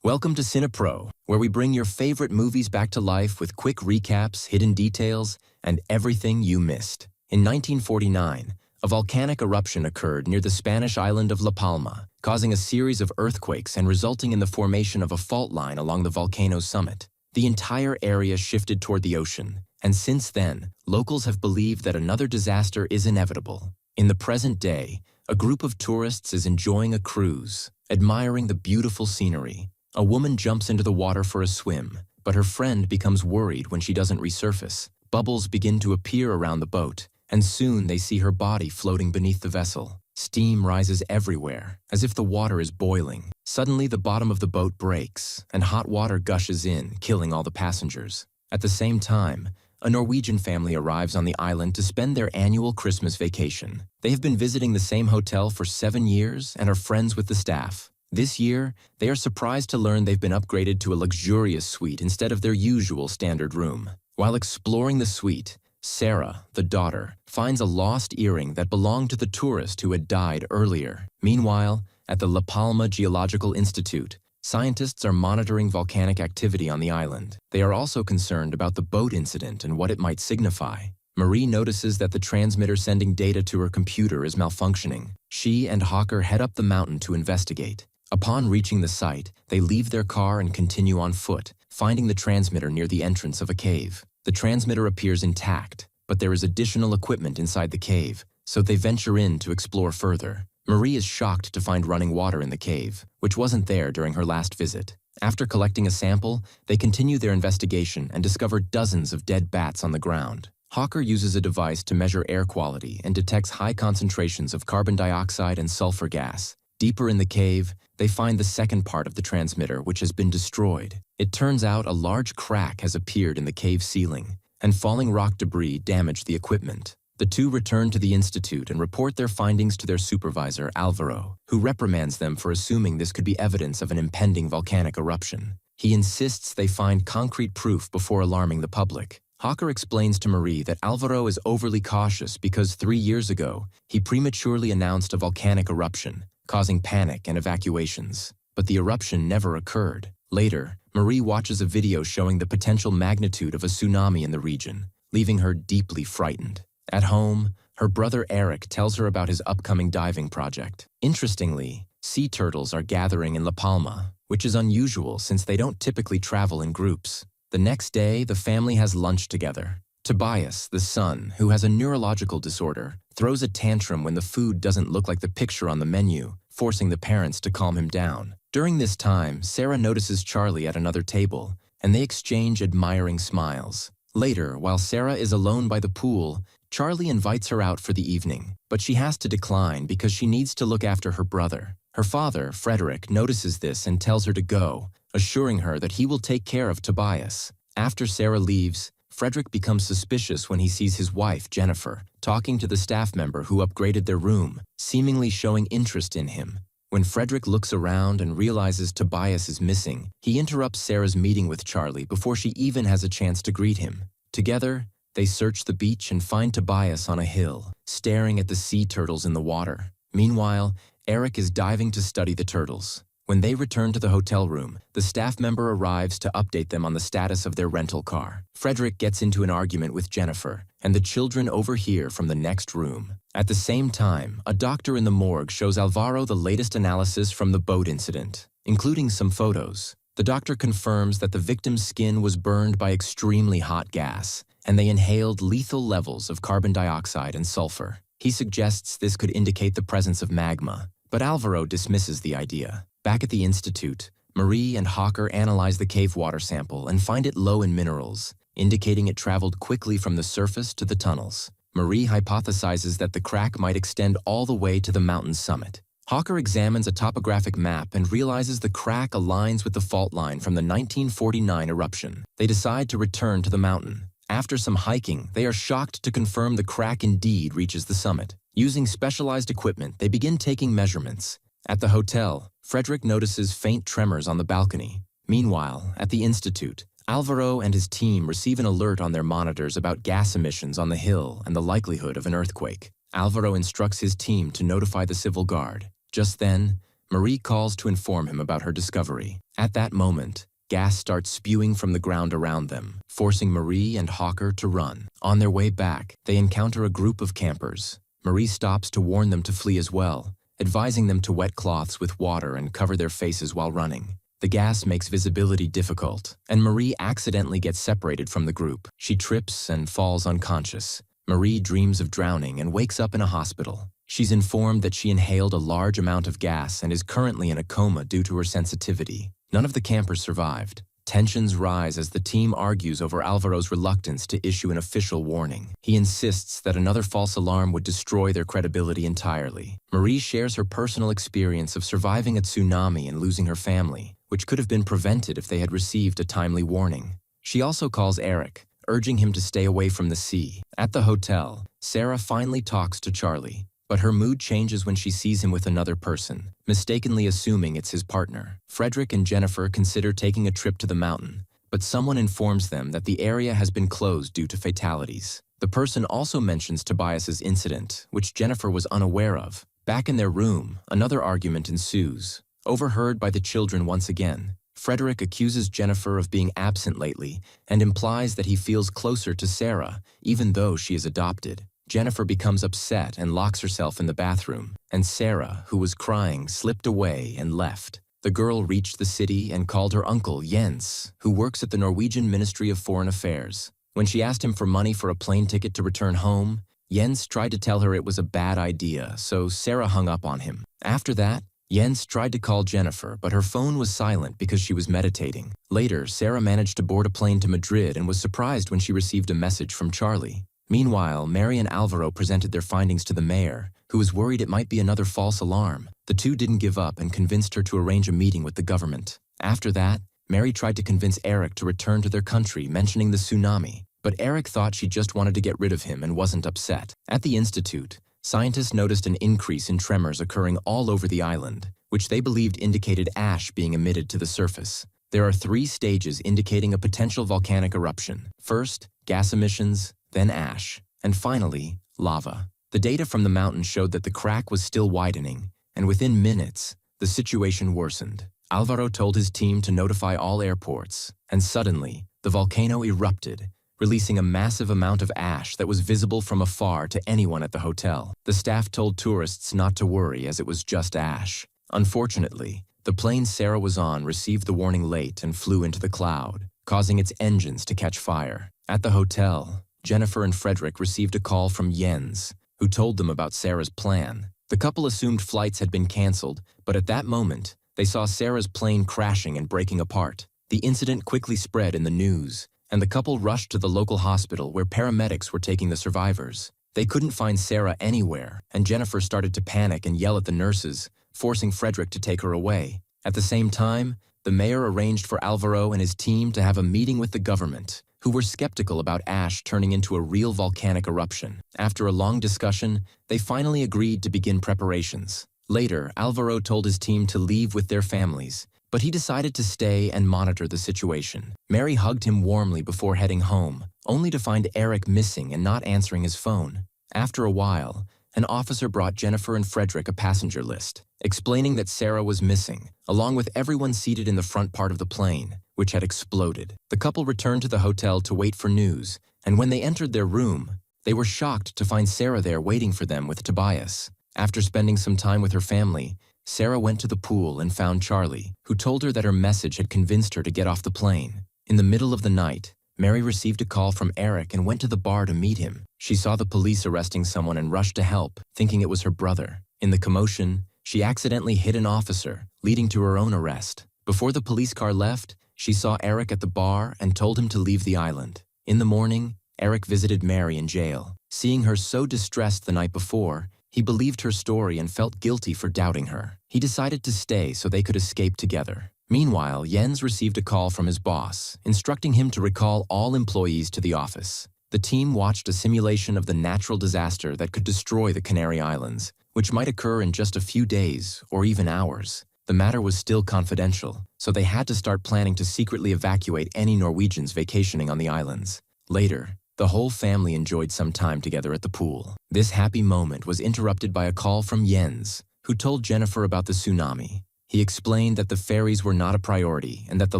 Welcome to CinePro, where we bring your favorite movies back to life with quick recaps, hidden details, and everything you missed. In 1949, a volcanic eruption occurred near the Spanish island of La Palma, causing a series of earthquakes and resulting in the formation of a fault line along the volcano's summit. The entire area shifted toward the ocean, and since then, locals have believed that another disaster is inevitable. In the present day, a group of tourists is enjoying a cruise, admiring the beautiful scenery. A woman jumps into the water for a swim, but her friend becomes worried when she doesn't resurface. Bubbles begin to appear around the boat, and soon they see her body floating beneath the vessel. Steam rises everywhere, as if the water is boiling. Suddenly, the bottom of the boat breaks, and hot water gushes in, killing all the passengers. At the same time, a Norwegian family arrives on the island to spend their annual Christmas vacation. They have been visiting the same hotel for 7 years and are friends with the staff. This year, they are surprised to learn they've been upgraded to a luxurious suite instead of their usual standard room. While exploring the suite, Sarah, the daughter, finds a lost earring that belonged to the tourist who had died earlier. Meanwhile, at the La Palma Geological Institute, scientists are monitoring volcanic activity on the island. They are also concerned about the boat incident and what it might signify. Marie notices that the transmitter sending data to her computer is malfunctioning. She and Hawker head up the mountain to investigate. Upon reaching the site, they leave their car and continue on foot, finding the transmitter near the entrance of a cave. The transmitter appears intact, but there is additional equipment inside the cave, so they venture in to explore further. Marie is shocked to find running water in the cave, which wasn't there during her last visit. After collecting a sample, they continue their investigation and discover dozens of dead bats on the ground. Hawker uses a device to measure air quality and detects high concentrations of carbon dioxide and sulfur gas. Deeper in the cave, they find the second part of the transmitter, which has been destroyed. It turns out a large crack has appeared in the cave ceiling, and falling rock debris damaged the equipment. The two return to the institute and report their findings to their supervisor, Alvaro, who reprimands them for assuming this could be evidence of an impending volcanic eruption. He insists they find concrete proof before alarming the public. Hawker explains to Marie that Alvaro is overly cautious because 3 years ago, he prematurely announced a volcanic eruption, causing panic and evacuations. But the eruption never occurred. Later, Marie watches a video showing the potential magnitude of a tsunami in the region, leaving her deeply frightened. At home, her brother Eric tells her about his upcoming diving project. Interestingly, sea turtles are gathering in La Palma, which is unusual since they don't typically travel in groups. The next day, the family has lunch together. Tobias, the son, who has a neurological disorder, throws a tantrum when the food doesn't look like the picture on the menu, forcing the parents to calm him down. During this time, Sarah notices Charlie at another table, and they exchange admiring smiles. Later, while Sarah is alone by the pool, Charlie invites her out for the evening, but she has to decline because she needs to look after her brother. Her father, Frederick, notices this and tells her to go, assuring her that he will take care of Tobias. After Sarah leaves, Frederick becomes suspicious when he sees his wife, Jennifer, talking to the staff member who upgraded their room, seemingly showing interest in him. When Frederick looks around and realizes Tobias is missing, he interrupts Sarah's meeting with Charlie before she even has a chance to greet him. Together, they search the beach and find Tobias on a hill, staring at the sea turtles in the water. Meanwhile, Eric is diving to study the turtles. When they return to the hotel room, the staff member arrives to update them on the status of their rental car. Frederick gets into an argument with Jennifer, and the children overhear from the next room. At the same time, a doctor in the morgue shows Alvaro the latest analysis from the boat incident, including some photos. The doctor confirms that the victim's skin was burned by extremely hot gas, and they inhaled lethal levels of carbon dioxide and sulfur. He suggests this could indicate the presence of magma, but Alvaro dismisses the idea. Back at the institute, Marie and Hawker analyze the cave water sample and find it low in minerals, indicating it traveled quickly from the surface to the tunnels. Marie hypothesizes that the crack might extend all the way to the mountain's summit. Hawker examines a topographic map and realizes the crack aligns with the fault line from the 1949 eruption. They decide to return to the mountain. After some hiking, they are shocked to confirm the crack indeed reaches the summit. Using specialized equipment, they begin taking measurements. At the hotel, Frederick notices faint tremors on the balcony. Meanwhile, at the institute, Alvaro and his team receive an alert on their monitors about gas emissions on the hill and the likelihood of an earthquake. Alvaro instructs his team to notify the civil guard. Just then, Marie calls to inform him about her discovery. At that moment, gas starts spewing from the ground around them, forcing Marie and Hawker to run. On their way back, they encounter a group of campers. Marie stops to warn them to flee as well, advising them to wet cloths with water and cover their faces while running. The gas makes visibility difficult, and Marie accidentally gets separated from the group. She trips and falls unconscious. Marie dreams of drowning and wakes up in a hospital. She's informed that she inhaled a large amount of gas and is currently in a coma due to her sensitivity. None of the campers survived. Tensions rise as the team argues over Alvaro's reluctance to issue an official warning. He insists that another false alarm would destroy their credibility entirely. Marie shares her personal experience of surviving a tsunami and losing her family, which could have been prevented if they had received a timely warning. She also calls Eric, urging him to stay away from the sea. At the hotel, Sarah finally talks to Charlie, but her mood changes when she sees him with another person, mistakenly assuming it's his partner. Frederick and Jennifer consider taking a trip to the mountain, but someone informs them that the area has been closed due to fatalities. The person also mentions Tobias's incident, which Jennifer was unaware of. Back in their room, another argument ensues. Overheard by the children once again, Frederick accuses Jennifer of being absent lately and implies that he feels closer to Sarah, even though she is adopted. Jennifer becomes upset and locks herself in the bathroom, and Sarah, who was crying, slipped away and left. The girl reached the city and called her uncle, Jens, who works at the Norwegian Ministry of Foreign Affairs. When she asked him for money for a plane ticket to return home, Jens tried to tell her it was a bad idea, so Sarah hung up on him. After that, Jens tried to call Jennifer, but her phone was silent because she was meditating. Later, Sarah managed to board a plane to Madrid and was surprised when she received a message from Charlie. Meanwhile, Mary and Alvaro presented their findings to the mayor, who was worried it might be another false alarm. The two didn't give up and convinced her to arrange a meeting with the government. After that, Mary tried to convince Eric to return to their country, mentioning the tsunami. But Eric thought she just wanted to get rid of him and wasn't upset. At the institute, scientists noticed an increase in tremors occurring all over the island, which they believed indicated ash being emitted to the surface. There are 3 stages indicating a potential volcanic eruption. First, gas emissions, then ash, and finally, lava. The data from the mountain showed that the crack was still widening, and within minutes, the situation worsened. Alvaro told his team to notify all airports, and suddenly, the volcano erupted, releasing a massive amount of ash that was visible from afar to anyone at the hotel. The staff told tourists not to worry as it was just ash. Unfortunately, the plane Sarah was on received the warning late and flew into the cloud, causing its engines to catch fire. At the hotel, Jennifer and Frederick received a call from Jens, who told them about Sarah's plan. The couple assumed flights had been canceled, but at that moment, they saw Sarah's plane crashing and breaking apart. The incident quickly spread in the news, and the couple rushed to the local hospital where paramedics were taking the survivors. They couldn't find Sarah anywhere, and Jennifer started to panic and yell at the nurses, forcing Frederick to take her away. At the same time, the mayor arranged for Alvaro and his team to have a meeting with the government, who were skeptical about ash turning into a real volcanic eruption. After a long discussion, they finally agreed to begin preparations. Later, Alvaro told his team to leave with their families, but he decided to stay and monitor the situation. Mary hugged him warmly before heading home, only to find Eric missing and not answering his phone. After a while, an officer brought Jennifer and Frederick a passenger list, explaining that Sarah was missing, along with everyone seated in the front part of the plane, which had exploded. The couple returned to the hotel to wait for news, and when they entered their room, they were shocked to find Sarah there waiting for them with Tobias. After spending some time with her family, Sarah went to the pool and found Charlie, who told her that her message had convinced her to get off the plane. In the middle of the night, Mary received a call from Eric and went to the bar to meet him. She saw the police arresting someone and rushed to help, thinking it was her brother. In the commotion, she accidentally hit an officer, leading to her own arrest. Before the police car left, she saw Eric at the bar and told him to leave the island. In the morning, Eric visited Mary in jail. Seeing her so distressed the night before, he believed her story and felt guilty for doubting her. He decided to stay so they could escape together. Meanwhile, Jens received a call from his boss, instructing him to recall all employees to the office. The team watched a simulation of the natural disaster that could destroy the Canary Islands, which might occur in just a few days or even hours. The matter was still confidential, so they had to start planning to secretly evacuate any Norwegians vacationing on the islands. Later, the whole family enjoyed some time together at the pool. This happy moment was interrupted by a call from Jens, who told Jennifer about the tsunami. He explained that the ferries were not a priority and that the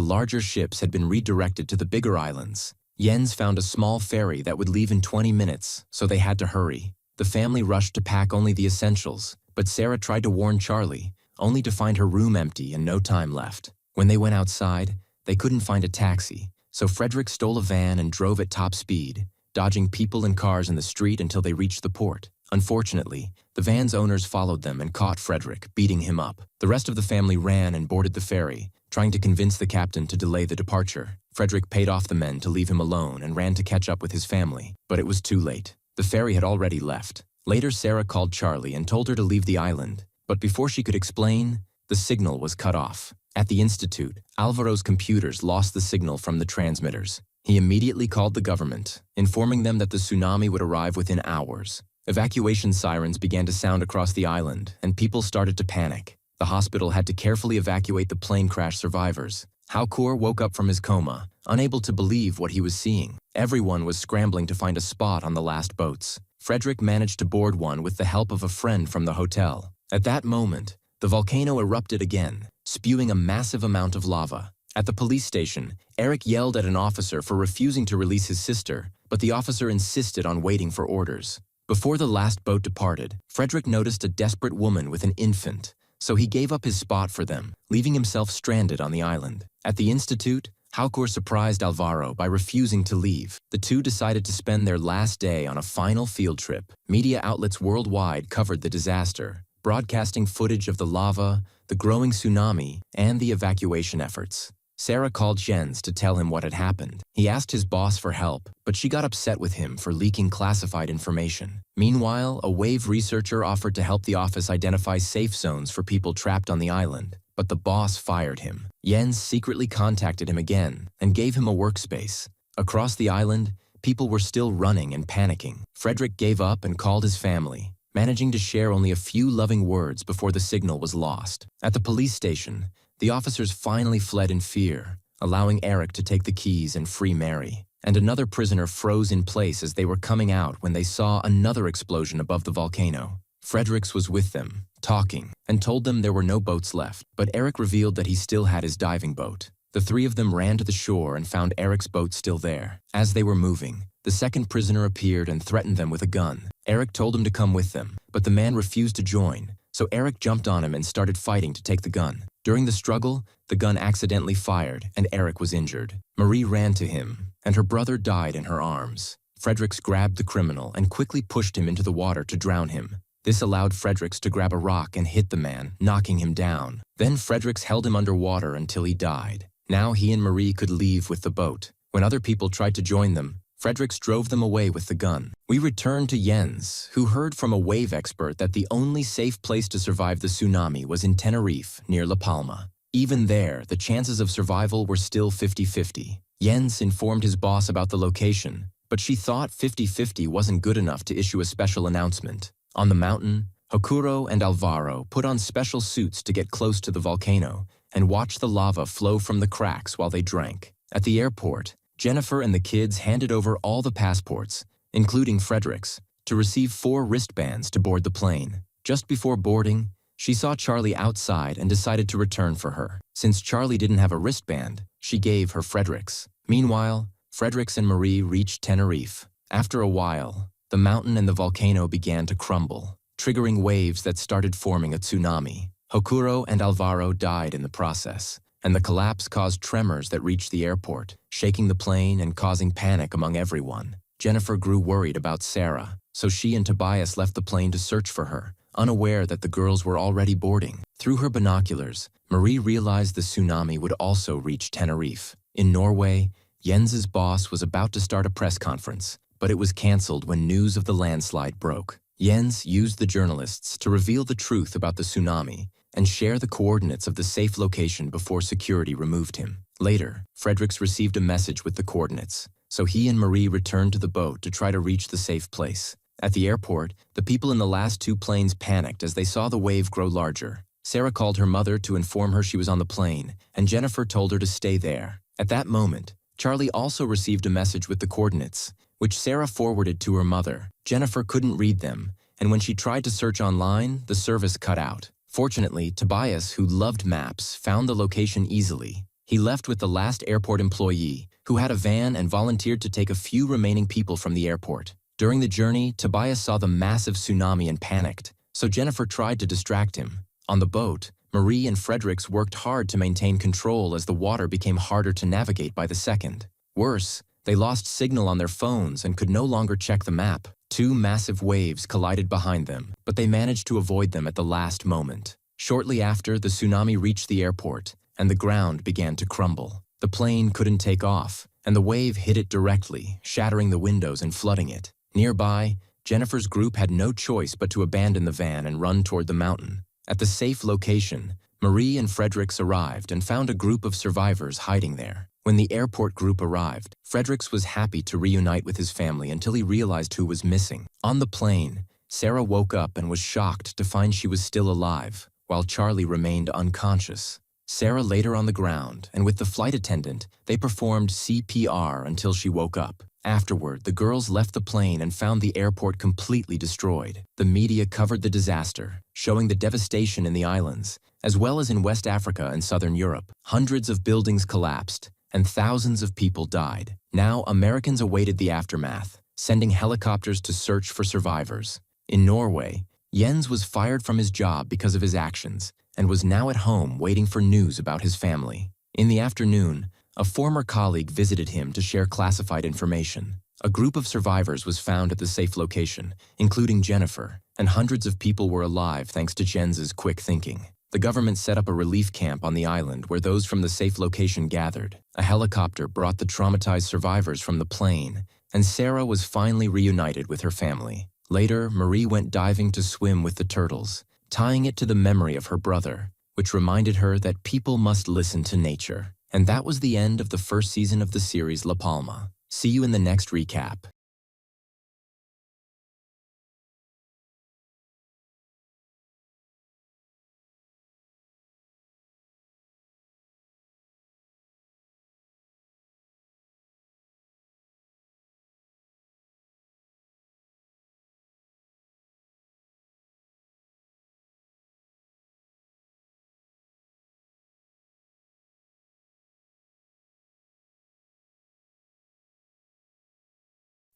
larger ships had been redirected to the bigger islands. Jens found a small ferry that would leave in 20 minutes, so they had to hurry. The family rushed to pack only the essentials, but Sarah tried to warn Charlie, only to find her room empty and no time left. When they went outside, they couldn't find a taxi, so Frederick stole a van and drove at top speed, dodging people and cars in the street until they reached the port. Unfortunately, the van's owners followed them and caught Frederick, beating him up. The rest of the family ran and boarded the ferry, trying to convince the captain to delay the departure. Frederick paid off the men to leave him alone and ran to catch up with his family, but it was too late. The ferry had already left. Later, Sarah called Charlie and told her to leave the island, but before she could explain, the signal was cut off. At the institute, Alvaro's computers lost the signal from the transmitters. He immediately called the government, informing them that the tsunami would arrive within hours. Evacuation sirens began to sound across the island, and people started to panic. The hospital had to carefully evacuate the plane crash survivors. Haukur woke up from his coma, unable to believe what he was seeing. Everyone was scrambling to find a spot on the last boats. Frederick managed to board one with the help of a friend from the hotel. At that moment, the volcano erupted again, spewing a massive amount of lava. At the police station, Eric yelled at an officer for refusing to release his sister, but the officer insisted on waiting for orders. Before the last boat departed, Frederick noticed a desperate woman with an infant, so he gave up his spot for them, leaving himself stranded on the island. At the institute, Haukur surprised Alvaro by refusing to leave. The two decided to spend their last day on a final field trip. Media outlets worldwide covered the disaster, broadcasting footage of the lava, the growing tsunami, and the evacuation efforts. Sarah called Jens to tell him what had happened. He asked his boss for help, but she got upset with him for leaking classified information. Meanwhile, a wave researcher offered to help the office identify safe zones for people trapped on the island, but the boss fired him. Jens secretly contacted him again and gave him a workspace. Across the island, people were still running and panicking. Frederick gave up and called his family, managing to share only a few loving words before the signal was lost. At the police station, the officers finally fled in fear, allowing Eric to take the keys and free Mary. And another prisoner froze in place as they were coming out when they saw another explosion above the volcano. Fredericks was with them, talking, and told them there were no boats left, but Eric revealed that he still had his diving boat. The three of them ran to the shore and found Eric's boat still there. As they were moving, the second prisoner appeared and threatened them with a gun. Eric told him to come with them, but the man refused to join, so Eric jumped on him and started fighting to take the gun. During the struggle, the gun accidentally fired and Eric was injured. Marie ran to him, and her brother died in her arms. Fredericks grabbed the criminal and quickly pushed him into the water to drown him. This allowed Fredericks to grab a rock and hit the man, knocking him down. Then Fredericks held him underwater until he died. Now he and Marie could leave with the boat. When other people tried to join them, Fredericks drove them away with the gun. We returned to Jens, who heard from a wave expert that the only safe place to survive the tsunami was in Tenerife, near La Palma. Even there, the chances of survival were still 50-50. Jens informed his boss about the location, but she thought 50-50 wasn't good enough to issue a special announcement. On the mountain, Hokuro and Alvaro put on special suits to get close to the volcano and watch the lava flow from the cracks while they drank. At the airport, Jennifer and the kids handed over all the passports, including Frederick's, to receive 4 wristbands to board the plane. Just before boarding, she saw Charlie outside and decided to return for her. Since Charlie didn't have a wristband, she gave her Frederick's. Meanwhile, Fredericks and Marie reached Tenerife. After a while, the mountain and the volcano began to crumble, triggering waves that started forming a tsunami. Hokuro and Alvaro died in the process, and the collapse caused tremors that reached the airport, shaking the plane and causing panic among everyone. Jennifer grew worried about Sarah, so she and Tobias left the plane to search for her, unaware that the girls were already boarding. Through her binoculars, Marie realized the tsunami would also reach Tenerife. In Norway, Jens's boss was about to start a press conference, but it was cancelled when news of the landslide broke. Jens used the journalists to reveal the truth about the tsunami and share the coordinates of the safe location before security removed him. Later, Fredericks received a message with the coordinates, so he and Marie returned to the boat to try to reach the safe place. At the airport, the people in the last 2 planes panicked as they saw the wave grow larger. Sarah called her mother to inform her she was on the plane, and Jennifer told her to stay there. At that moment, Charlie also received a message with the coordinates, which Sarah forwarded to her mother. Jennifer couldn't read them, and when she tried to search online, the service cut out. Fortunately, Tobias, who loved maps, found the location easily. He left with the last airport employee, who had a van and volunteered to take a few remaining people from the airport. During the journey, Tobias saw the massive tsunami and panicked, so Jennifer tried to distract him. On the boat, Marie and Fredericks worked hard to maintain control as the water became harder to navigate by the second. Worse, they lost signal on their phones and could no longer check the map. 2 massive waves collided behind them, but they managed to avoid them at the last moment. Shortly after, the tsunami reached the airport, and the ground began to crumble. The plane couldn't take off, and the wave hit it directly, shattering the windows and flooding it. Nearby, Jennifer's group had no choice but to abandon the van and run toward the mountain. At the safe location, Marie and Fredericks arrived and found a group of survivors hiding there. When the airport group arrived, Fredericks was happy to reunite with his family until he realized who was missing. On the plane, Sarah woke up and was shocked to find she was still alive, while Charlie remained unconscious. Sarah laid her on the ground, and with the flight attendant, they performed CPR until she woke up. Afterward, the girls left the plane and found the airport completely destroyed. The media covered the disaster, showing the devastation in the islands, as well as in West Africa and Southern Europe. Hundreds of buildings collapsed, and thousands of people died. Now, Americans awaited the aftermath, sending helicopters to search for survivors. In Norway, Jens was fired from his job because of his actions, and was now at home waiting for news about his family. In the afternoon, a former colleague visited him to share classified information. A group of survivors was found at the safe location, including Jennifer, and hundreds of people were alive thanks to Jens's quick thinking. The government set up a relief camp on the island where those from the safe location gathered. A helicopter brought the traumatized survivors from the plane, and Sarah was finally reunited with her family. Later, Marie went diving to swim with the turtles, tying it to the memory of her brother, which reminded her that people must listen to nature. And that was the end of the first season of the series La Palma. See you in the next recap.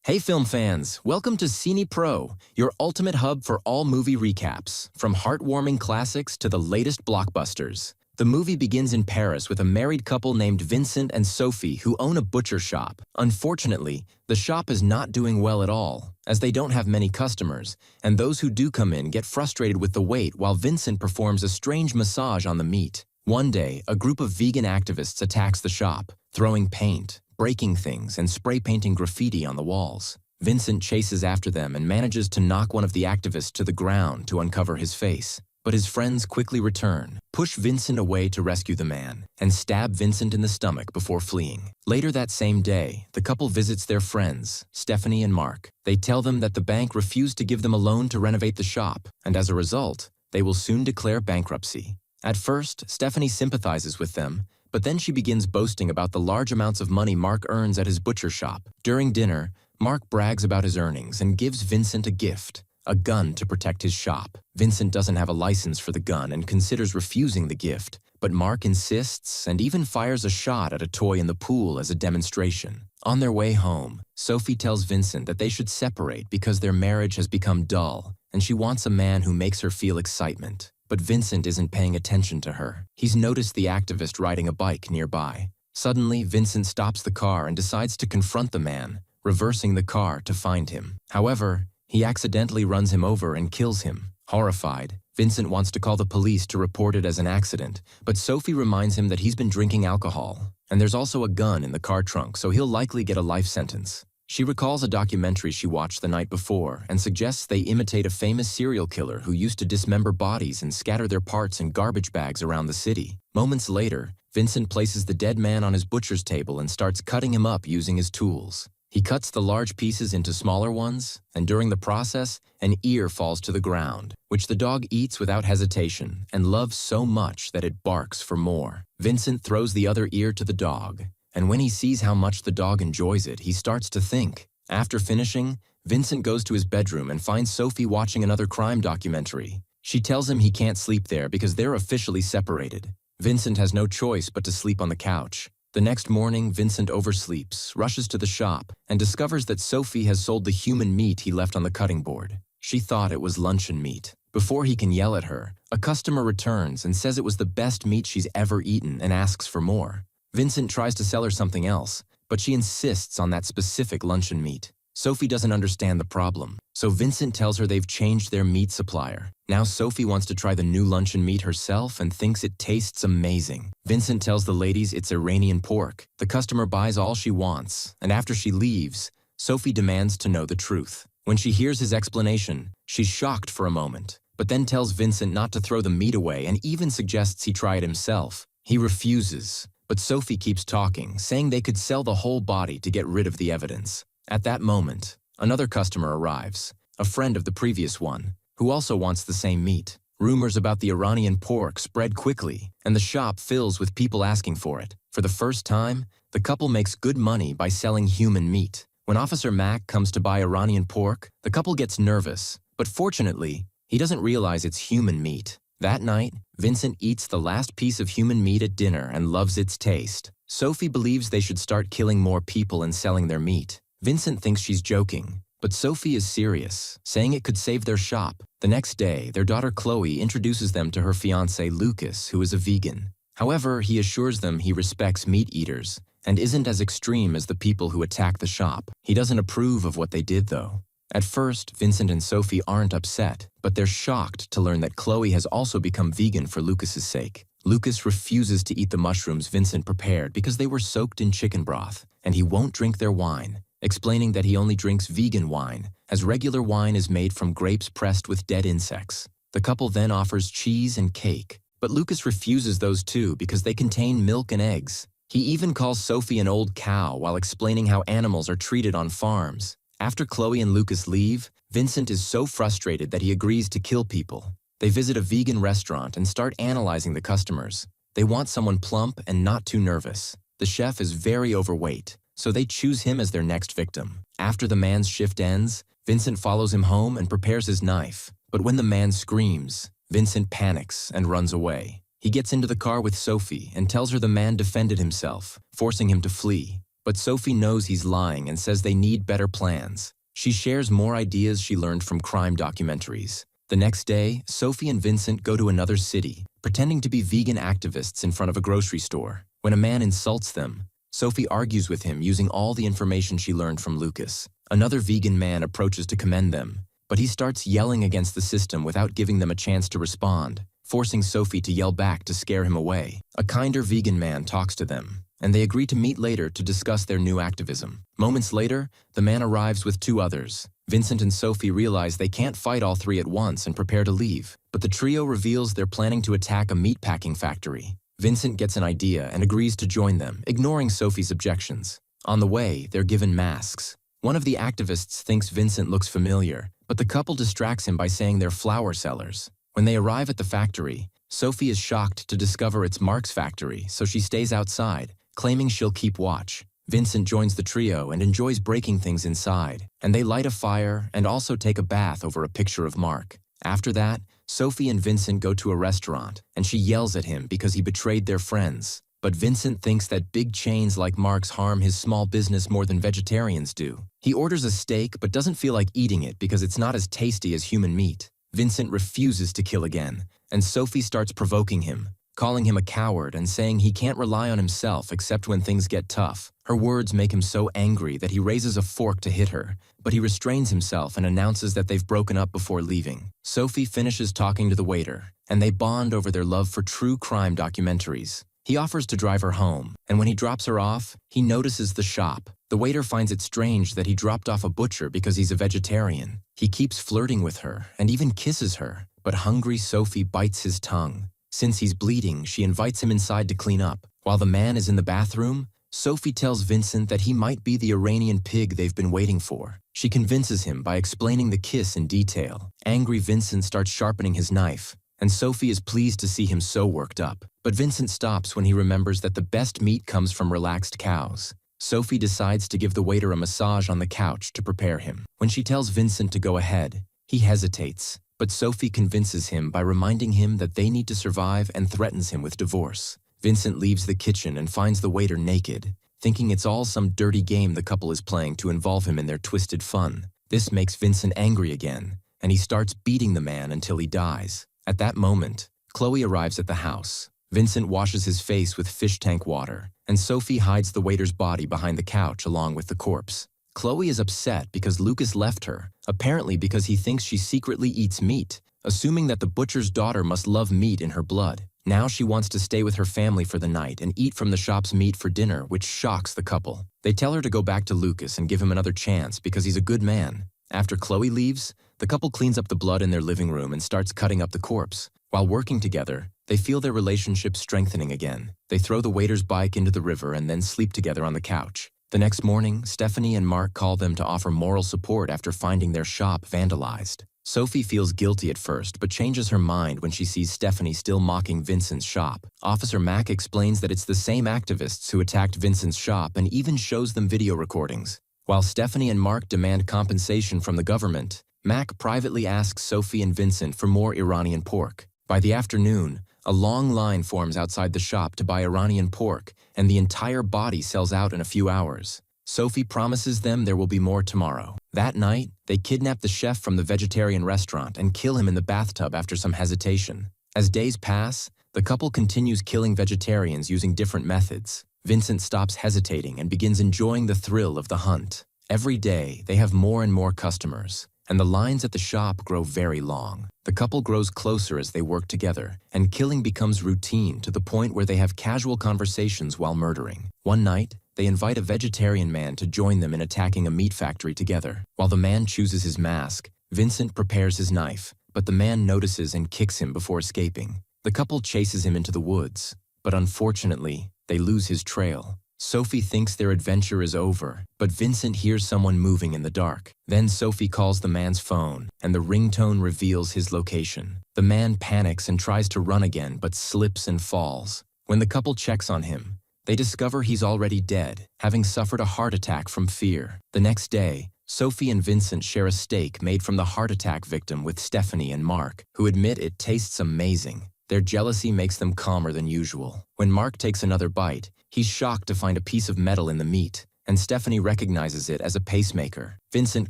Hey film fans, welcome to Cine Pro, your ultimate hub for all movie recaps, from heartwarming classics to the latest blockbusters. The movie begins in Paris with a married couple named Vincent and Sophie who own a butcher shop. Unfortunately, the shop is not doing well at all, as they don't have many customers, and those who do come in get frustrated with the wait while Vincent performs a strange massage on the meat. One day, a group of vegan activists attacks the shop, throwing paint, breaking things, and spray painting graffiti on the walls. Vincent chases after them and manages to knock one of the activists to the ground to uncover his face. But his friends quickly return, push Vincent away to rescue the man, and stab Vincent in the stomach before fleeing. Later that same day, the couple visits their friends, Stephanie and Mark. They tell them that the bank refused to give them a loan to renovate the shop, and as a result, they will soon declare bankruptcy. At first, Stephanie sympathizes with them, but then she begins boasting about the large amounts of money Mark earns at his butcher shop. During dinner, Mark brags about his earnings and gives Vincent a gift, a gun to protect his shop. Vincent doesn't have a license for the gun and considers refusing the gift, but Mark insists and even fires a shot at a toy in the pool as a demonstration. On their way home, Sophie tells Vincent that they should separate because their marriage has become dull, and she wants a man who makes her feel excitement. But Vincent isn't paying attention to her. He's noticed the activist riding a bike nearby. Suddenly, Vincent stops the car and decides to confront the man, reversing the car to find him. However, he accidentally runs him over and kills him. Horrified, Vincent wants to call the police to report it as an accident, but Sophie reminds him that he's been drinking alcohol, and there's also a gun in the car trunk, so he'll likely get a life sentence. She recalls a documentary she watched the night before and suggests they imitate a famous serial killer who used to dismember bodies and scatter their parts in garbage bags around the city. Moments later, Vincent places the dead man on his butcher's table and starts cutting him up using his tools. He cuts the large pieces into smaller ones, and during the process, an ear falls to the ground, which the dog eats without hesitation and loves so much that it barks for more. Vincent throws the other ear to the dog, and when he sees how much the dog enjoys it, he starts to think. After finishing, Vincent goes to his bedroom and finds Sophie watching another crime documentary. She tells him he can't sleep there because they're officially separated. Vincent has no choice but to sleep on the couch. The next morning, Vincent oversleeps, rushes to the shop, and discovers that Sophie has sold the human meat he left on the cutting board. She thought it was luncheon meat. Before he can yell at her, a customer returns and says it was the best meat she's ever eaten and asks for more. Vincent tries to sell her something else, but she insists on that specific luncheon meat. Sophie doesn't understand the problem, so Vincent tells her they've changed their meat supplier. Now Sophie wants to try the new luncheon meat herself and thinks it tastes amazing. Vincent tells the ladies it's Iranian pork. The customer buys all she wants, and after she leaves, Sophie demands to know the truth. When she hears his explanation, she's shocked for a moment, but then tells Vincent not to throw the meat away and even suggests he try it himself. He refuses, but Sophie keeps talking, saying they could sell the whole body to get rid of the evidence. At that moment, another customer arrives, a friend of the previous one, who also wants the same meat. Rumors about the Iranian pork spread quickly, and the shop fills with people asking for it. For the first time, the couple makes good money by selling human meat. When Officer Mack comes to buy Iranian pork, the couple gets nervous, but fortunately, he doesn't realize it's human meat. That night, Vincent eats the last piece of human meat at dinner and loves its taste. Sophie believes they should start killing more people and selling their meat. Vincent thinks she's joking, but Sophie is serious, saying it could save their shop. The next day, their daughter Chloe introduces them to her fiancé Lucas, who is a vegan. However, he assures them he respects meat eaters and isn't as extreme as the people who attack the shop. He doesn't approve of what they did, though. At first, Vincent and Sophie aren't upset, but they're shocked to learn that Chloe has also become vegan for Lucas's sake. Lucas refuses to eat the mushrooms Vincent prepared because they were soaked in chicken broth, and he won't drink their wine, explaining that he only drinks vegan wine, as regular wine is made from grapes pressed with dead insects. The couple then offers cheese and cake, but Lucas refuses those too because they contain milk and eggs. He even calls Sophie an old cow while explaining how animals are treated on farms. After Chloe and Lucas leave, Vincent is so frustrated that he agrees to kill people. They visit a vegan restaurant and start analyzing the customers. They want someone plump and not too nervous. The chef is very overweight, so they choose him as their next victim. After the man's shift ends, Vincent follows him home and prepares his knife. But when the man screams, Vincent panics and runs away. He gets into the car with Sophie and tells her the man defended himself, forcing him to flee. But Sophie knows he's lying and says they need better plans. She shares more ideas she learned from crime documentaries. The next day, Sophie and Vincent go to another city, pretending to be vegan activists in front of a grocery store. When a man insults them, Sophie argues with him using all the information she learned from Lucas. Another vegan man approaches to commend them, but he starts yelling against the system without giving them a chance to respond, forcing Sophie to yell back to scare him away. A kinder vegan man talks to them, and they agree to meet later to discuss their new activism. Moments later, the man arrives with 2 others. Vincent and Sophie realize they can't fight all 3 at once and prepare to leave, but the trio reveals they're planning to attack a meatpacking factory. Vincent gets an idea and agrees to join them, ignoring Sophie's objections. On the way, they're given masks. One of the activists thinks Vincent looks familiar, but the couple distracts him by saying they're flower sellers. When they arrive at the factory, Sophie is shocked to discover it's Mark's factory, so she stays outside, claiming she'll keep watch. Vincent joins the trio and enjoys breaking things inside, and they light a fire and also take a bath over a picture of Mark. After that, Sophie and Vincent go to a restaurant, and she yells at him because he betrayed their friends. But Vincent thinks that big chains like Mark's harm his small business more than vegetarians do. He orders a steak but doesn't feel like eating it because it's not as tasty as human meat. Vincent refuses to kill again, and Sophie starts provoking him, calling him a coward and saying he can't rely on himself except when things get tough. Her words make him so angry that he raises a fork to hit her, but he restrains himself and announces that they've broken up before leaving. Sophie finishes talking to the waiter, and they bond over their love for true crime documentaries. He offers to drive her home, and when he drops her off, he notices the shop. The waiter finds it strange that he dropped off a butcher because he's a vegetarian. He keeps flirting with her and even kisses her, but hungry Sophie bites his tongue. Since he's bleeding, she invites him inside to clean up. While the man is in the bathroom, Sophie tells Vincent that he might be the Iranian pig they've been waiting for. She convinces him by explaining the kiss in detail. Angry Vincent starts sharpening his knife, and Sophie is pleased to see him so worked up. But Vincent stops when he remembers that the best meat comes from relaxed cows. Sophie decides to give the waiter a massage on the couch to prepare him. When she tells Vincent to go ahead, he hesitates, but Sophie convinces him by reminding him that they need to survive and threatens him with divorce. Vincent leaves the kitchen and finds the waiter naked, thinking it's all some dirty game the couple is playing to involve him in their twisted fun. This makes Vincent angry again, and he starts beating the man until he dies. At that moment, Chloe arrives at the house. Vincent washes his face with fish tank water, and Sophie hides the waiter's body behind the couch along with the corpse. Chloe is upset because Lucas left her, apparently because he thinks she secretly eats meat, assuming that the butcher's daughter must love meat in her blood. Now she wants to stay with her family for the night and eat from the shop's meat for dinner, which shocks the couple. They tell her to go back to Lucas and give him another chance because he's a good man. After Chloe leaves, the couple cleans up the blood in their living room and starts cutting up the corpse. While working together, they feel their relationship strengthening again. They throw the waiter's bike into the river and then sleep together on the couch. The next morning, Stephanie and Mark call them to offer moral support after finding their shop vandalized. Sophie feels guilty at first, but changes her mind when she sees Stephanie still mocking Vincent's shop. Officer Mack explains that it's the same activists who attacked Vincent's shop and even shows them video recordings. While Stephanie and Mark demand compensation from the government, Mack privately asks Sophie and Vincent for more Iranian pork. By the afternoon, a long line forms outside the shop to buy Iranian pork, and the entire body sells out in a few hours. Sophie promises them there will be more tomorrow. That night, they kidnap the chef from the vegetarian restaurant and kill him in the bathtub after some hesitation. As days pass, the couple continues killing vegetarians using different methods. Vincent stops hesitating and begins enjoying the thrill of the hunt. Every day, they have more and more customers, and the lines at the shop grow very long. The couple grows closer as they work together, and killing becomes routine to the point where they have casual conversations while murdering. One night, they invite a vegetarian man to join them in attacking a meat factory together. While the man chooses his mask, Vincent prepares his knife, but the man notices and kicks him before escaping. The couple chases him into the woods, but unfortunately, they lose his trail. Sophie thinks their adventure is over, but Vincent hears someone moving in the dark. Then Sophie calls the man's phone, and the ringtone reveals his location. The man panics and tries to run again, but slips and falls. When the couple checks on him, they discover he's already dead, having suffered a heart attack from fear. The next day, Sophie and Vincent share a steak made from the heart attack victim with Stephanie and Mark, who admit it tastes amazing. Their jealousy makes them calmer than usual. When Mark takes another bite, he's shocked to find a piece of metal in the meat, and Stephanie recognizes it as a pacemaker. Vincent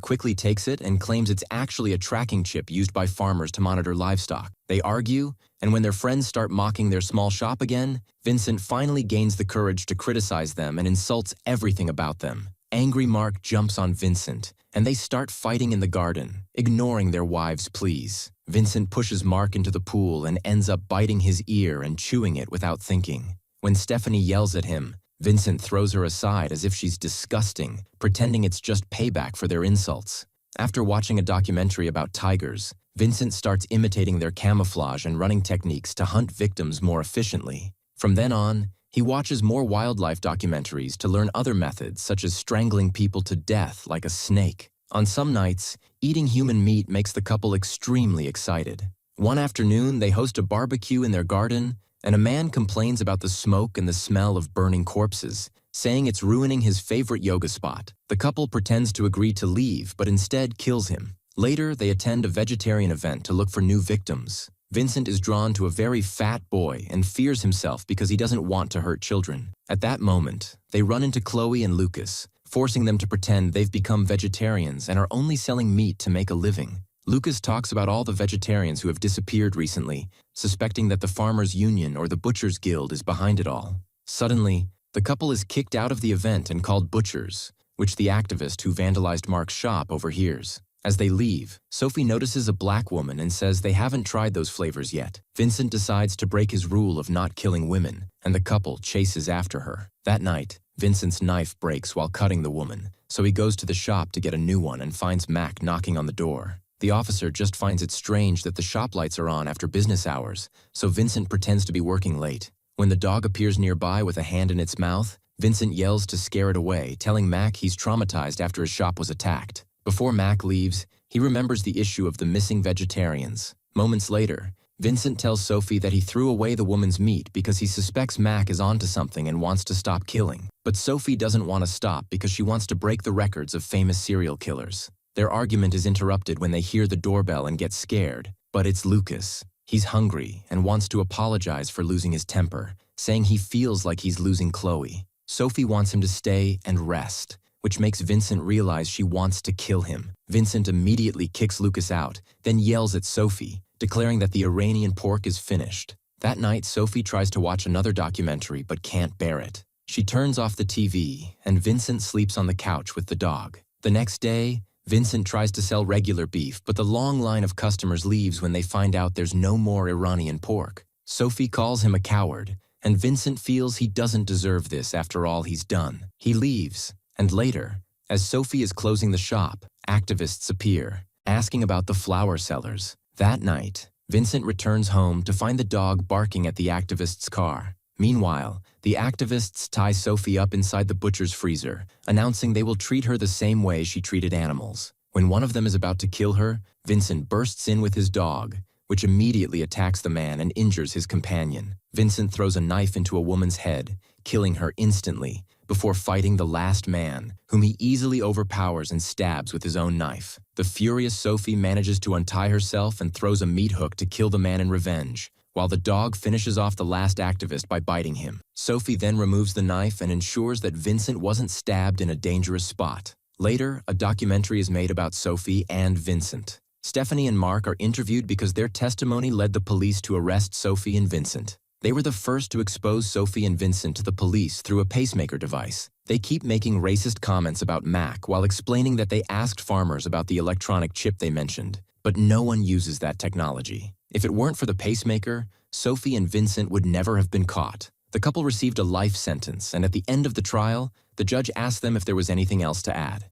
quickly takes it and claims it's actually a tracking chip used by farmers to monitor livestock. They argue, and when their friends start mocking their small shop again, Vincent finally gains the courage to criticize them and insults everything about them. Angry Mark jumps on Vincent, and they start fighting in the garden, ignoring their wives' pleas. Vincent pushes Mark into the pool and ends up biting his ear and chewing it without thinking. When Stephanie yells at him, Vincent throws her aside as if she's disgusting, pretending it's just payback for their insults. After watching a documentary about tigers, Vincent starts imitating their camouflage and running techniques to hunt victims more efficiently. From then on, he watches more wildlife documentaries to learn other methods such as strangling people to death like a snake. On some nights, eating human meat makes the couple extremely excited. One afternoon, they host a barbecue in their garden, and a man complains about the smoke and the smell of burning corpses, saying it's ruining his favorite yoga spot. The couple pretends to agree to leave, but instead kills him. Later, they attend a vegetarian event to look for new victims. Vincent is drawn to a very fat boy and fears himself because he doesn't want to hurt children. At that moment, they run into Chloe and Lucas, forcing them to pretend they've become vegetarians and are only selling meat to make a living. Lucas talks about all the vegetarians who have disappeared recently, suspecting that the Farmers' Union or the Butchers' Guild is behind it all. Suddenly, the couple is kicked out of the event and called butchers, which the activist who vandalized Mark's shop overhears. As they leave, Sophie notices a black woman and says they haven't tried those flavors yet. Vincent decides to break his rule of not killing women, and the couple chases after her. That night, Vincent's knife breaks while cutting the woman, so he goes to the shop to get a new one and finds Mac knocking on the door. The officer just finds it strange that the shop lights are on after business hours, so Vincent pretends to be working late. When the dog appears nearby with a hand in its mouth, Vincent yells to scare it away, telling Mac he's traumatized after his shop was attacked. Before Mac leaves, he remembers the issue of the missing vegetarians. Moments later, Vincent tells Sophie that he threw away the woman's meat because he suspects Mac is onto something and wants to stop killing. But Sophie doesn't want to stop because she wants to break the records of famous serial killers. Their argument is interrupted when they hear the doorbell and get scared. But it's Lucas. He's hungry and wants to apologize for losing his temper, saying he feels like he's losing Chloe. Sophie wants him to stay and rest, which makes Vincent realize she wants to kill him. Vincent immediately kicks Lucas out, then yells at Sophie, declaring that the Iranian pork is finished. That night, Sophie tries to watch another documentary but can't bear it. She turns off the TV, and Vincent sleeps on the couch with the dog. The next day, Vincent tries to sell regular beef, but the long line of customers leaves when they find out there's no more Iranian pork. Sophie calls him a coward, and Vincent feels he doesn't deserve this after all he's done. He leaves. And later, as Sophie is closing the shop, activists appear, asking about the flower sellers. That night, Vincent returns home to find the dog barking at the activist's car. Meanwhile, the activists tie Sophie up inside the butcher's freezer, announcing they will treat her the same way she treated animals. When one of them is about to kill her, Vincent bursts in with his dog, which immediately attacks the man and injures his companion. Vincent throws a knife into a woman's head, killing her instantly, before fighting the last man, whom he easily overpowers and stabs with his own knife. The furious Sophie manages to untie herself and throws a meat hook to kill the man in revenge, while the dog finishes off the last activist by biting him. Sophie then removes the knife and ensures that Vincent wasn't stabbed in a dangerous spot. Later, a documentary is made about Sophie and Vincent. Stephanie and Mark are interviewed because their testimony led the police to arrest Sophie and Vincent. They were the first to expose Sophie and Vincent to the police through a pacemaker device. They keep making racist comments about Mac while explaining that they asked farmers about the electronic chip they mentioned, but no one uses that technology. If it weren't for the pacemaker, Sophie and Vincent would never have been caught. The couple received a life sentence, and at the end of the trial, the judge asked them if there was anything else to add.